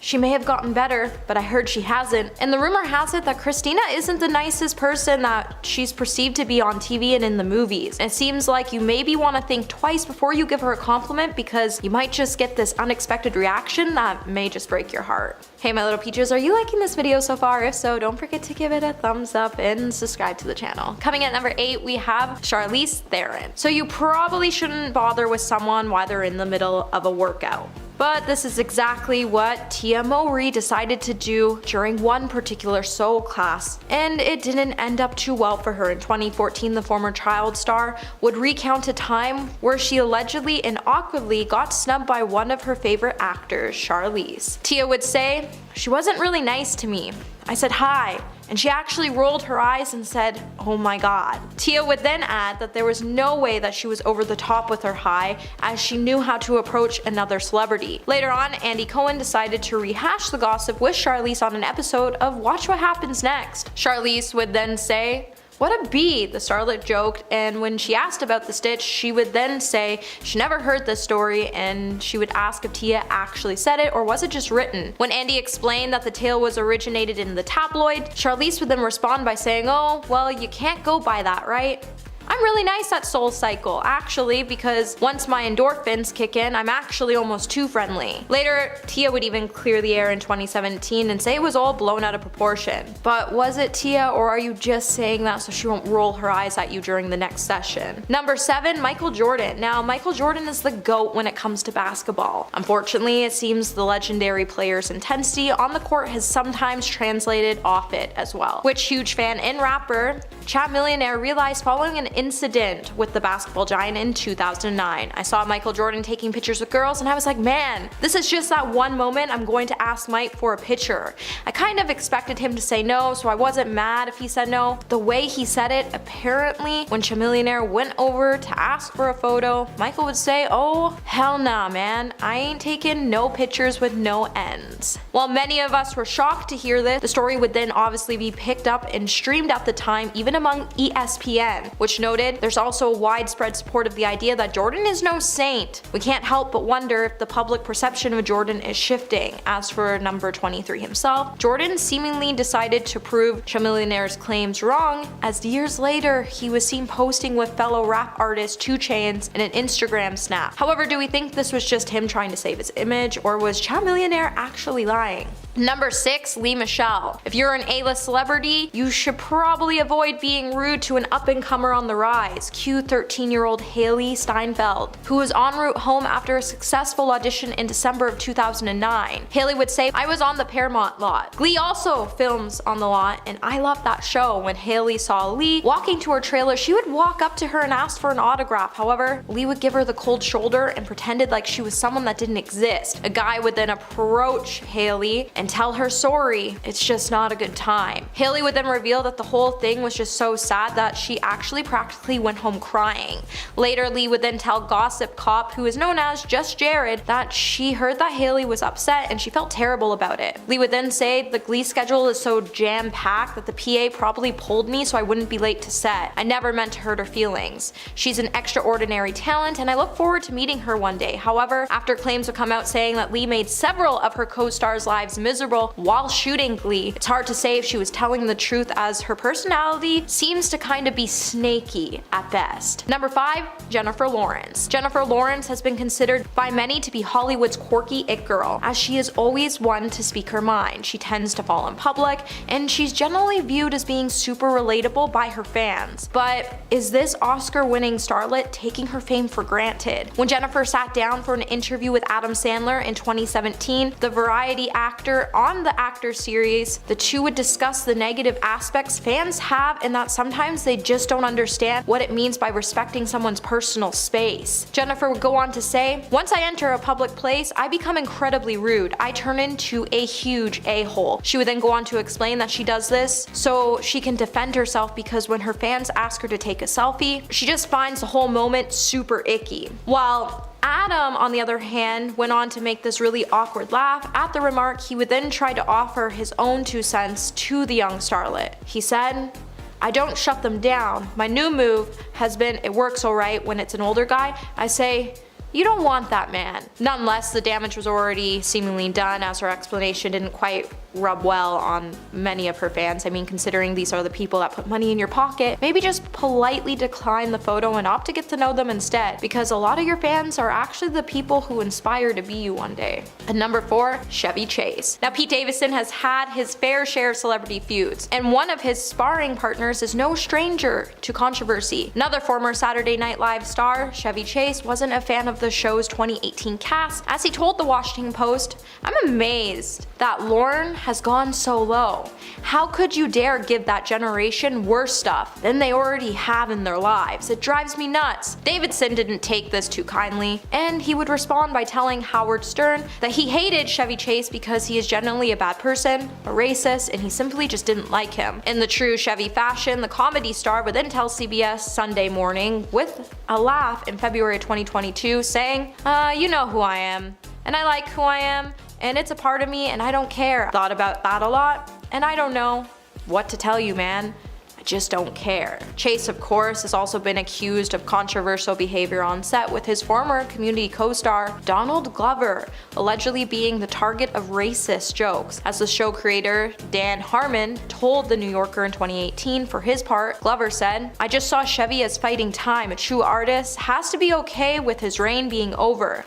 She may have gotten better, but I heard she hasn't." And the rumor has it that Christina isn't the nicest person that she's perceived to be on TV and in the movies. It seems like you maybe want to think twice before you give her a compliment because you might just get this unexpected reaction that may just break your heart. Hey my little peaches, are you liking this video so far? If so, don't forget to give it a thumbs up and subscribe to the channel. Coming at number 8, we have Charlize Theron. So you probably shouldn't bother with someone while they're in the middle of a workout. But this is exactly what Tia Mowry decided to do during one particular soul class, and it didn't end up too well for her. In 2014, the former child star would recount a time where she allegedly and awkwardly got snubbed by one of her favorite actors, Charlize. Tia would say, "She wasn't really nice to me. I said hi, and she actually rolled her eyes and said, 'Oh my god.'" Tia would then add that there was no way that she was over the top with her hi, as she knew how to approach another celebrity. Later on, Andy Cohen decided to rehash the gossip with Charlize on an episode of Watch What Happens Next. Charlize would then say, "What a B," the starlet joked, and when she asked about the stitch, she would then say she never heard this story, and she would ask if Tia actually said it or was it just written. When Andy explained that the tale was originated in the tabloid, Charlize would then respond by saying, "Oh, well, you can't go by that, right? I'm really nice at SoulCycle, actually, because once my endorphins kick in, I'm actually almost too friendly. Later, Tia would even clear the air in 2017 and say it was all blown out of proportion. But was it Tia, or are you just saying that so she won't roll her eyes at you during the next session? Number 7, Michael Jordan. Now, Michael Jordan is the GOAT when it comes to basketball. Unfortunately, it seems the legendary player's intensity on the court has sometimes translated off it as well, which huge fan and rapper Chat Millionaire realized following an incident with the basketball giant in 2009. I saw Michael Jordan taking pictures with girls and I was like, man, this is just that one moment I'm going to ask Mike for a picture. I kind of expected him to say no, so I wasn't mad if he said no. The way he said it, apparently when Chat Millionaire went over to ask for a photo, Michael would say, oh, hell nah, man, I ain't taking no pictures with no ends. While many of us were shocked to hear this, the story would then obviously be picked up and streamed at the time, even among ESPN, which noted there's also widespread support of the idea that Jordan is no saint. We can't help but wonder if the public perception of Jordan is shifting. As for number 23 himself, Jordan seemingly decided to prove Chat Millionaire's claims wrong, as years later he was seen posting with fellow rap artist 2 Chainz in an Instagram snap. However, do we think this was just him trying to save his image, or was Chat Millionaire actually lying? Number 6, Lea Michele. If you're an A-list celebrity, you should probably avoid being rude to an up-and-comer on the rise. Cue 13-year-old Hailee Steinfeld, who was en route home after a successful audition in December of 2009. Hailee would say, I was on the Paramount lot. Glee also films on the lot, and I loved that show. When Hailee saw Lea walking to her trailer, she would walk up to her and ask for an autograph. However, Lea would give her the cold shoulder and pretended like she was someone that didn't exist. A guy would then approach Hailee and tell her sorry, it's just not a good time. Hailee would then reveal that the whole thing was just so sad that she actually practically went home crying. Later, Lea would then tell Gossip Cop, who is known as Just Jared, that she heard that Hailee was upset and she felt terrible about it. Lea would then say, the Glee schedule is so jam-packed that the PA probably pulled me so I wouldn't be late to set. I never meant to hurt her feelings. She's an extraordinary talent and I look forward to meeting her one day. However, after claims would come out saying that Lea made several of her co-stars' lives miserable while shooting Glee, it's hard to say if she was telling the truth, as her personality seems to kind of be snaky at best. Number 5, Jennifer Lawrence. Jennifer Lawrence has been considered by many to be Hollywood's quirky it girl, as she is always one to speak her mind. She tends to fall in public, and she's generally viewed as being super relatable by her fans. But is this Oscar-winning starlet taking her fame for granted? When Jennifer sat down for an interview with Adam Sandler in 2017, the variety actor on the Actor series, the two would discuss the negative aspects fans have and that sometimes they just don't understand what it means by respecting someone's personal space. Jennifer would go on to say, once I enter a public place, I become incredibly rude. I turn into a huge a-hole. She would then go on to explain that she does this so she can defend herself, because when her fans ask her to take a selfie, she just finds the whole moment super icky. While Adam, on the other hand, went on to make this really awkward laugh at the remark, he would then try to offer his own 2 cents to the young starlet. He said, I don't shut them down. My new move has been, it works alright when it's an older guy. I say, you don't want that man. Nonetheless, the damage was already seemingly done, as her explanation didn't quite rub well on many of her fans. I mean, considering these are the people that put money in your pocket, maybe just politely decline the photo and opt to get to know them instead, because a lot of your fans are actually the people who inspire to be you one day. And number 4, Chevy Chase. Now, Pete Davidson has had his fair share of celebrity feuds, and one of his sparring partners is no stranger to controversy. Another former Saturday Night Live star, Chevy Chase, wasn't a fan of the show's 2018 cast, as he told the Washington Post, I'm amazed that Lauren has gone so low. How could you dare give that generation worse stuff than they already have in their lives? It drives me nuts. Davidson didn't take this too kindly, and he would respond by telling Howard Stern that he hated Chevy Chase because he is generally a bad person, a racist, and he simply just didn't like him. In the true Chevy fashion, the comedy star would then tell CBS Sunday Morning with a laugh in February 2022 saying, you know who I am, and I like who I am, and it's a part of me and I don't care. Thought about that a lot, and I don't know what to tell you, man. I just don't care. Chase, of course, has also been accused of controversial behavior on set with his former Community co-star Donald Glover, allegedly being the target of racist jokes. As the show creator Dan Harmon told The New Yorker in 2018, for his part, Glover said, "I just saw Chevy as fighting time. A true artist has to be okay with his reign being over.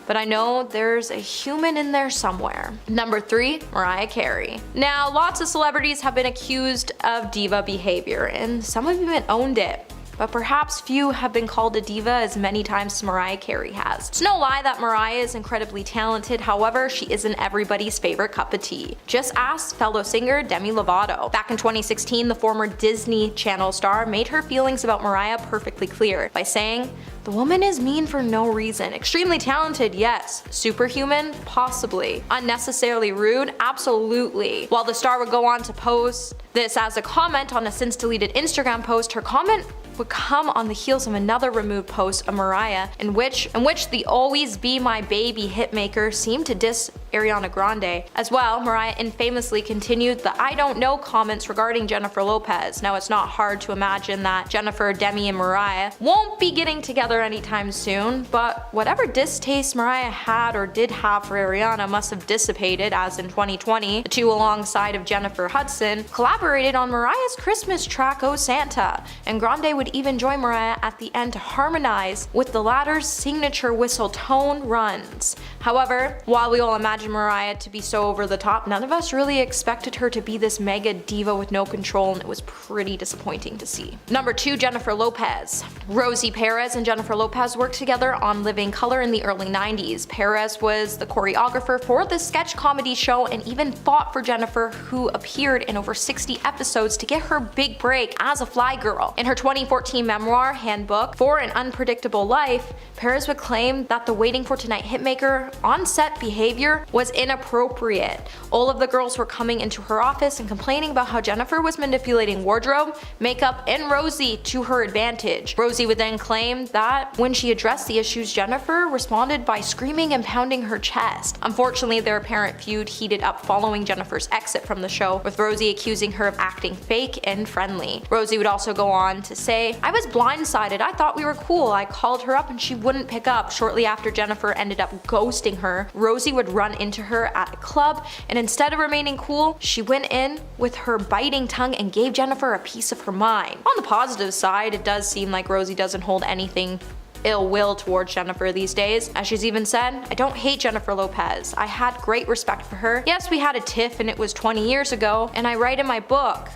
But I know there's a human in there somewhere." Number 3, Mariah Carey. Now, lots of celebrities have been accused of diva behavior, and some have even owned it. But perhaps few have been called a diva as many times as Mariah Carey has. It's no lie that Mariah is incredibly talented, however, she isn't everybody's favorite cup of tea. Just ask fellow singer Demi Lovato. Back in 2016, the former Disney Channel star made her feelings about Mariah perfectly clear by saying, "The woman is mean for no reason. Extremely talented, yes. Superhuman? Possibly. Unnecessarily rude? Absolutely." While the star would go on to post this as a comment on a since deleted Instagram post, her comment would come on the heels of another removed post of Mariah in which the "always be my baby" hitmaker seemed to diss Ariana Grande. As well, Mariah infamously continued the "I don't know" comments regarding Jennifer Lopez. Now, it's not hard to imagine that Jennifer, Demi, and Mariah won't be getting together anytime soon, but whatever distaste Mariah had or did have for Ariana must have dissipated, as in 2020, the two alongside of Jennifer Hudson collaborated on Mariah's Christmas track "Oh Santa," and Grande would even join Mariah at the end to harmonize with the latter's signature whistle tone runs. However, while we all imagine Mariah to be so over the top, none of us really expected her to be this mega diva with no control, and it was pretty disappointing to see. Number 2, Jennifer Lopez. Rosie Perez and Jennifer Lopez worked together on Living Color in the early 90s. Perez was the choreographer for the sketch comedy show and even fought for Jennifer, who appeared in over 60 episodes to get her big break as a fly girl. In her 2014 memoir, Handbook for an Unpredictable Life, Perez would claim that the Waiting for Tonight hitmaker on-set behavior was inappropriate. All of the girls were coming into her office and complaining about how Jennifer was manipulating wardrobe, makeup, and Rosie to her advantage. Rosie would then claim that when she addressed the issues, Jennifer responded by screaming and pounding her chest. Unfortunately, their apparent feud heated up following Jennifer's exit from the show, with Rosie accusing her of acting fake and friendly. Rosie would also go on to say, "I was blindsided. I thought we were cool. I called her up and she wouldn't pick up." Shortly after Jennifer ended up ghosting her, Rosie would run into her at a club, and instead of remaining cool, she went in with her biting tongue and gave Jennifer a piece of her mind. On the positive side, it does seem like Rosie doesn't hold anything ill will towards Jennifer these days. As she's even said, "I don't hate Jennifer Lopez. I had great respect for her. Yes, we had a tiff and it was 20 years ago, and I write in my book,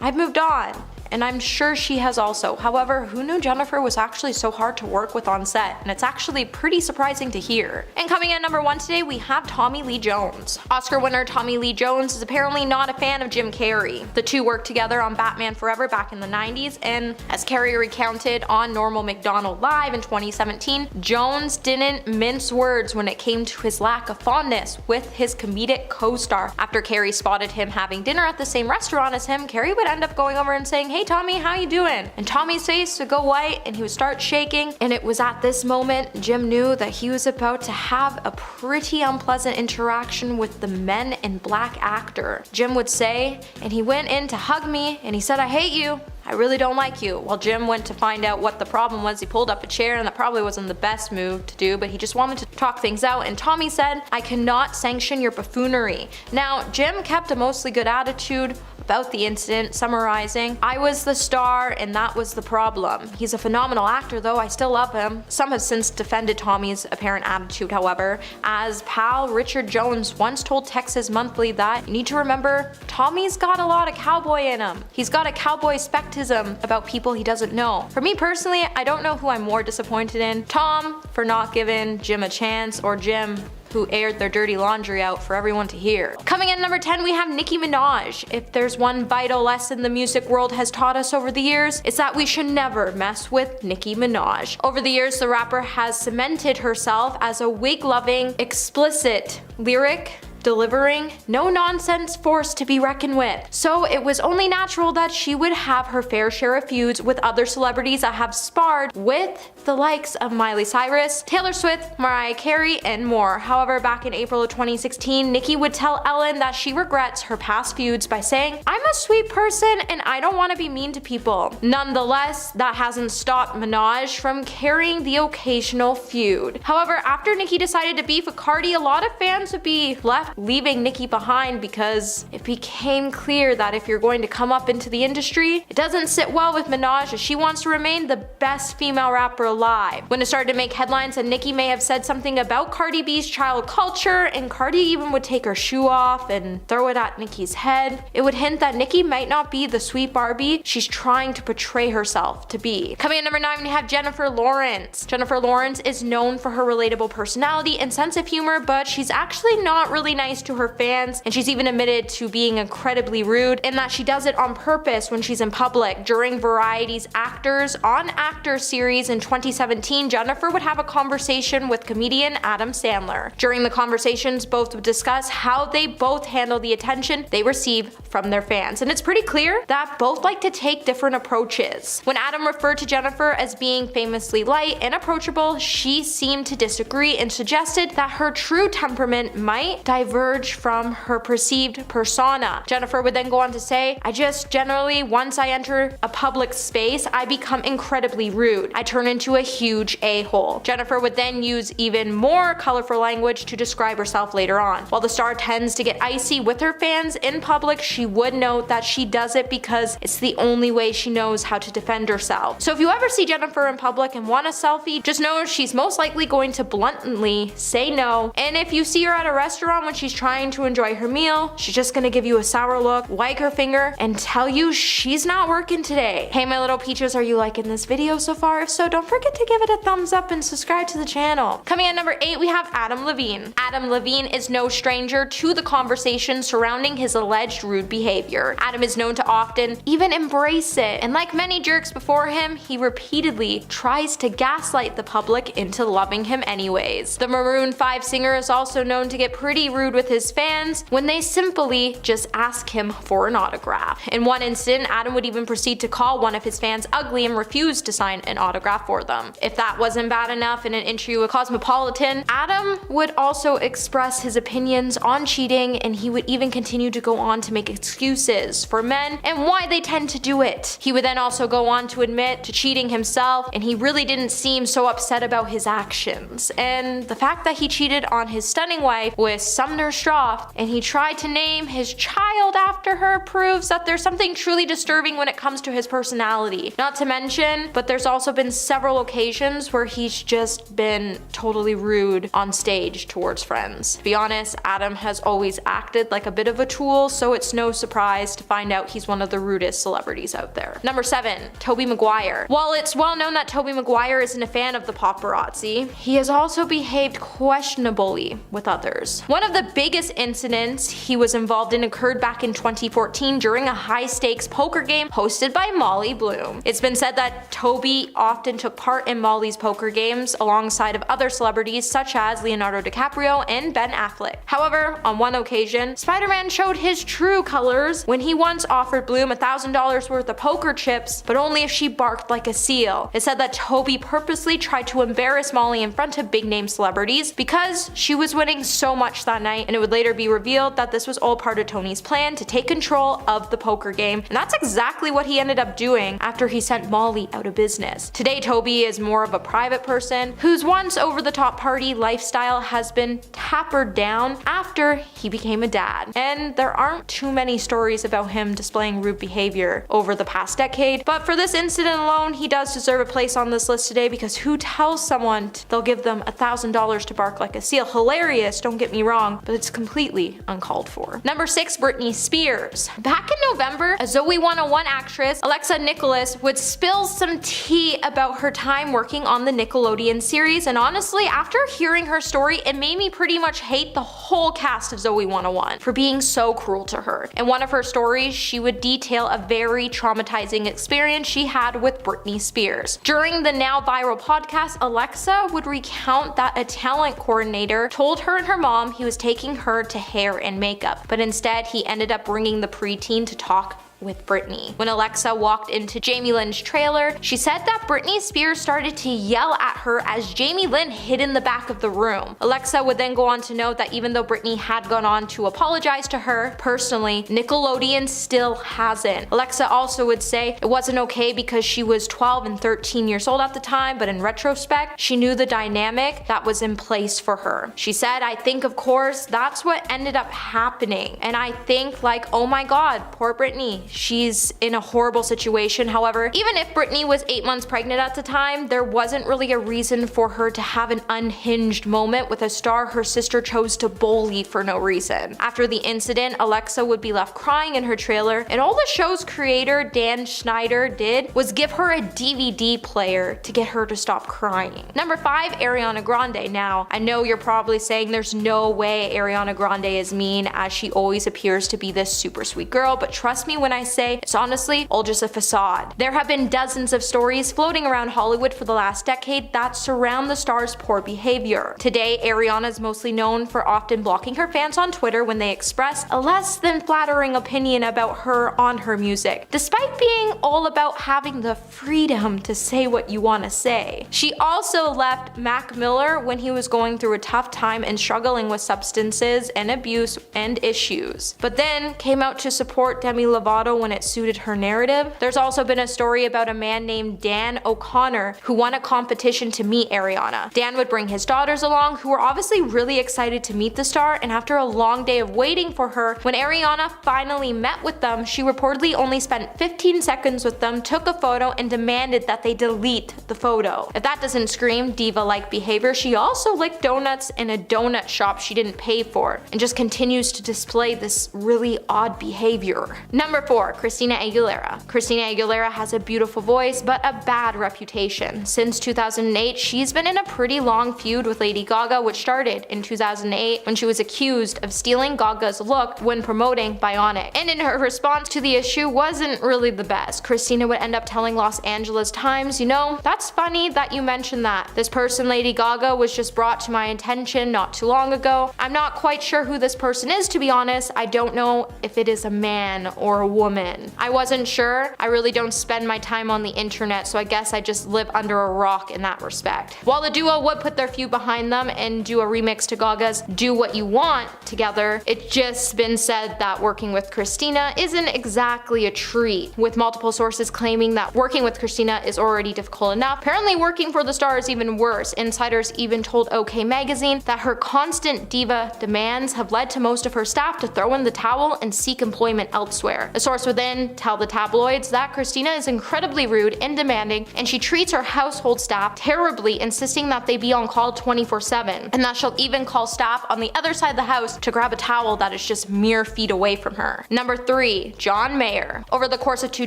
I've moved on. And I'm sure she has also. However, who knew Jennifer was actually so hard to work with on set? And it's actually pretty surprising to hear." And coming in number 1 today, we have Tommy Lee Jones. Oscar winner Tommy Lee Jones is apparently not a fan of Jim Carrey. The two worked together on Batman Forever back in the 90s, and as Carrey recounted on Normal McDonald Live in 2017, Jones didn't mince words when it came to his lack of fondness with his comedic co-star. After Carrey spotted him having dinner at the same restaurant as him, Carrey would end up going over and saying, "Hey Tommy, how you doing?" And Tommy's face would go white and he would start shaking, and it was at this moment Jim knew that he was about to have a pretty unpleasant interaction with the Men in Black actor. Jim would say, "And he went in to hug me and he said, 'I hate you. I really don't like you.'" While Jim went to find out what the problem was, he pulled up a chair, and that probably wasn't the best move to do, but he just wanted to talk things out, and Tommy said, "I cannot sanction your buffoonery." Now, Jim kept a mostly good attitude about the incident, summarizing, "I was the star and that was the problem. He's a phenomenal actor though, I still love him." Some have since defended Tommy's apparent attitude, however, as pal Richard Jones once told Texas Monthly that, "You need to remember, Tommy's got a lot of cowboy in him. He's got a cowboy spectism about people he doesn't know." For me personally, I don't know who I'm more disappointed in, Tom for not giving Jim a chance, or Jim who aired their dirty laundry out for everyone to hear. Coming in number 10, we have Nicki Minaj. If there's one vital lesson the music world has taught us over the years, it's that we should never mess with Nicki Minaj. Over the years, the rapper has cemented herself as a wig-loving, explicit lyric delivering, no-nonsense force to be reckoned with. So it was only natural that she would have her fair share of feuds with other celebrities that have sparred with the likes of Miley Cyrus, Taylor Swift, Mariah Carey, and more. However, back in April of 2016, Nicki would tell Ellen that she regrets her past feuds by saying, "I'm a sweet person and I don't want to be mean to people." Nonetheless, that hasn't stopped Minaj from carrying the occasional feud. However, after Nicki decided to beef with Cardi, a lot of fans would be left leaving Nicki behind because it became clear that if you're going to come up into the industry, it doesn't sit well with Minaj as she wants to remain the best female rapper alive. When it started to make headlines that Nicki may have said something about Cardi B's child culture, and Cardi even would take her shoe off and throw it at Nicki's head, it would hint that Nicki might not be the sweet Barbie she's trying to portray herself to be. Coming at number 9, we have Jennifer Lawrence. Jennifer Lawrence is known for her relatable personality and sense of humor, but she's actually not really nice to her fans, and she's even admitted to being incredibly rude, and that she does it on purpose when she's in public. During Variety's Actors on Actors series in 2017, Jennifer would have a conversation with comedian Adam Sandler. During the conversations, both would discuss how they both handle the attention they receive from their fans, and it's pretty clear that both like to take different approaches. When Adam referred to Jennifer as being famously light and approachable, she seemed to disagree and suggested that her true temperament might diverge from her perceived persona. Jennifer would then go on to say, "I just generally, once I enter a public space, I become incredibly rude. I turn into a huge a-hole." Jennifer would then use even more colorful language to describe herself later on. While the star tends to get icy with her fans in public, she would note that she does it because it's the only way she knows how to defend herself. So if you ever see Jennifer in public and want a selfie, just know she's most likely going to bluntly say no, and if you see her at a restaurant when she's trying to enjoy her meal, she's just gonna give you a sour look, wag her finger, and tell you she's not working today. Hey my little peaches, are you liking this video so far? If so, don't forget to give it a thumbs up and subscribe to the channel. Coming at number 8, we have Adam Levine. Adam Levine is no stranger to the conversation surrounding his alleged rude behavior. Adam is known to often even embrace it, and like many jerks before him, he repeatedly tries to gaslight the public into loving him anyways. The Maroon 5 singer is also known to get pretty rude with his fans when they simply just ask him for an autograph. In one incident, Adam would even proceed to call one of his fans ugly and refuse to sign an autograph for them. If that wasn't bad enough, in an interview with Cosmopolitan, Adam would also express his opinions on cheating, and he would even continue to go on to make excuses for men and why they tend to do it. He would then also go on to admit to cheating himself, and he really didn't seem so upset about his actions. And the fact that he cheated on his stunning wife with Sumner Stroff and he tried to name his child after her proves that there's something truly disturbing when it comes to his personality. Not to mention, but there's also been several occasions where he's just been totally rude on stage towards friends. To be honest, Adam has always acted like a bit of a tool, so it's no surprise to find out he's one of the rudest celebrities out there. Number 7, Tobey Maguire. While it's well known that Tobey Maguire isn't a fan of the paparazzi, he has also behaved questionably with others. One of the biggest incidents he was involved in occurred back in 2014 during a high-stakes poker game hosted by Molly Bloom. It's been said that Tobey often took part in Molly's poker games alongside of other celebrities such as Leonardo DiCaprio and Ben Affleck. However, on one occasion, Spider-Man showed his true colors when he once offered Bloom $1,000 worth of poker chips, but only if she barked like a seal. It's said that Tobey purposely tried to embarrass Molly in front of big-name celebrities because she was winning so much that night, and it would later be revealed that this was all part of Tony's plan to take control of the poker game, and that's exactly what he ended up doing after he sent Molly out of business. Today, Tobey is more of a private person whose once over-the-top party lifestyle has been tapered down after he became a dad, and there aren't too many stories about him displaying rude behavior over the past decade, but for this incident alone, he does deserve a place on this list today because who tells someone they'll give them $1,000 to bark like a seal? Hilarious, don't get me wrong, but it's completely uncalled for. Number 6, Britney Spears. Back in November, a Zoe 101 actress, Alexa Nicholas, would spill some tea about her time working on the Nickelodeon series, and honestly, after hearing her story, it made me pretty much hate the whole cast of Zoe 101 for being so cruel to her. In one of her stories, she would detail a very traumatizing experience she had with Britney Spears. During the now viral podcast, Alexa would recount that a talent coordinator told her and her mom he was taking her to hair and makeup, but instead he ended up bringing the preteen to talk with Britney. When Alexa walked into Jamie Lynn's trailer, she said that Britney Spears started to yell at her as Jamie Lynn hid in the back of the room. Alexa would then go on to note that even though Britney had gone on to apologize to her personally, Nickelodeon still hasn't. Alexa also would say it wasn't okay because she was 12 and 13 years old at the time, but in retrospect, she knew the dynamic that was in place for her. She said, I think of course that's what ended up happening. And I think like, oh my god, poor Britney. She's in a horrible situation. However, even if Britney was 8 months pregnant at the time, there wasn't really a reason for her to have an unhinged moment with a star her sister chose to bully for no reason. After the incident, Alexa would be left crying in her trailer, and all the show's creator, Dan Schneider, did was give her a DVD player to get her to stop crying. Number 5, Ariana Grande. Now, I know you're probably saying there's no way Ariana Grande is mean, as she always appears to be this super sweet girl, but trust me when I say it's honestly all just a facade. There have been dozens of stories floating around Hollywood for the last decade that surround the star's poor behavior. Today, Ariana is mostly known for often blocking her fans on Twitter when they express a less than flattering opinion about her on her music, despite being all about having the freedom to say what you want to say. She also left Mac Miller when he was going through a tough time and struggling with substances and abuse and issues, but then came out to support Demi Lovato when it suited her narrative. There's also been a story about a man named Dan O'Connor who won a competition to meet Ariana. Dan would bring his daughters along, who were obviously really excited to meet the star, and after a long day of waiting for her, when Ariana finally met with them, she reportedly only spent 15 seconds with them, took a photo, and demanded that they delete the photo. If that doesn't scream diva-like behavior, she also licked donuts in a donut shop she didn't pay for, and just continues to display this really odd behavior. Number 4, Christina Aguilera. Christina Aguilera has a beautiful voice, but a bad reputation. Since 2008, she's been in a pretty long feud with Lady Gaga, which started in 2008 when she was accused of stealing Gaga's look when promoting Bionic. And in her response to the issue wasn't really the best. Christina would end up telling Los Angeles Times, you know, that's funny that you mentioned that. This person, Lady Gaga, was just brought to my attention not too long ago. I'm not quite sure who this person is, to be honest. I don't know if it is a man or a woman. I wasn't sure. I really don't spend my time on the internet, so I guess I just live under a rock in that respect. While the duo would put their feud behind them and do a remix to Gaga's Do What You Want together, it's just been said that working with Christina isn't exactly a treat, with multiple sources claiming that working with Christina is already difficult enough. Apparently working for the star is even worse. Insiders even told OK Magazine that her constant diva demands have led to most of her staff to throw in the towel and seek employment elsewhere. A source would then tell the tabloids that Christina is incredibly rude and demanding, and she treats her household staff terribly, insisting that they be on call 24/7, and that she'll even call staff on the other side of the house to grab a towel that is just mere feet away from her. Number 3, John Mayer. Over the course of 2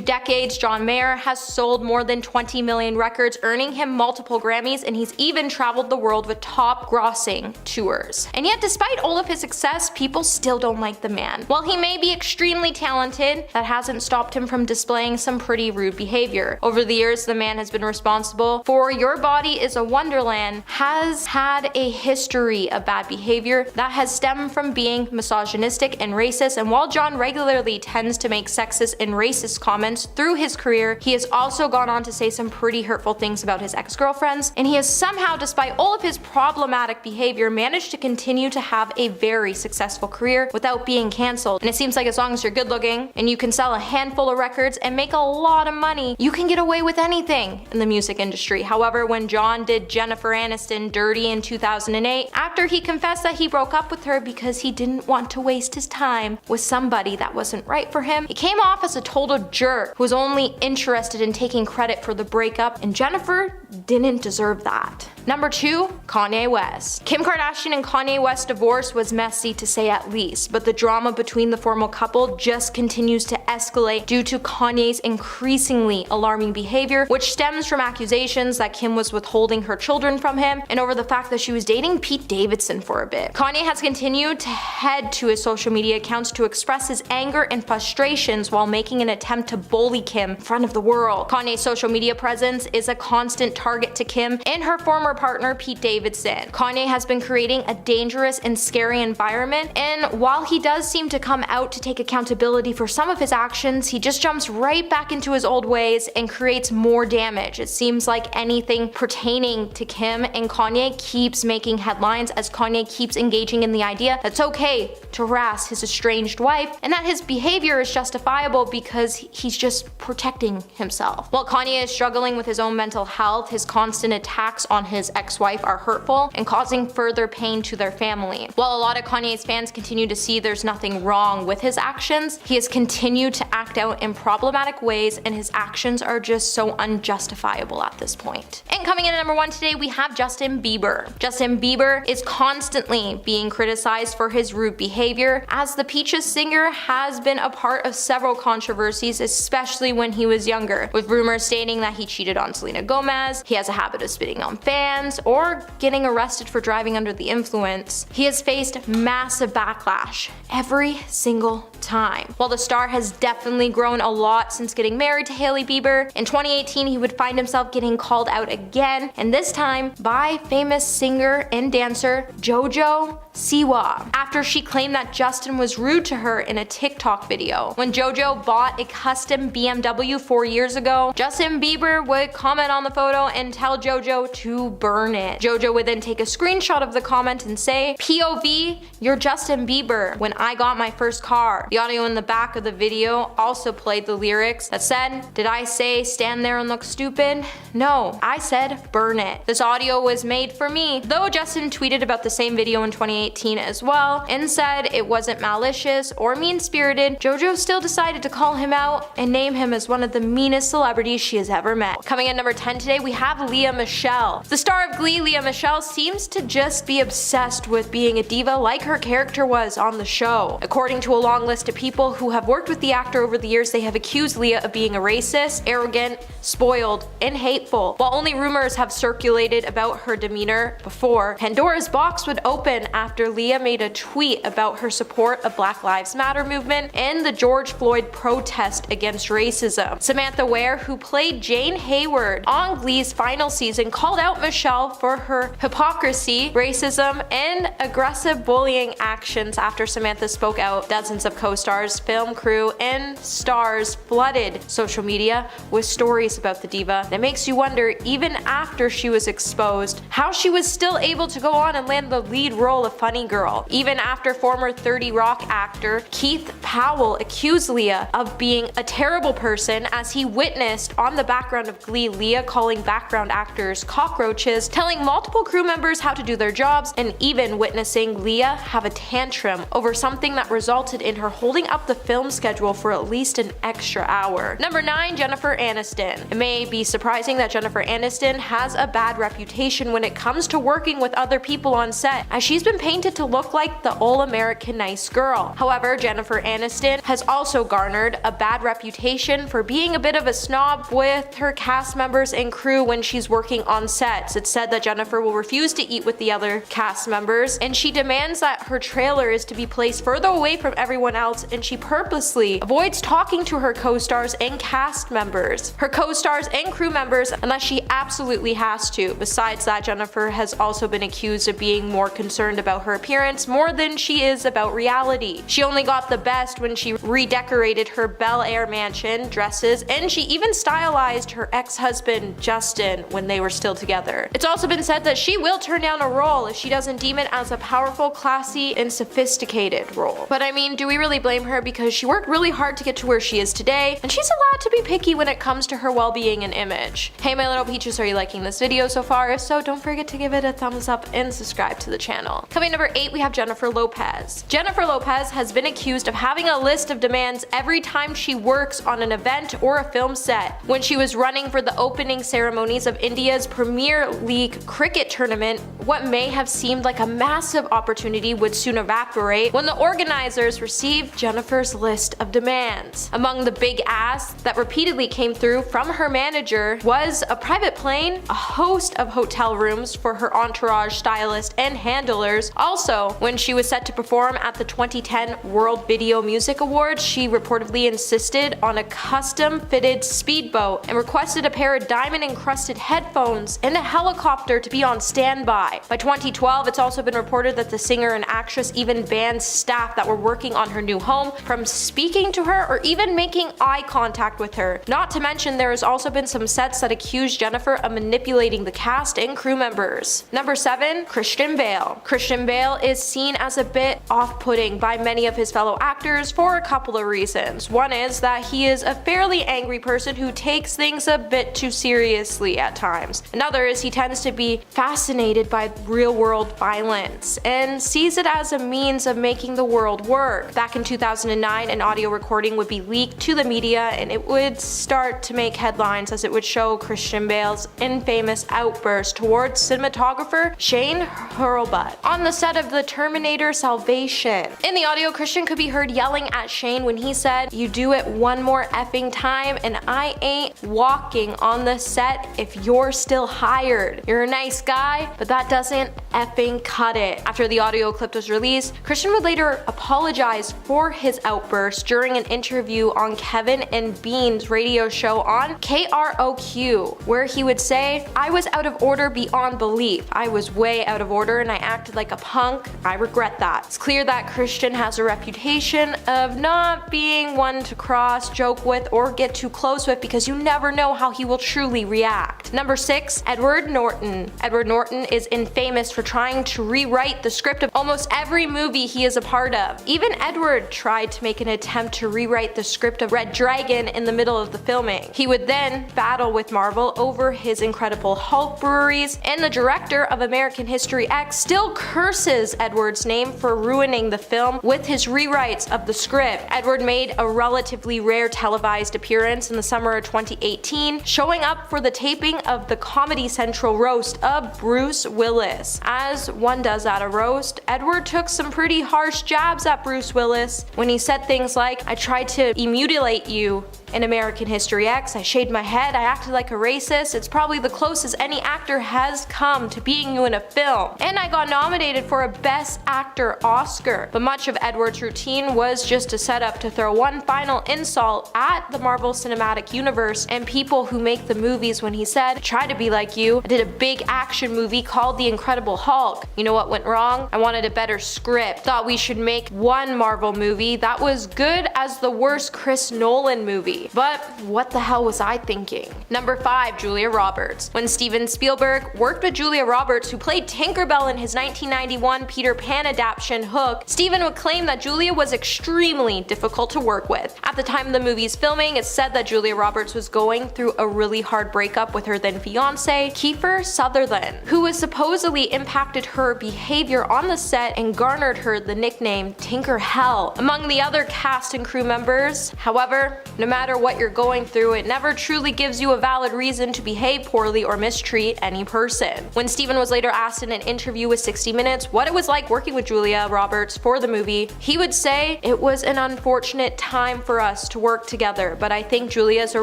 decades, John Mayer has sold more than 20 million records, earning him multiple Grammys, and he's even traveled the world with top grossing tours. And yet, despite all of his success, people still don't like the man. While he may be extremely talented, that hasn't stopped him from displaying some pretty rude behavior. Over the years, the man has been responsible for Your Body is a Wonderland, has had a history of bad behavior that has stemmed from being misogynistic and racist, and while John regularly tends to make sexist and racist comments through his career, he has also gone on to say some pretty hurtful things about his ex-girlfriends, and he has somehow, despite all of his problematic behavior, managed to continue to have a very successful career without being cancelled. And it seems like as long as you're good looking and you can sell a handful of records and make a lot of money, you can get away with anything in the music industry. However, when John did Jennifer Aniston dirty in 2008, after he confessed that he broke up with her because he didn't want to waste his time with somebody that wasn't right for him, he came off as a total jerk who was only interested in taking credit for the breakup, and Jennifer didn't deserve that. Number 2, Kanye West. Kim Kardashian and Kanye West's divorce was messy to say at least, but the drama between the former couple just continues to escalate due to Kanye's increasingly alarming behavior, which stems from accusations that Kim was withholding her children from him and over the fact that she was dating Pete Davidson for a bit. Kanye has continued to head to his social media accounts to express his anger and frustrations while making an attempt to bully Kim in front of the world. Kanye's social media presence is a constant target to Kim and her former partner Pete Davidson. Kanye has been creating a dangerous and scary environment, and while he does seem to come out to take accountability for some of his actions, he just jumps right back into his old ways and creates more damage. It seems like anything pertaining to Kim and Kanye keeps making headlines as Kanye keeps engaging in the idea that it's okay to harass his estranged wife and that his behavior is justifiable because he's just protecting himself. While Kanye is struggling with his own mental health, his constant attacks on his ex-wife are hurtful and causing further pain to their family. While a lot of Kanye's fans continue to see there's nothing wrong with his actions, he has continued to act out in problematic ways, and his actions are just so unjustifiable at this point. And coming in at number 1 today, we have Justin Bieber. Justin Bieber is constantly being criticized for his rude behavior, as the Peaches singer has been a part of several controversies, especially when he was younger, with rumors stating that he cheated on Selena Gomez, he has a habit of spitting on fans, or getting arrested for driving under the influence. He has faced massive backlash every single time. While the star has definitely grown a lot since getting married to Hailey Bieber, in 2018 he would find himself getting called out again, and this time by famous singer and dancer JoJo Siwa, after she claimed that Justin was rude to her in a TikTok video. When JoJo bought a custom BMW 4 years ago, Justin Bieber would comment on the photo and tell JoJo to burn it. JoJo would then take a screenshot of the comment and say, "POV, you're Justin Bieber when I got my first car." The audio in the back of the video also played the lyrics that said, "Did I say stand there and look stupid? No, I said burn it. This audio was made for me." Though Justin tweeted about the same video in 2018 as well and said it wasn't malicious or mean-spirited, JoJo still decided to call him out and name him as one of the meanest celebrities she has ever met. Coming in number 10 today, we have Lea Michele. The star of Glee, Lea Michele, seems to just be obsessed with being a diva like her character was on the show. According to a long list of people who have worked with the actor over the years, they have accused Lea of being a racist, arrogant, spoiled, and hateful. While only rumors have circulated about her demeanor before, Pandora's box would open after Lea made a tweet about her support of Black Lives Matter movement and the George Floyd protest against racism. Samantha Ware, who played Jane Hayward on Glee's final season, called out Michelle for her hypocrisy, racism, and aggressive bullying actions after Samantha spoke out. Dozens of co-stars, film crew, and stars flooded social media with stories about the diva that makes you wonder, even after she was exposed, how she was still able to go on and land the lead role of Funny Girl, even after former 30 Rock actor Keith Powell accused Lea of being a terrible person, as he witnessed on the background of Glee Lea calling background actors cockroaches, telling multiple crew members how to do their jobs, and even witnessing Lea have a tantrum over something that resulted in her holding up the film schedule for at least an extra hour. Number 9, Jennifer Aniston. It may be surprising that Jennifer Aniston has a bad reputation when it comes to working with other people on set, as she's been painted to look like the all-American nice girl. However, Jennifer Aniston has also garnered a bad reputation for being a bit of a snob with her cast members and crew when she's working on sets. It's said that Jennifer will refuse to eat with the other cast members, and she demands that her trailer is to be placed further away from everyone else, and she purposely avoids talking to her co-stars and cast members, her co-stars and crew members, unless she absolutely has to. Besides that, Jennifer has also been accused of being more concerned about her appearance more than she is about reality. She only got the best when she redecorated her Bel Air mansion, dresses, and she even stylized her ex-husband Justin when they were still together. It's also been said that she will turn down a role if she doesn't deem it as a powerful, classy, and sophisticated role. But I mean, do we really blame her, because she worked really hard to get to where she is today, and she's allowed to be picky when it comes to her well-being and image. Hey my little peaches, are you liking this video so far? If so, don't forget to give it a thumbs up and subscribe to the channel. Coming number 8, we have Jennifer Lopez. Jennifer Lopez has been accused of having a list of demands every time she works on an event or a film set. When she was running for the opening ceremonies of India's Premier League cricket tournament, what may have seemed like a massive opportunity would soon evaporate when the organizers received Jennifer's list of demands. Among the big asks that repeatedly came through from her manager was a private plane, a host of hotel rooms for her entourage, stylist, and handlers. Also, when she was set to perform at the 2010 World Video Music Awards, she reportedly insisted on a custom-fitted speedboat and requested a pair of diamond encrusted headphones and a helicopter to be on standby. By 2012, it's also been reported that the singer and actress even banned staff that were working on her new home from speaking to her or even making eye contact with her. Not to mention, there has also been some sets that accused Jennifer of manipulating the cast and crew members. Number 7. Christian Bale. Christian Bale is seen as a bit off-putting by many of his fellow actors for a couple of reasons. One is that he is a fairly angry person who takes things a bit too seriously at times. Another is he tends to be fascinated by real-world violence and sees it as a means of making the world work. Back in 2009, an audio recording would be leaked to the media and it would start to make headlines as it would show Christian Bale's infamous outburst towards cinematographer Shane Hurlbut on the set of the Terminator Salvation. In the audio, Christian could be heard yelling at Shane when he said, "You do it one more effing time and I ain't walking on the set if you're still hired. You're a nice guy, but that doesn't effing cut it." After the audio clip was released, Christian would later apologize for his outburst during an interview on Kevin and Bean's radio show on KROQ, where he would say, "I was out of order beyond belief. I was way out of order and I acted like a punk. I regret that." It's clear that Christian has a reputation of not being one to cross, joke with, or get too close with because you never know how he will truly react. Number 6. Edward Norton. Edward Norton is infamous for trying to rewrite the script of almost every movie he is a part of. Even Edward tried to make an attempt to rewrite the script of Red Dragon in the middle of the filming. He would then battle with Marvel over his Incredible Hulk breweries, and the director of American History X still curses Edward's name for ruining the film with his rewrites of the script. Edward made a relatively rare televised appearance in the summer of 2018, showing up for the taping of the Comedy Central roast of Bruce Willis. As one does at a roast, Edward took some pretty harsh jabs at Bruce Willis when he said things like, "I tried to mutilate you in American History X, I shaved my head, I acted like a racist, it's probably the closest any actor has come to being you in a film, and I got nominated for a Best Actor Oscar." But much of Edward's routine was just a setup to throw one final insult at the Marvel Cinematic Universe and people who make the movies when he said, "I tried to be like you, I did a big action movie called The Incredible Hulk. You know what went wrong? I wanted a better script. Thought we should make one Marvel movie that was good as the worst Chris Nolan movie. But what the hell was I thinking?" Number 5. Julia Roberts. When Steven Spielberg worked with Julia Roberts, who played Tinkerbell in his 1991 Peter Pan adaptation Hook, Steven would claim that Julia was extremely difficult to work with. At the time of the movie's filming, it's said that Julia Roberts was going through a really hard breakup with her then fiance, Kiefer Sutherland, who was supposedly impacted her behavior on the set and garnered her the nickname Tinker Hell among the other cast and crew members. However, no matter what you're going through, it never truly gives you a valid reason to behave poorly or mistreat any person. When Steven was later asked in an interview with 60 Minutes what it was like working with Julia Roberts for the movie, he would say, "It was an unfortunate time for us to work together, but I think Julia's a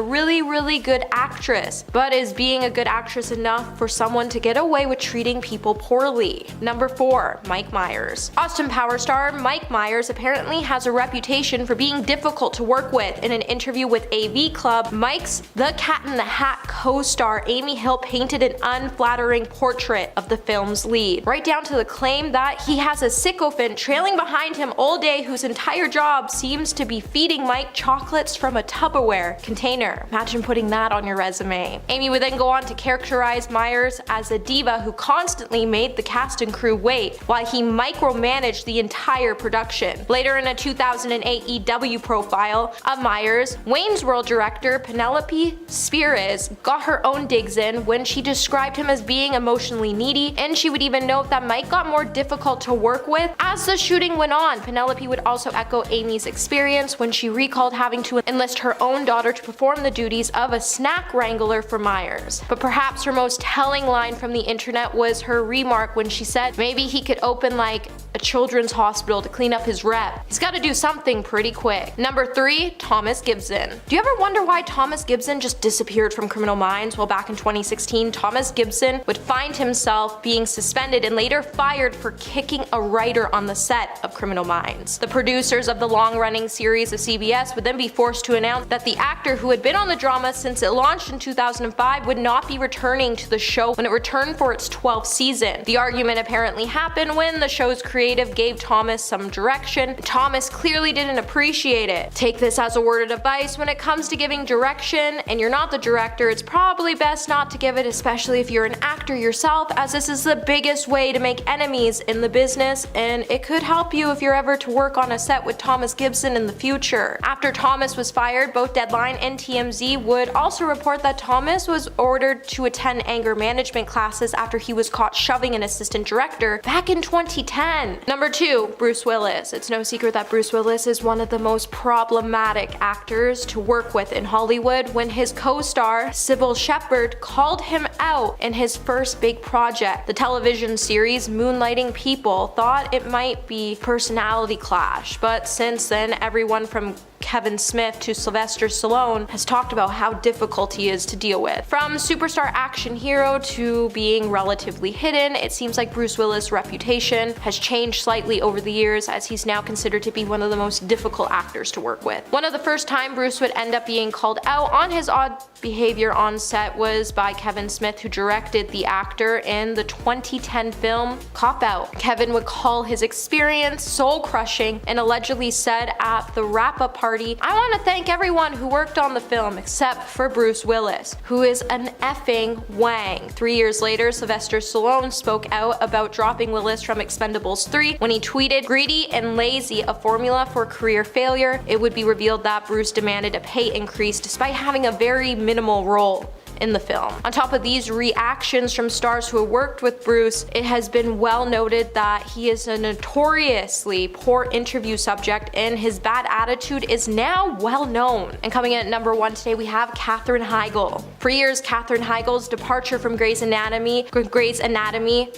really good actress. But is being a good actress enough for someone to get away with treating people poorly?" Number 4. Mike Myers. Austin Power star Mike Myers apparently has a reputation for being difficult to work with. In an interview with AV Club, Mike's The Cat in the Hat co-star Amy Hill painted an unflattering portrait of the film's lead, right down to the claim that he has a sycophant trailing behind him all day whose entire job seems to be feeding Mike chocolates from a Tupperware container. Imagine putting that on your resume. Amy would then go on to characterize Myers as a diva who constantly made the cast and crew wait while he micromanaged the entire production. Later in a 2008 EW profile of Myers, Wayne's World director Penelope Spheres got her own digs in when she described him as being emotionally needy, and she would even note that Mike got more difficult to work with as the shooting went on. Penelope would also echo Amy's experience when she recalled having to enlist her own daughter to perform the duties of a snack wrangler for Myers. But perhaps her most telling line from the internet was her remark when she said maybe he could open like a children's hospital to clean up his rep. He's gotta do something pretty quick. Number 3. Thomas Gibson. Do you ever wonder why Thomas Gibson just disappeared from Criminal Minds? Well, back in 2016, Thomas Gibson would find himself being suspended and later fired for kicking a writer on the set of Criminal Minds. The producers of the long-running series of CBS would then be forced to announce that the actor, who had been on the drama since it launched in 2005, 2005 would not be returning to the show when it returned for its 12th season. The argument apparently happened when the show's creative gave Thomas some direction. Thomas clearly didn't appreciate it. Take this as a word of advice: when it comes to giving direction and you're not the director, it's probably best not to give it, especially if you're an actor yourself, as this is the biggest way to make enemies in the business, and it could help you if you're ever to work on a set with Thomas Gibson in the future. After Thomas was fired, both Deadline and TMZ would also report that Thomas was ordered to attend anger management classes after he was caught shoving an assistant director back in 2010. Number 2, Bruce Willis. It's no secret that Bruce Willis is one of the most problematic actors to work with in Hollywood. When his co-star Sybil Shepherd called him out in his first big project, the television series Moonlighting People, thought it might be personality clash, but since then everyone from Kevin Smith to Sylvester Stallone has talked about how difficult he is to deal with. From superstar action hero to being relatively hidden, it seems like Bruce Willis' reputation has changed slightly over the years, as he's now considered to be one of the most difficult actors to work with. One of the first time Bruce would end up being called out on his odd behavior on set was by Kevin Smith, who directed the actor in the 2010 film Cop Out. Kevin would call his experience soul-crushing and allegedly said at the wrap-up party, "I want to thank everyone who worked on the film except for Bruce Willis, who is an effing wang." 3 years later, Sylvester Stallone spoke out about dropping Willis from Expendables 3 when he tweeted, "Greedy and lazy, a formula for career failure." It would be revealed that Bruce demanded a pay increase despite having a very minimal role in the film. On top of these reactions from stars who have worked with Bruce, it has been well noted that he is a notoriously poor interview subject, and his bad attitude is now well known. And coming in at number 1 today, we have Katherine Heigl. For years, Katherine Heigl's departure from Grey's Anatomy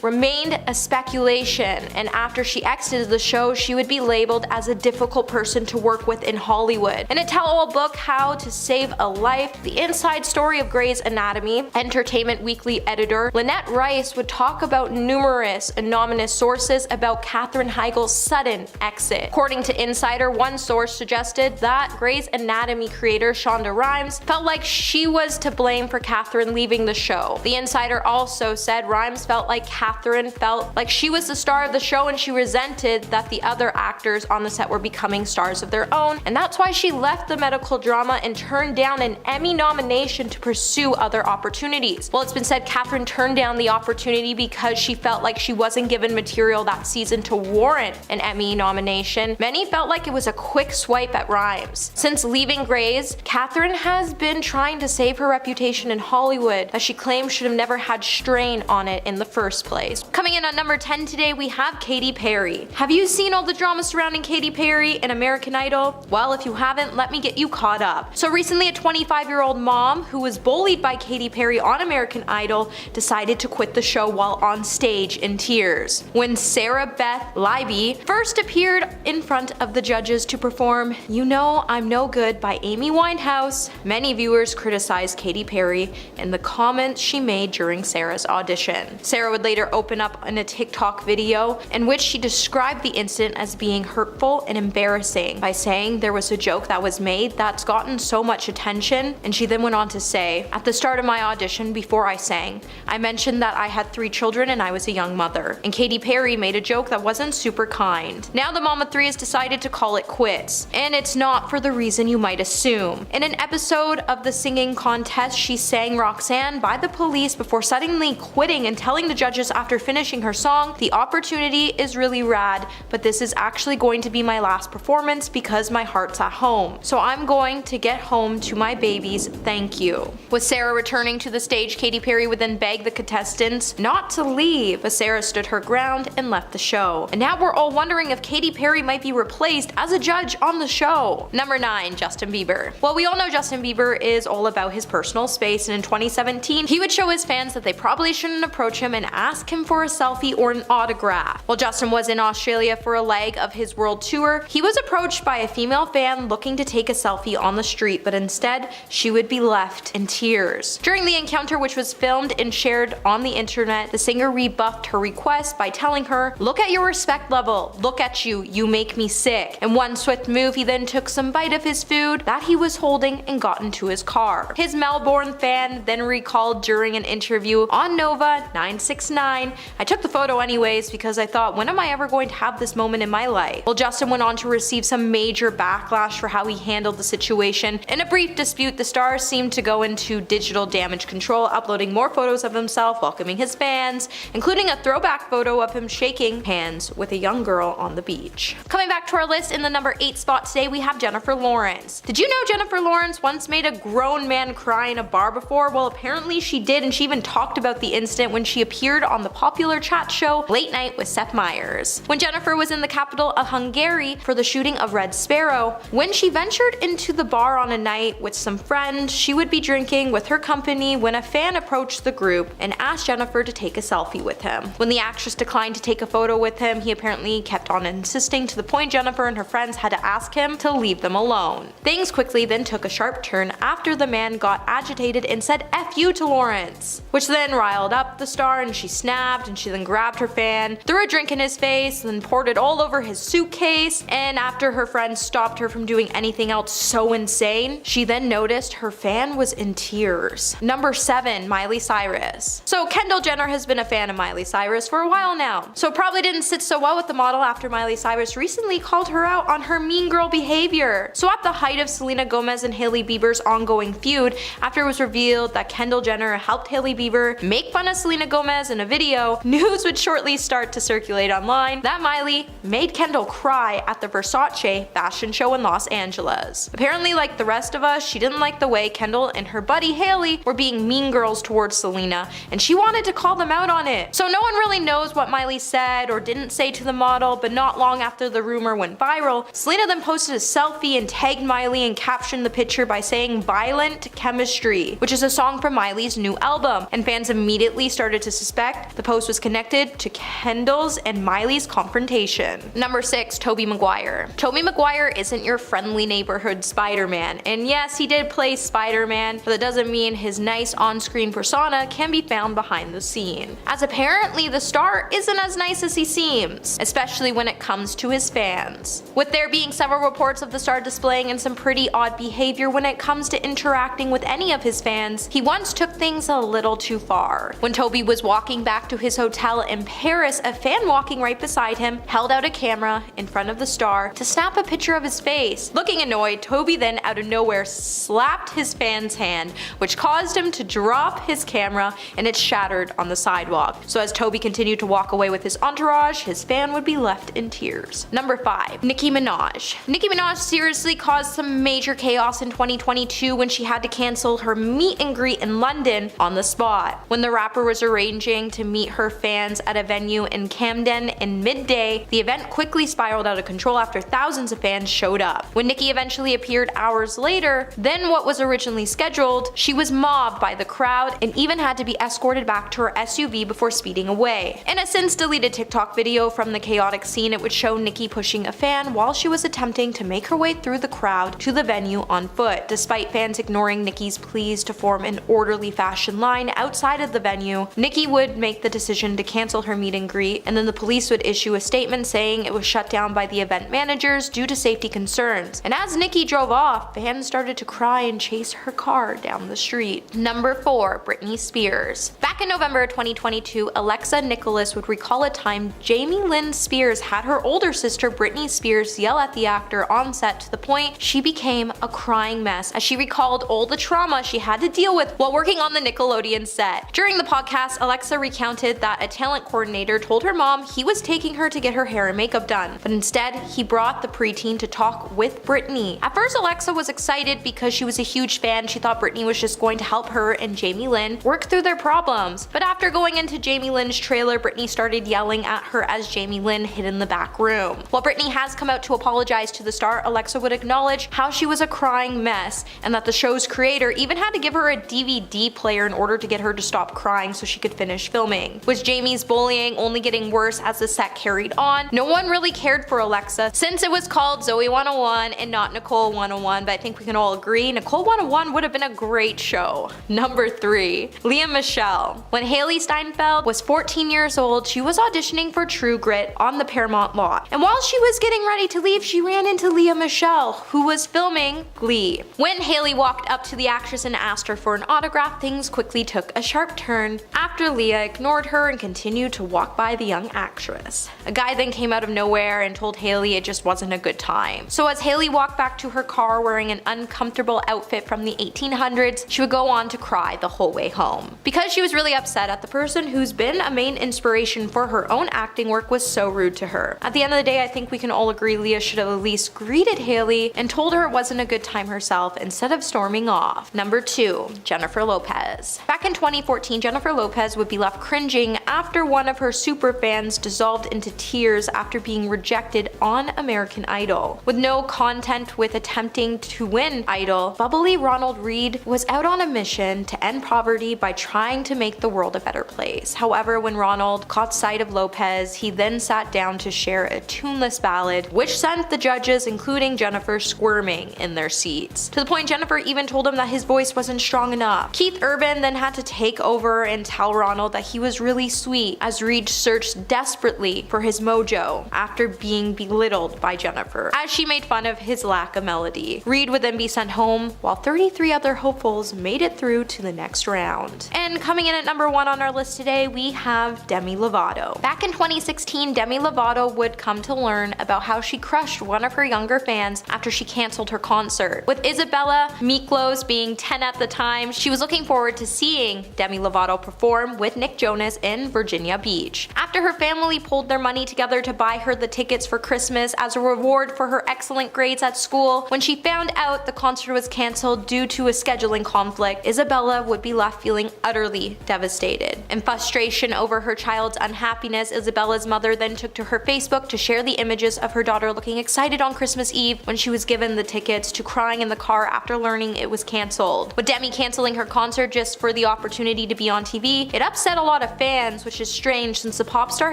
remained a speculation, and after she exited the show, she would be labeled as a difficult person to work with in Hollywood. In a tell-all book, How to Save a Life, the inside story of Grey's Anatomy, Entertainment Weekly editor Lynette Rice would talk about numerous anonymous sources about Katherine Heigl's sudden exit. According to Insider, one source suggested that Grey's Anatomy creator Shonda Rhimes felt like she was to blame for Katherine leaving the show. The Insider also said Rhimes felt like Katherine felt like she was the star of the show, and she resented that the other actors on the set were becoming stars of their own, and that's why she left the medical drama and turned down an Emmy nomination to pursue other opportunities. Well, it's been said Katherine turned down the opportunity because she felt like she wasn't given material that season to warrant an Emmy nomination. Many felt like it was a quick swipe at Rhimes. Since leaving Grey's, Katherine has been trying to save her reputation in Hollywood, that she claims should have never had strain on it in the first place. Coming in at number 10 today, we have Katy Perry. Have you seen all the drama surrounding Katy Perry and American Idol? Well, if you haven't, let me get you caught up. So recently, a 25-year-old mom who was bullied by Katy Perry on American Idol decided to quit the show while on stage in tears. When Sarah Beth Libby first appeared in front of the judges to perform You Know I'm No Good by Amy Winehouse, many viewers criticized Katy Perry and the comments she made during Sarah's audition. Sarah would later open up in a TikTok video in which she described the incident as being hurtful and embarrassing by saying there was a joke that was made that's gotten so much attention, and she then went on to say, "At the start of my audition, before I sang, I mentioned that I had 3 children and I was a young mother, and Katy Perry made a joke that wasn't super kind. Now the mom of 3 has decided to call it quits, and it's not for the reason you might assume. In an episode of the singing contest, she sang Roxanne by the Police before suddenly quitting and telling the judges after finishing her song, the opportunity is really rad, but this is actually going to be my last performance because my heart's at home. So I'm going to get home to my babies, thank you." With Sarah returning to the stage, Katy Perry would then beg the contestants not to leave, but Sarah stood her ground and left the show. And now we're all wondering if Katy Perry might be replaced as a judge on the show. Number 9, Justin Bieber. Well, we all know Justin Bieber is all about his personal space, and in 2017, he would show his fans that they probably shouldn't approach him and ask him for a selfie or an autograph. While Justin was in Australia for a leg of his world tour, he was approached by a female fan looking to take a selfie on the street, but instead, she would be left in tears. viewers. During the encounter, which was filmed and shared on the internet, the singer rebuffed her request by telling her, "Look at your respect level. Look at you. You make me sick." In one swift move, he then took some bite of his food that he was holding and got into his car. His Melbourne fan then recalled during an interview on Nova 969, "I took the photo anyways because I thought, when am I ever going to have this moment in my life?" Well, Justin went on to receive some major backlash for how he handled the situation. In a brief dispute, the star seemed to go into digital damage control, uploading more photos of himself welcoming his fans, including a throwback photo of him shaking hands with a young girl on the beach. Coming back to our list, in the number 8 spot today we have Jennifer Lawrence. Did you know Jennifer Lawrence once made a grown man cry in a bar before? Well, apparently she did, and she even talked about the incident when she appeared on the popular chat show Late Night with Seth Meyers. When Jennifer was in the capital of Hungary for the shooting of Red Sparrow, when she ventured into the bar on a night with some friends, she would be drinking with her company when a fan approached the group and asked Jennifer to take a selfie with him. When the actress declined to take a photo with him, he apparently kept on insisting, to the point Jennifer and her friends had to ask him to leave them alone. Things quickly then took a sharp turn after the man got agitated and said "F you" to Lawrence, which then riled up the star, and she snapped, and she then grabbed her fan, threw a drink in his face, then poured it all over his suitcase, and after her friends stopped her from doing anything else so insane, she then noticed her fan was in tears. Number 7, Miley Cyrus. So Kendall Jenner has been a fan of Miley Cyrus for a while now, so it probably didn't sit so well with the model after Miley Cyrus recently called her out on her mean girl behavior. So at the height of Selena Gomez and Hailey Bieber's ongoing feud, after it was revealed that Kendall Jenner helped Hailey Bieber make fun of Selena Gomez in a video, news would shortly start to circulate online that Miley made Kendall cry at the Versace fashion show in Los Angeles. Apparently, like the rest of us, she didn't like the way Kendall and her buddy Hailey were being mean girls towards Selena, and she wanted to call them out on it. So no one really knows what Miley said or didn't say to the model, but not long after the rumor went viral, Selena then posted a selfie and tagged Miley and captioned the picture by saying "Violent Chemistry," which is a song from Miley's new album, and fans immediately started to suspect the post was connected to Kendall's and Miley's confrontation. Number 6, Tobey Maguire. Tobey Maguire isn't your friendly neighborhood Spider-Man, and yes, he did play Spider-Man, but that doesn't mean his nice on-screen persona can be found behind the scene, as apparently the star isn't as nice as he seems, especially when it comes to his fans. With there being several reports of the star displaying in some pretty odd behavior when it comes to interacting with any of his fans, he once took things a little too far. When Tobey was walking back to his hotel in Paris, a fan walking right beside him held out a camera in front of the star to snap a picture of his face. Looking annoyed, Tobey then out of nowhere slapped his fan's hand, which caused him to drop his camera, and it shattered on the sidewalk. So as Tobey continued to walk away with his entourage, his fan would be left in tears. Number 5, Nicki Minaj. Nicki Minaj seriously caused some major chaos in 2022 when she had to cancel her meet and greet in London on the spot. When the rapper was arranging to meet her fans at a venue in Camden in midday, the event quickly spiraled out of control after thousands of fans showed up. When Nicki eventually appeared hours later than what was originally scheduled, she was mobbed by the crowd and even had to be escorted back to her SUV before speeding away. In a since deleted TikTok video from the chaotic scene, it would show Nicki pushing a fan while she was attempting to make her way through the crowd to the venue on foot. Despite fans ignoring Nicki's pleas to form an orderly fashion line outside of the venue, Nicki would make the decision to cancel her meet and greet, and then the police would issue a statement saying it was shut down by the event managers due to safety concerns. And as Nicki drove off, fans started to cry and chase her car down the street. Number 4, Britney Spears. Back in November 2022, Alexa Nicholas would recall a time Jamie Lynn Spears had her older sister Britney Spears yell at the actor on set to the point she became a crying mess, as she recalled all the trauma she had to deal with while working on the Nickelodeon set. During the podcast, Alexa recounted that a talent coordinator told her mom he was taking her to get her hair and makeup done, but instead he brought the preteen to talk with Britney. At first, Alexa was excited because she was a huge fan. She thought Britney was just going to help her and Jamie Lynn work through their problems. But after going into Jamie Lynn's trailer, Britney started yelling at her as Jamie Lynn hid in the back room. While Britney has come out to apologize to the star, Alexa would acknowledge how she was a crying mess, and that the show's creator even had to give her a DVD player in order to get her to stop crying so she could finish filming. Was Jamie's bullying only getting worse as the set carried on? No one really cared for Alexa since it was called Zoe 101 and not Nicole 101, but I think we can all agree Nicole 101 would have been a great show. Number 3. Lea Michele. When Haley Steinfeld was 14 years old, she was auditioning for True Grit on the Paramount lot. And while she was getting ready to leave, she ran into Lea Michele, who was filming Glee. When Haley walked up to the actress and asked her for an autograph, things quickly took a sharp turn after Lea ignored her and continued to walk by the young actress. A guy then came out of nowhere and told Haley it just wasn't a good time. So as Haley walked back to her car wearing an uncomfortable outfit from the 1800s, she would go on to cry the whole way home. Because she was really upset at the person who's been a main inspiration for her own acting work was so rude to her. At the end of the day, I think we can all agree Lea should have at least greeted Haley and told her it wasn't a good time herself instead of storming off. Number 2. Jennifer Lopez. Back in 2014, Jennifer Lopez would be left cringing after one of her superfans dissolved into tears after being rejected on American Idol. With no content with attempting to win Idol, bubbly Ronald Reed was out on a mission to end poverty by trying to make the world a better place. However, when Ronald caught sight of Lopez, he then sat down to share a tuneless ballad, which sent the judges, including Jennifer, squirming in their seats. To the point Jennifer even told him that his voice wasn't strong enough. Keith Urban then had to take over and tell Ronald that he was really sweet, as Reed searched desperately for his mojo after being belittled by Jennifer, as she made fun of his lack of melody. Reed would then be sent home, while 33 other hopefuls made it through to the next round. And coming in at number 1 on our list today, we have Demi Lovato. Back in 2016, Demi Lovato would come to learn about how she crushed one of her younger fans after she canceled her concert. With Isabella Miklos being 10 at the time, she was looking forward to seeing Demi Lovato perform with Nick Jonas in Virginia Beach. After her family pulled their money together to buy her the tickets for Christmas as a reward for her excellent grades at school, when she found out the concert was canceled due to a scheduling conflict, Isabella would be left feeling utterly devastated. In frustration over her child's unhappiness, Isabella's mother then took to her Facebook to share the images of her daughter looking excited on Christmas Eve when she was given the tickets, to crying in the car after learning it was cancelled. With Demi cancelling her concert just for the opportunity to be on TV, it upset a lot of fans, which is strange since the pop star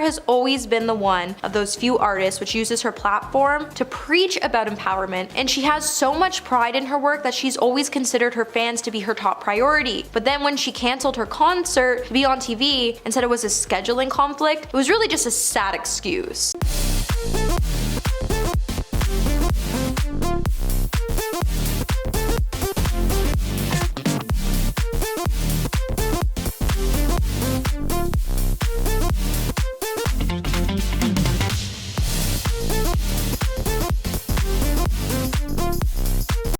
has always been the one of those few artists which uses her platform to preach about empowerment, and she has so much pride in her work that she's always considered her fans to be her top priority. But then when she cancelled her concert to be on TV and said it was a scheduling conflict, it was really just a sad excuse.